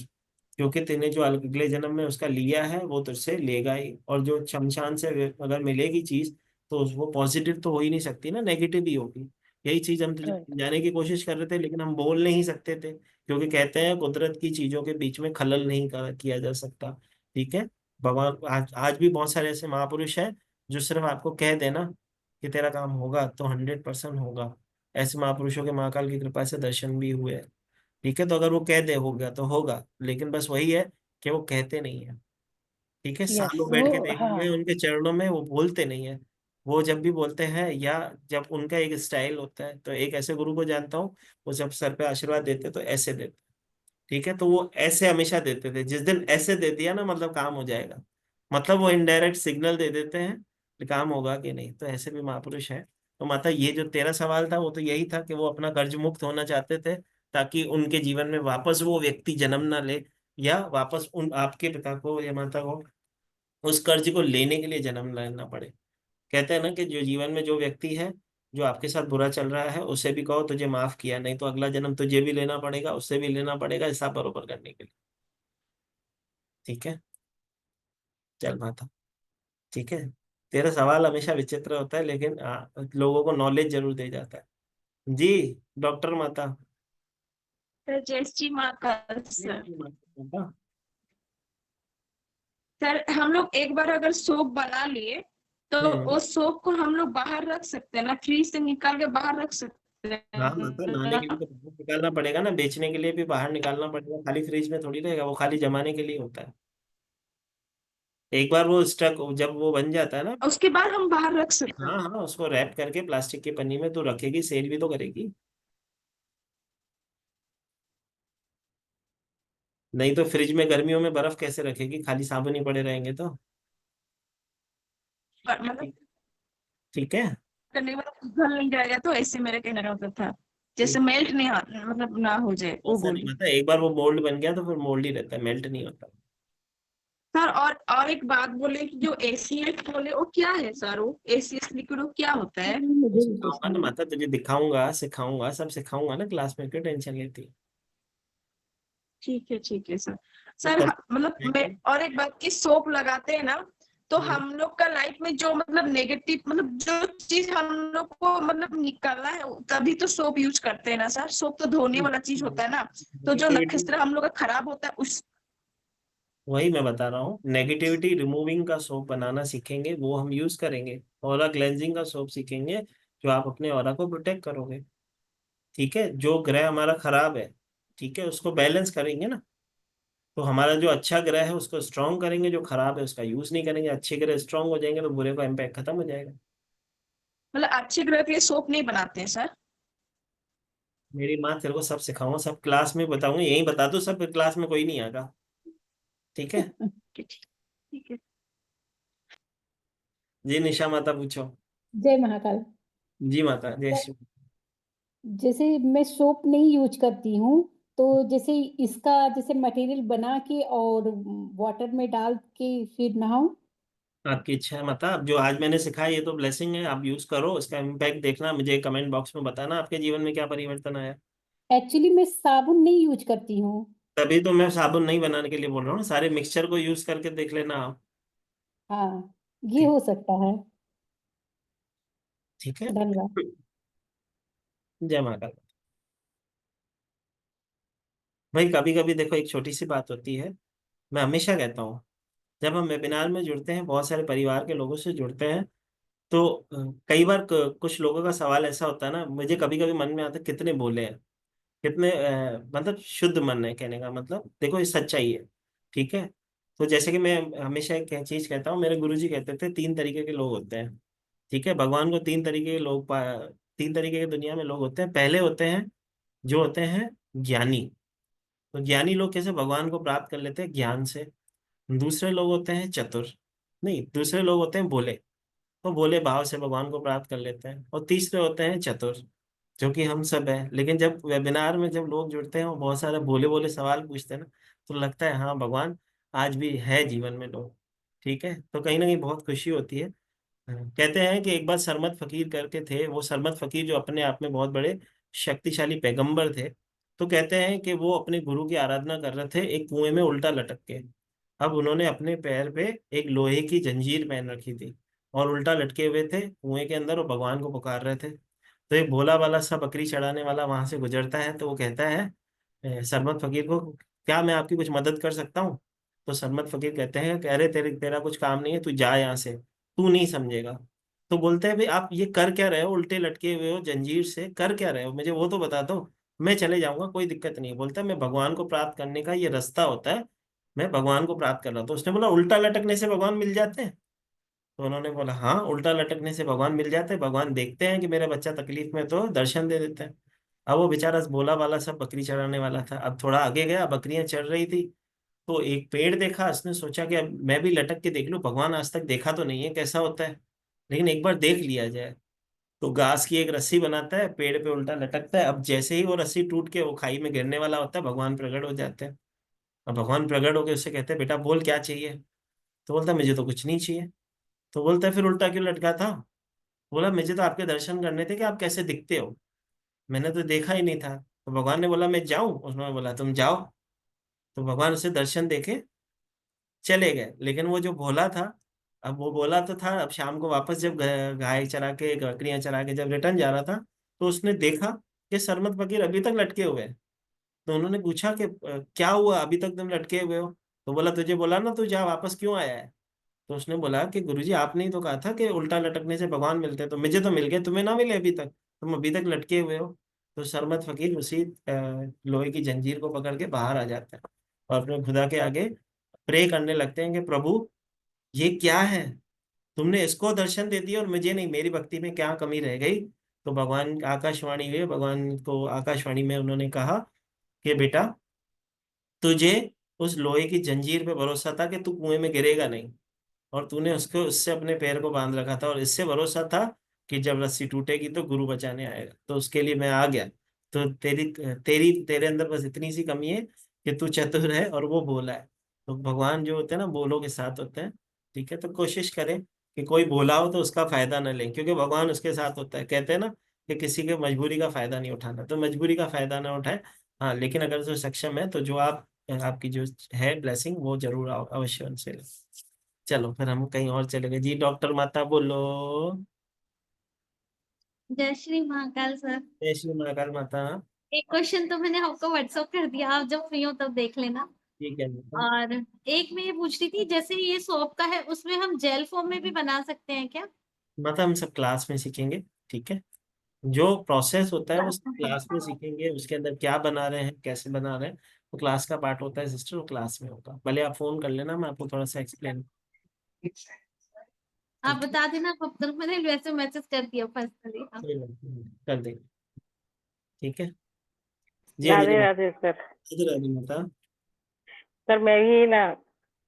क्योंकि तूने जो अगले जन्म में उसका लिया है वो तुझसे लेगा ही। और जो शमशान से अगर मिलेगी चीज, तो वो पॉजिटिव तो हो ही नहीं सकती ना, नेगेटिव ही होगी। यही चीज हम तुझे राइट। समझाने की कोशिश कर रहे थे, लेकिन हम बोल नहीं सकते थे, क्योंकि कहते हैं कुदरत की चीजों के बीच में खलल नहीं किया जा सकता। ठीक है। भगवान आज भी बहुत सारे ऐसे महापुरुष हैं जो सिर्फ आपको कह देना कि तेरा काम होगा तो 100% होगा। ऐसे महापुरुषों के महाकाल की कृपा से दर्शन भी हुए हैं। ठीक है, तो अगर वो कह दे हो गया तो होगा, लेकिन बस वही है कि वो कहते नहीं है। ठीक है, यस सालों वो। बैठ के हाँ। देखेंगे उनके चरणों में, वो बोलते नहीं है। वो जब भी बोलते हैं, या जब उनका एक स्टाइल होता है, तो एक ऐसे गुरु को जानता हूँ, वो जब सर पे आशीर्वाद देते तो ऐसे देते। ठीक है, तो वो ऐसे हमेशा देते थे, जिस दिन ऐसे दे दिया ना मतलब काम हो जाएगा, मतलब वो इनडायरेक्ट सिग्नल दे देते हैं कि काम होगा कि नहीं। तो ऐसे भी महापुरुष हैं। तो माता ये जो तेरा सवाल था वो तो यही था कि वो अपना कर्ज मुक्त होना चाहते थे, ताकि उनके जीवन में वापस वो व्यक्ति जन्म ना ले, या वापस उन आपके पिता को या माता को उस कर्ज को लेने के लिए जन्म लेना पड़े। कहते हैं ना कि जो जीवन में जो व्यक्ति है, जो आपके साथ बुरा चल रहा है, उसे भी कहो तुझे माफ किया, नहीं तो अगला जन्म तुझे भी लेना पड़ेगा, उससे भी लेना पड़ेगा, हिसाब बरोबर करने के लिए। ठीक है, चल माता। ठीक है, तेरा सवाल हमेशा विचित्र होता है, लेकिन लोगों को नॉलेज जरूर दे जाता है। जी डॉक्टर माता। सर जय श्री महाकाल सर। माता, सर हम लोग एक बार अगर सोप बना लिए तो हम्म। उस सोप को हम लोग बाहर रख सकते हैं ना, फ्रीज से निकाल के बाहर रख सकते हाँ माता, नहाने के लिए हैं। तो बाहर निकालना पड़ेगा ना, बेचने के लिए भी बाहर निकालना पड़ेगा, खाली फ्रिज में थोड़ी रहेगा, वो खाली जमाने के लिए होता है। एक बार वो स्टक जब वो बन जाता है ना। उसके बाद हम बाहर रख सकते हैं। हाँ हाँ, उसको रैप करके प्लास्टिक की पन्नी में तो रखेगी, सेल भी तो करेगी। नहीं तो फ्रिज में गर्मियों में बर्फ कैसे रखेगी, खाली साबुन ही पड़े रहेंगे तो। मतलब ठीक है। करने के बाद पिघल नहीं जाएगा, तो ऐसे मेरे कहने का मतलब था, जैसे मेल्ट नहीं मतलब ना हो जाए वो ऐसा नहीं बोली। होता, एक बार वो मोल्ड बन गया तो फिर मोल्ड ही रहता है, मेल्ट नहीं होता। सर और एक बात बोले कि जो एसीएस बोले वो क्या है सर, वो एसीएस लिक्विड वो क्या होता है? सिखाऊंगा ना माता, तुझे दिखाऊंगा, सिखाऊंगा, सब सिखाऊंगा ना क्लास में, क्यों टेंशन लेती है। ठीक है सर। तो सर कर। मतलब मैं और एक बात की सोप लगाते हैं ना, तो हम्म। हम लोग का लाइफ में जो मतलब नेगेटिव मतलब जो चीज हम लोग को मतलब निकालना है तभी तो सोप यूज करते हैं ना सर। सोप तो धोने वाला चीज होता है ना, तो जो नेगेटिविटी, नक्षत्र हम लोग का खराब होता है उस। वही मैं बता रहा हूँ, नेगेटिविटी रिमूविंग का सोप बनाना सीखेंगे, वो हम यूज करेंगे। ऑरा क्लेंजिंग का सोप सीखेंगे, जो आप अपने ऑरा को प्रोटेक्ट करोगे। ठीक है, जो ग्रह हमारा खराब है, ठीक है, उसको बैलेंस करेंगे ना। तो हमारा जो अच्छा ग्रह है उसको स्ट्रांग करेंगे, जो खराब है उसका यूज नहीं करेंगे। अच्छे ग्रह स्ट्रांग हो जाएंगे तो बुरे का इम्पैक्ट खत्म हो जाएगा। मतलब अच्छे ग्रह के लिए सोप नहीं बनाते हैं सर? मेरी माँ तेरे को सब सिखाऊंगा, सब क्लास में बताऊंगा, यही बता दो, सब क्लास में कोई नहीं आएगा। ठीक है। ठीक है। जी निशा माता पूछो। जय महाकाल। जी माता, जय श्री। जैसे मैं सोप नहीं यूज करती हूँ, तो जैसे इसका जैसे मटेरियल बना के और वाटर में डाल के फिर नहाऊं। आपकी इच्छा है माता, अब जो आज मैंने सिखाया ये तो ब्लेसिंग है, आप यूज करो, इसका इम्पैक्ट देखना, मुझे कमेंट बॉक्स में बताना आपके जीवन में क्या परिवर्तन आया। एक्चुअली मैं साबुन नहीं यूज करती हूँ। तभी तो मैं साबुन नहीं बनाने के लिए बोल रहा हूँ, सारे मिक्सचर को यूज करके देख लेना आप। हाँ, ये ठीक। हो सकता है। ठीक है। धन्यवाद। जय महाकाल। भाई कभी कभी देखो, एक छोटी सी बात होती है, मैं हमेशा कहता हूँ, जब हम वेबिनार में जुड़ते हैं, बहुत सारे परिवार के लोगों से जुड़ते हैं, तो कई बार कुछ लोगों का सवाल ऐसा होता है ना, मुझे कभी कभी मन में आता है कितने बोले हैं, कितने मतलब शुद्ध मन है, कहने का मतलब देखो ये सच्चाई है। ठीक है। तो जैसे कि मैं हमेशा एक चीज कहता हूँ, मेरे गुरुजी कहते थे तीन तरीके के लोग होते हैं। ठीक है, भगवान को तीन तरीके के लोग तीन तरीके की दुनिया में लोग होते हैं। पहले होते हैं जो होते हैं ज्ञानी। तो ज्ञानी लोग कैसे भगवान को प्राप्त कर लेते हैं, ज्ञान से। दूसरे लोग होते हैं चतुर, नहीं, दूसरे लोग होते हैं भोले, तो भोले भाव से भगवान को प्राप्त कर लेते हैं। और तीसरे होते हैं चतुर, जो कि हम सब है। लेकिन जब वेबिनार में जब लोग जुड़ते हैं और बहुत सारे भोले भोले सवाल पूछते हैं ना, तो लगता है हाँ भगवान आज भी है जीवन में लोग। ठीक है, तो कहीं ना कहीं बहुत खुशी होती है। कहते हैं कि एक बार सरमत फकीर करके थे, वो सरमत फकीर जो अपने आप में बहुत बड़े शक्तिशाली पैगंबर थे। तो कहते हैं कि वो अपने गुरु की आराधना कर रहे थे एक कुएं में उल्टा लटक के। अब उन्होंने अपने पैर पे एक लोहे की जंजीर पहन रखी थी और उल्टा लटके हुए थे कुएं के अंदर, और भगवान को पुकार रहे थे। तो एक भोला वाला सा बकरी चढ़ाने वाला वहां से गुजरता है, तो वो कहता है सरमत फकीर को, क्या मैं आपकी कुछ मदद कर सकता हूँ? तो सरमत फकीर कहते हैं कि अरे तेरा कुछ काम नहीं है, तू जा यहाँ से, तू नहीं समझेगा। तो बोलते हैं भाई आप ये कर क्या रहे हो, उल्टे लटके हुए हो जंजीर से, कर क्या रहे हो, मुझे वो तो बता दो, मैं चले जाऊंगा, कोई दिक्कत नहीं है। बोलता है मैं भगवान को प्राप्त करने का ये रास्ता होता है, मैं भगवान को प्राप्त कर रहा हूँ। तो उसने बोला उल्टा लटकने से भगवान मिल जाते हैं? तो उन्होंने बोला हाँ, उल्टा लटकने से भगवान मिल जाते हैं, भगवान देखते हैं कि मेरा बच्चा तकलीफ में तो दर्शन दे देते हैं। अब वो बेचारा भोला वाला सब बकरी चराने वाला था। अब थोड़ा आगे गया, बकरियां चढ़ रही थी, तो एक पेड़ देखा। उसने सोचा कि अब मैं भी लटक के देख लूं, भगवान आज तक देखा तो नहीं है कैसा होता है, लेकिन एक बार देख लिया जाए। तो घास की एक रस्सी बनाता है, पेड़ पे उल्टा लटकता है। अब जैसे ही वो रस्सी टूट के वो खाई में गिरने वाला होता है, भगवान प्रकट हो जाते हैं। अब भगवान प्रकट होकर उससे कहते हैं, बेटा बोल क्या चाहिए। तो बोलता है, मुझे तो कुछ नहीं चाहिए। तो बोलता है, फिर उल्टा क्यों लटका था। बोला, मुझे तो आपके दर्शन करने थे कि आप कैसे दिखते हो, मैंने तो देखा ही नहीं था। तो भगवान ने बोला, मैं जाऊं। उसने बोला, तुम जाओ। तो भगवान उसे दर्शन देके चले गए। लेकिन वो जो भोला था, अब वो बोला तो था, अब शाम को वापस जब गाय चरा के बकरियां चरा के जब रिटर्न जा रहा था, तो उसने देखा कि सरमत फकीर अभी तक लटके हुए हैं। तो उन्होंने पूछा कि क्या हुआ, अभी तक तुम लटके हुए हो। तो बोला, तुझे बोला ना तू जा, वापस क्यों आया है। तो उसने बोला कि गुरुजी आपने ही तो कहा था कि उल्टा लटकने से भगवान मिलते हैं, तो मुझे तो मिल गए, तुम्हें ना मिले अभी तक, तुम अभी तक लटके हुए हो। तो सरमत फकीर उसी लोहे की जंजीर को पकड़ के बाहर आ जाता है और अपने खुदा के आगे प्रे करने लगते हैं कि प्रभु ये क्या है, तुमने इसको दर्शन दे दिया और मुझे नहीं, मेरी भक्ति में क्या कमी रह गई। तो भगवान आकाशवाणी हुई, भगवान को आकाशवाणी में उन्होंने कहा कि बेटा, तुझे उस लोहे की जंजीर पे भरोसा था कि तू कुएं में गिरेगा नहीं, और तूने उसको उससे अपने पैर को बांध रखा था, और इससे भरोसा था कि जब रस्सी टूटेगी तो गुरु बचाने आएगा, तो उसके लिए मैं आ गया। तो तेरी तेरी तेरे अंदर बस इतनी सी कमी है कि तू चतुर है और वो भोला है। तो भगवान जो होते हैं ना, भोलों के साथ होते हैं। ठीक है, तो कोशिश करें कि कोई भोला हो तो उसका फायदा ना लें, क्योंकि भगवान उसके साथ होता है। कहते हैं ना कि किसी के मजबूरी का फायदा नहीं उठाना, तो मजबूरी का फायदा ना उठाए। हाँ, लेकिन अगर जो सक्षम है तो जो आपकी जो है ब्लेसिंग, वो जरूर अवश्य उनसे लें। चलो फिर हम कहीं और चले गए जी। डॉक्टर माता बोलो। जय श्री महाकाल सर। जय श्री महाकाल माता। एक क्वेश्चन तो मैंने आपको व्हाट्सएप कर दिया, आप जब फ्री हो तब देख लेना। ठीक है माता। और एक मैं ये पूछ रही थी, जैसे ये सोप का है, उसमें हम जेल फॉर्म में भी बना सकते हैं क्या? माता हम सब क्लास में सीखेंगे। ठीक है, जो प्रोसेस होता है वो सब क्लास में सीखेंगे। उसके अंदर क्या बना रहे हैं, कैसे बना रहे हैं, वो क्लास का पार्ट होता है सिस्टर, वो क्लास में होगा। भले आप फोन कर लेना, मैं आपको थोड़ा सा एक्सप्लेन। आप ठीक है, बता देना कब तक, मैंने वैसे मैसेज कर दिया पर्सनली। हाँ। कोई बात नहीं, कर देंगे। ठीक है जी। राधे अंजलि माता, राधे सर। इधर आ जाइए माता। सर मैं भी ना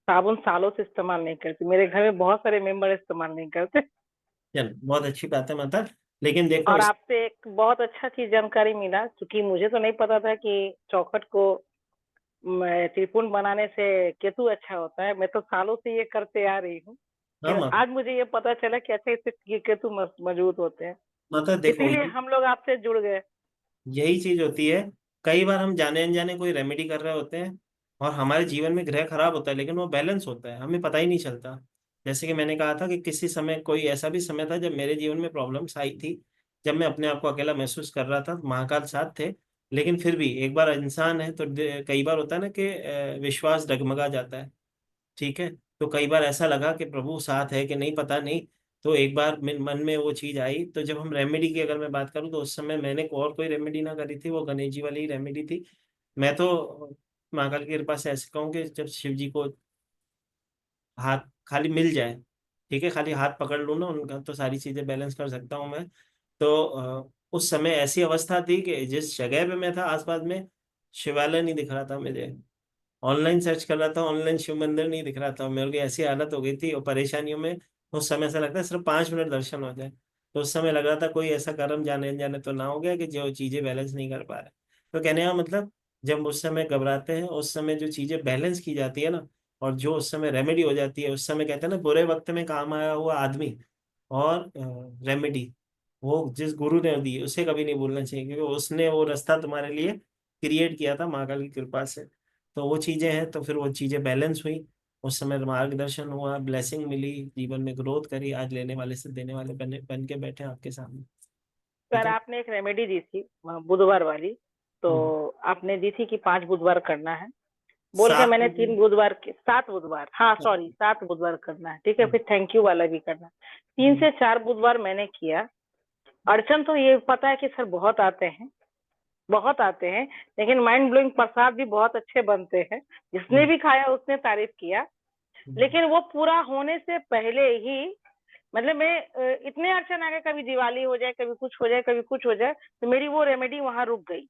साबुन सालों से इस्तेमाल नहीं करती, मेरे घर में बहुत सारे मेंबर इस्तेमाल नहीं करते। चलो बहुत अच्छी बात है माता, लेकिन देखो और आपसे एक बहुत अच्छा चीज जानकारी मिला, क्योंकि मुझे तो नहीं पता था कि चौखट को त्रिपुंड बनाने से केतु अच्छा होता है। मैं तो सालों से ये करते आ रही हूँ, हाँ फिर माता। आज मुझे ये पता चला कि अच्छा इससे ये केतु मजबूत होते हैं, माता देखो, इसीलिए हम लोग आपसे जुड़ गए। यही चीज होती है। कई बार हम जाने अनजाने कोई रेमेडी कर रहे होते हैं और हमारे जीवन में ग्रह खराब होता है, लेकिन वो बैलेंस होता है, हमें पता ही नहीं चलता। जैसे कि मैंने कहा था कि किसी समय कोई ऐसा भी समय था जब मेरे जीवन में प्रॉब्लम्स आई थी, जब मैं अपने आप को अकेला महसूस कर रहा था, महाकाल साथ थे। लेकिन फिर भी एक बार इंसान है तो कई बार होता है ना कि विश्वास डगमगा जाता है। ठीक है, तो कई बार ऐसा लगा कि प्रभु साथ है कि नहीं, पता नहीं। तो एक बार मन में वो चीज आई, तो जब हम रेमेडी की अगर मैं बात करूं, तो उस समय मैंने और कोई रेमेडी ना करी थी, वो गणेश जी वाली ही रेमेडी थी। मैं तो महाकाल की कृपा से ऐसे कहूँ कि जब शिव जी को हाथ खाली मिल जाए, ठीक है, खाली हाथ पकड़ लूँ ना उनका, तो सारी चीजें बैलेंस कर सकता हूँ मैं। तो उस समय ऐसी अवस्था थी कि जिस जगह पे मैं था आसपास में शिवालय नहीं दिख रहा था मुझे। ऑनलाइन सर्च कर रहा था, ऑनलाइन शिव मंदिर नहीं दिख रहा था मेरे को। ऐसी हालत हो गई थी और परेशानियों में। उस समय ऐसा लगता है सिर्फ 5 मिनट दर्शन हो जाए। तो उस समय लग रहा था कोई ऐसा कर्म जाने अनजाने तो ना हो गया कि जो चीजें बैलेंस नहीं कर पा रहे। तो कहने का मतलब, जब उस समय घबराते हैं, उस समय जो चीजें बैलेंस की जाती है ना, और जो उस समय रेमेडी हो जाती है, उस समय कहते हैं ना, बुरे वक्त में काम आया हुआ आदमी और रेमेडी, वो जिस गुरु ने दी उसे कभी नहीं भूलना चाहिए, क्योंकि उसने वो रास्ता तुम्हारे लिए क्रिएट किया था महाकाल की कृपा से। तो वो चीजें हैं, तो फिर वो चीजें बैलेंस हुई। उस समय मार्गदर्शन हुआ, ब्लेसिंग मिली, जीवन में ग्रोथ करी, आज लेने वाले से देने वाले बन के बैठे हैं आपके सामने। ठीक सर है। आपने एक रेमेडी दी थी बुधवार वाली, तो आपने दी थी कि 5 बुधवार करना है बोल के, 7 मैंने 3 बुधवार के 7 बुधवार, हाँ सॉरी 7 बुधवार करना है। ठीक है, फिर थैंक यू वाला भी करना है। 3 से 4 बुधवार मैंने किया। अड़चन तो ये पता है कि सर बहुत आते हैं, बहुत आते हैं, लेकिन माइंड ब्लोइंग प्रसाद भी बहुत अच्छे बनते हैं। जिसने भी खाया उसने तारीफ किया, लेकिन वो पूरा होने से पहले ही मतलब मैं इतने अड़चन आ गए, कभी दिवाली हो जाए, कभी कुछ हो जाए, कभी कुछ हो जाए, तो मेरी वो रेमेडी वहां रुक गई।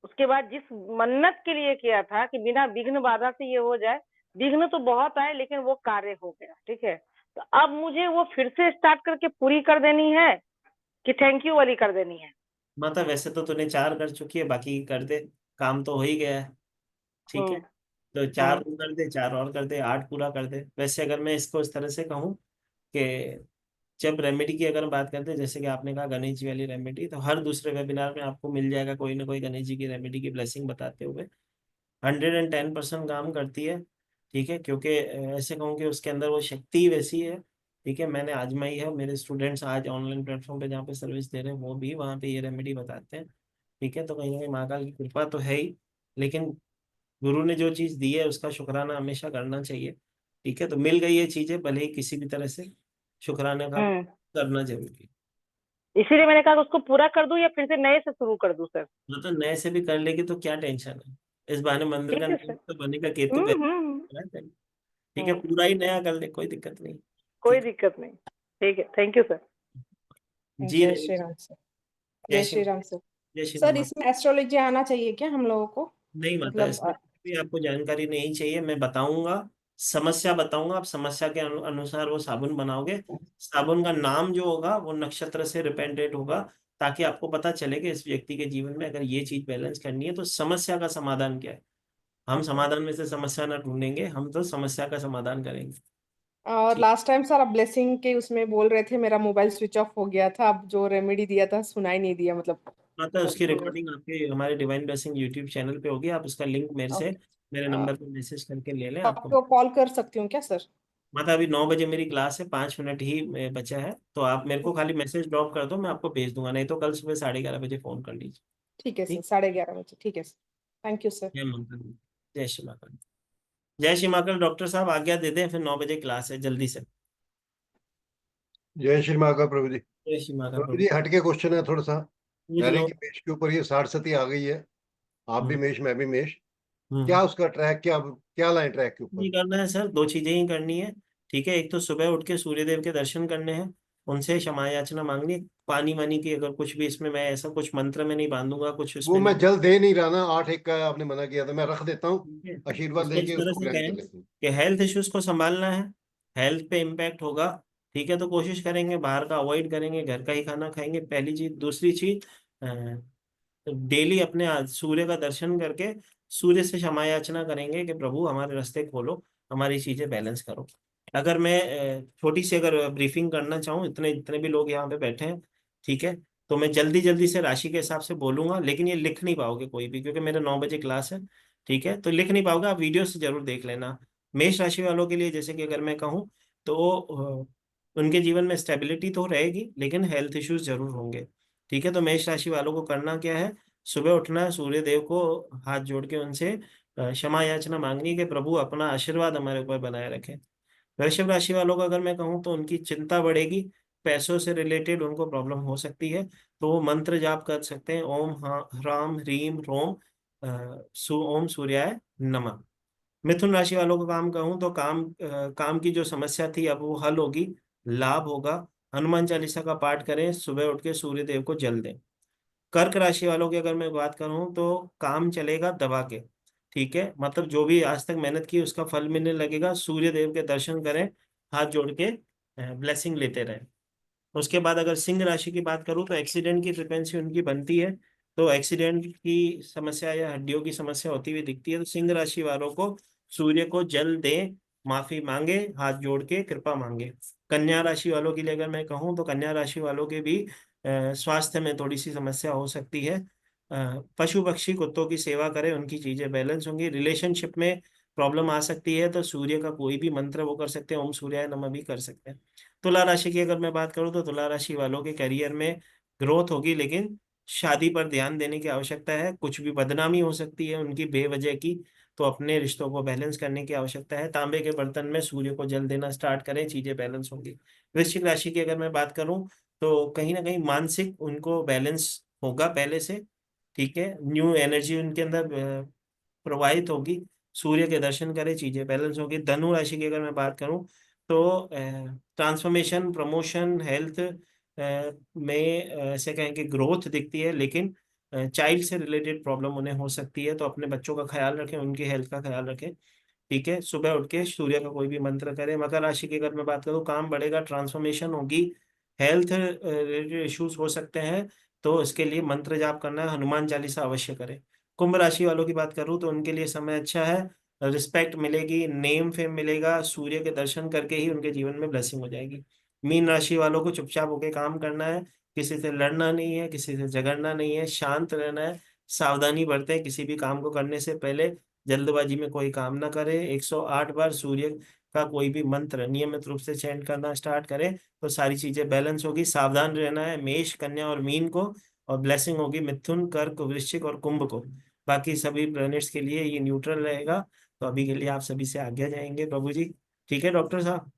उसके बाद जिस मन्नत के लिए किया था कि बिना विघ्न बाधा से ये हो जाए, विघ्न तो बहुत आए लेकिन वो कार्य हो गया। ठीक है, तो अब मुझे वो फिर से स्टार्ट करके पूरी कर देनी है कि थैंक यू वाली कर देनी है? माता वैसे तो तूने 4 कर चुकी है, बाकी कर दे, काम तो हो ही गया है। ठीक है, हम्म। तो 4 और कर दे, 4 और कर दे, 8 पूरा कर दे। वैसे अगर मैं इसको इस तरह से कहूँ कि जब रेमेडी की अगर बात करते हैं, जैसे कि आपने कहा गणेश जी वाली रेमेडी, तो हर दूसरे वेबिनार में आपको मिल जाएगा कोई ना कोई गणेश जी की रेमेडी की ब्लेसिंग बताते हुए। 110% काम करती है। ठीक है, क्योंकि ऐसे कहूँ कि उसके अंदर वो शक्ति वैसी है। ठीक है, मैंने आजमाई है, मेरे स्टूडेंट्स आज ऑनलाइन प्लेटफॉर्म पे जहाँ पे सर्विस दे रहे हैं वो भी वहाँ पे ये रेमेडी बताते हैं। ठीक है, तो कहीं ना कहीं महाकाल की कृपा तो है ही, लेकिन गुरु ने जो चीज़ दी है उसका शुक्राना हमेशा करना चाहिए। ठीक है, तो मिल गई ये चीज़ें, भले ही किसी भी तरह से शुक्राने का करना जरूरी है। इसीलिए मैंने कहा कि उसको पूरा कर दूं या फिर से नए से शुरू कर दूं सर? मतलब नए से भी कर लेगी तो क्या टेंशन है, इस बहाने मंदिर का ठीक है नाम सर। तो बनेगा, केतु पे। ठीक है, हम्म। पूरा ही नया कर ले, कोई दिक्कत नहीं। कोई ठीक दिक्कत नहीं। ठीक है, थैंक यू सर। है जी। जय श्री राम सर। जय जय श्री श्री राम सर। जय श्री सर राम। इसमें एस्ट्रोलॉजी आना चाहिए क्या हम लोगों को? नहीं माता, मतलब इसमें भी आपको जानकारी नहीं चाहिए, मैं बताऊंगा, समस्या बताऊंगा, आप समस्या के अनुसार वो साबुन बनाओगे। साबुन का नाम जो होगा वो नक्षत्र से रिपेंडेंट होगा, ताकि आपको पता चले कि इस व्यक्ति के जीवन में अगर ये चीज बैलेंस करनी है तो समस्या का समाधान क्या है। हम समाधान में से समस्या ना ढूंढेंगे, हम तो समस्या का समाधान करेंगे। और ठीक। लास्ट टाइम सर आप ब्लेसिंग के उसमें बोल रहे थे मेरा मोबाइल स्विच ऑफ हो गया था, अब जो रेमेडी दिया था सुनाई नहीं दिया मतलब। माता उसकी रिकॉर्डिंग आपके हमारे डिवाइन ब्लेसिंग यूट्यूब चैनल पे होगी, आप उसका लिंक मेरे से, मेरे नंबर पे मैसेज करके ले लें आपको। आपको कॉल कर सकती हूँ क्या सर? माता अभी 9 बजे मेरी क्लास है, 5 मिनट ही बचा है, तो आप मेरे को खाली मैसेज ड्रॉप कर दो, मैं आपको भेज दूंगा, नहीं तो कल सुबह 11:30 बजे फोन कर लीजिए। ठीक है सर, ठीक। 11:30 बजे। ठीक है सर, थैंक यू सर। जय मंगल। जय श्री महाकाल। जय श्री महाकाल। डॉक्टर साहब आज्ञा दे दें, फिर 9 बजे क्लास है, जल्दी से। जय श्री महाकाल प्रभु जी। जय श्री महाकाल प्रभु प्रभु। जी हटके क्वेश्चन है थोड़ा सा। पूछ कह रहे लो। हैं कि मेष के ऊपर ये 60 सती आ गई है, आप भी हम्म। मेष मैं भी मेष, हम्म। क्या उसका ट्रैक, क्या क्या लाइन ट्रैक के ऊपर? नहीं करना है सर, 2 चीजें ही करनी है। ठीक है, एक तो सुबह उठ के सूर्यदेव के दर्शन करने हैं, उनसे क्षमा याचना मांगनी। पानी वानी की अगर कुछ भी इसमें, मैं ऐसा कुछ मंत्र में नहीं बांधूंगा, कुछ वो इसमें मैं नहीं। जल दे नहीं रहा ना, 8-1 का आपने मना किया था, मैं रख देता हूँ, ठीक है, आशीर्वाद उसको इस लेके तरह उसको से ग्रहण कर कहें लेते हैं। कि हेल्थ इश्यूज को संभालना है, हेल्थ पे इम्पैक्ट होगा। ठीक है, तो कोशिश करेंगे बाहर का अवॉइड करेंगे, घर का ही खाना खाएंगे, पहली चीज। दूसरी चीज, डेली अपने सूर्य का दर्शन करके सूर्य से क्षमा याचना करेंगे कि प्रभु हमारे रास्ते खोलो, हमारी चीजें बैलेंस करो। अगर मैं छोटी सी अगर ब्रीफिंग करना चाहूँ, इतने जितने भी लोग यहाँ पे बैठे हैं, ठीक है, तो मैं जल्दी जल्दी से राशि के हिसाब से बोलूंगा, लेकिन ये लिख नहीं पाओगे कोई भी, क्योंकि मेरे 9 बजे क्लास है। ठीक है, तो लिख नहीं पाओगे, आप वीडियो से जरूर देख लेना। मेष राशि वालों के लिए जैसे कि अगर मैं कहूँ तो उनके जीवन में स्टेबिलिटी तो रहेगी, लेकिन हेल्थ इश्यूज जरूर होंगे। ठीक है, तो मेष राशि वालों को करना क्या है, सुबह उठना है, सूर्य देव को हाथ जोड़ के उनसे क्षमा याचना मांगनी है कि प्रभु अपना आशीर्वाद हमारे ऊपर बनाए रखें। वृषभ राशि वालों का अगर मैं कहूँ तो उनकी चिंता बढ़ेगी, पैसों से रिलेटेड उनको प्रॉब्लम हो सकती है, तो वो मंत्र जाप कर सकते हैं, ओम ह्राम ह्रीम रोम ओम सूर्याय नमः। मिथुन राशि वालों का काम कहूँ तो काम की जो समस्या थी अब वो हल होगी, लाभ होगा। हनुमान चालीसा का पाठ करें, सुबह उठ के सूर्य देव को जल दें। कर्क राशि वालों की अगर मैं बात करूं तो काम चलेगा दबा के। ठीक है, मतलब जो भी आज तक मेहनत की उसका फल मिलने लगेगा, सूर्य देव के दर्शन करें, हाथ जोड़ के ब्लेसिंग लेते रहें। उसके बाद अगर सिंह राशि की बात करूं तो एक्सीडेंट की फ्रिक्वेंसी उनकी बनती है, तो एक्सीडेंट की समस्या या हड्डियों की समस्या होती हुई दिखती है, तो सिंह राशि वालों को सूर्य को जल दें, माफी मांगे, हाथ जोड़ के कृपा मांगे। कन्या राशि वालों के लिए अगर मैं कहूँ तो कन्या राशि वालों के भी स्वास्थ्य में थोड़ी सी समस्या हो सकती है। पशु पक्षी कुत्तों की सेवा करें, उनकी चीजें बैलेंस होंगी। रिलेशनशिप में प्रॉब्लम आ सकती है, तो सूर्य का कोई भी मंत्र वो कर सकते हैं, ओम सूर्याय नमः भी कर सकते हैं। तुला राशि की अगर मैं बात करूं तो तुला राशि वालों के करियर में ग्रोथ होगी, लेकिन शादी पर ध्यान देने की आवश्यकता है, कुछ भी बदनामी हो सकती है उनकी बेवजह की, तो अपने रिश्तों को बैलेंस करने की आवश्यकता है। तांबे के बर्तन में सूर्य को जल देना स्टार्ट करें, चीजें बैलेंस होंगी। वृश्चिक राशि की अगर मैं बात करूं तो कहीं ना कहीं मानसिक उनको बैलेंस होगा पहले से। ठीक है, न्यू एनर्जी उनके अंदर प्रवाहित होगी, सूर्य के दर्शन करें, चीजें बैलेंस होगी। धनु राशि की अगर मैं बात करूं तो ट्रांसफॉर्मेशन, प्रमोशन, हेल्थ में ऐसे कहें कि ग्रोथ दिखती है, लेकिन चाइल्ड से रिलेटेड प्रॉब्लम उन्हें हो सकती है। तो अपने बच्चों का ख्याल रखें, उनकी हेल्थ का ख्याल रखें, ठीक है। सुबह उठ के सूर्य का कोई भी मंत्र करें। मकर राशि की अगर मैं बात करूँ, काम बढ़ेगा, ट्रांसफॉर्मेशन होगी, हेल्थ रिलेटेड इश्यूज हो सकते हैं, तो इसके लिए मंत्र जाप करना है, हनुमान चालीसा अवश्य करें। कुंभ राशि वालों की बात करूँ तो उनके लिए समय अच्छा है, रिस्पेक्ट मिलेगी, नेम फेम मिलेगा, सूर्य के दर्शन करके ही उनके जीवन में ब्लेसिंग हो जाएगी। मीन राशि वालों को चुपचाप होकर काम करना है, किसी से लड़ना नहीं है, किसी से झगड़ना नहीं है, शांत रहना है, सावधानी बरतें, किसी भी काम को करने से पहले जल्दबाजी में कोई काम ना करें। 108 बार सूर्य का कोई भी मंत्र नियमित रूप से चैंट करना स्टार्ट करें तो सारी चीजें बैलेंस होगी। सावधान रहना है मेष, कन्या और मीन को, और ब्लेसिंग होगी मिथुन, कर्क, वृश्चिक और कुंभ को। बाकी सभी प्लैनेट्स के लिए ये न्यूट्रल रहेगा। तो अभी के लिए आप सभी से आज्ञा जाएंगे प्रभु जी। ठीक है डॉक्टर साहब।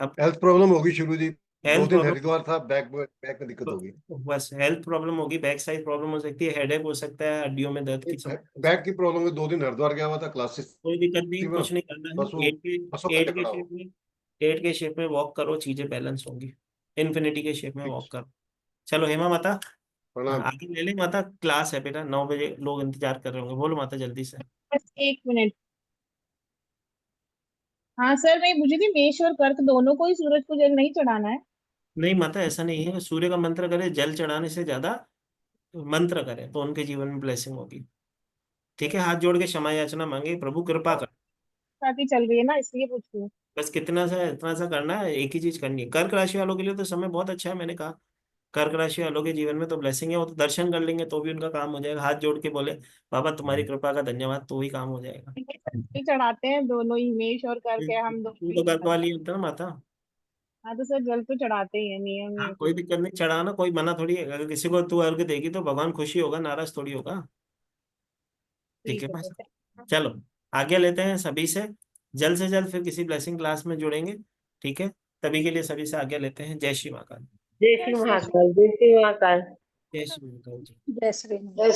अब हेल्थ प्रॉब्लम होगी शुरू जी, 2 हेल्थ दिन प्रॉब्लम, हरिद्वार था, बैक में दिक्कत होगी। बस हेल्थ प्रॉब्लम होगी, बैक साइड प्रॉब्लम हो सकती है, हेडेक हो सकता है, हड्डियों में दर्द की समस्या। बैक की प्रॉब्लम है, 2 दिन हरिद्वार गया हुआ था क्लासेस कोई दिक्कत नहीं, में, कुछ नहीं करना बस है। वो बसों का एट के चक्रा शेप हो। में, एट के शेप में वॉक करो, चीजें बैलेंस होंगी। इन्फिनिटी के शेप में ठीक, वॉक करो। चलो हेमा माता, प्रणाम। आगे ले ले माता, क्लास है बेटा, 9 बजे लोग इंतजार कर रहे होंगे। बोलो माता जल्दी से। बस 1 मिनट। हाँ सर, मैं पूछी थी मेष और कर्क दोनों को ही सूरज को जल नहीं चढ़ाना है? नहीं माता, ऐसा नहीं है। सूर्य का मंत्र करे, जल चढ़ाने से ज्यादा मंत्र करें तो उनके जीवन में ब्लेसिंग होगी। ठीक है, हाथ जोड़ के क्षमा याचना मांगे, प्रभु कृपा कर। साथ ही चल रही है ना, इसलिए पूछ रही हूँ। बस कितना सा इतना सा करना है, एक ही चीज करनी है। कर्क राशि वालों के लिए तो समय बहुत अच्छा है, मैंने कहा कर्क राशि वालों के जीवन में तो ब्लेसिंग है, वो तो दर्शन कर लेंगे तो भी उनका काम हो जाएगा। हाथ जोड़ के बोले बाबा तुम्हारी कृपा का धन्यवाद, तो ही काम हो जाएगा। ये चढ़ाते हैं दोनों ही, मेष और कर्क है, हम तुम दोनों तो ही कर्क चढ़ाते हैं। वाली होता ना माता। हाँ तो सर, जल तो चढ़ाते ही है, नियम हाँ है कोई फिर। दिक्कत नहीं, चढ़ाना, कोई मना थोड़ी है। अगर किसी को तू अर्घ देगी तो भगवान खुशी होगा, नाराज थोड़ी होगा। ठीक है ठीक है बस। सर। चलो आगे लेते हैं सभी से जल्द फिर किसी ब्लेसिंग क्लास में जुड़ेंगे। ठीक है, तभी के लिए सभी से आगे लेते हैं। जय श्री महाकाल। जय श्री महाकाल, जय श्री महाकाल। जय श्री महाकाल जी। जय श्री राम।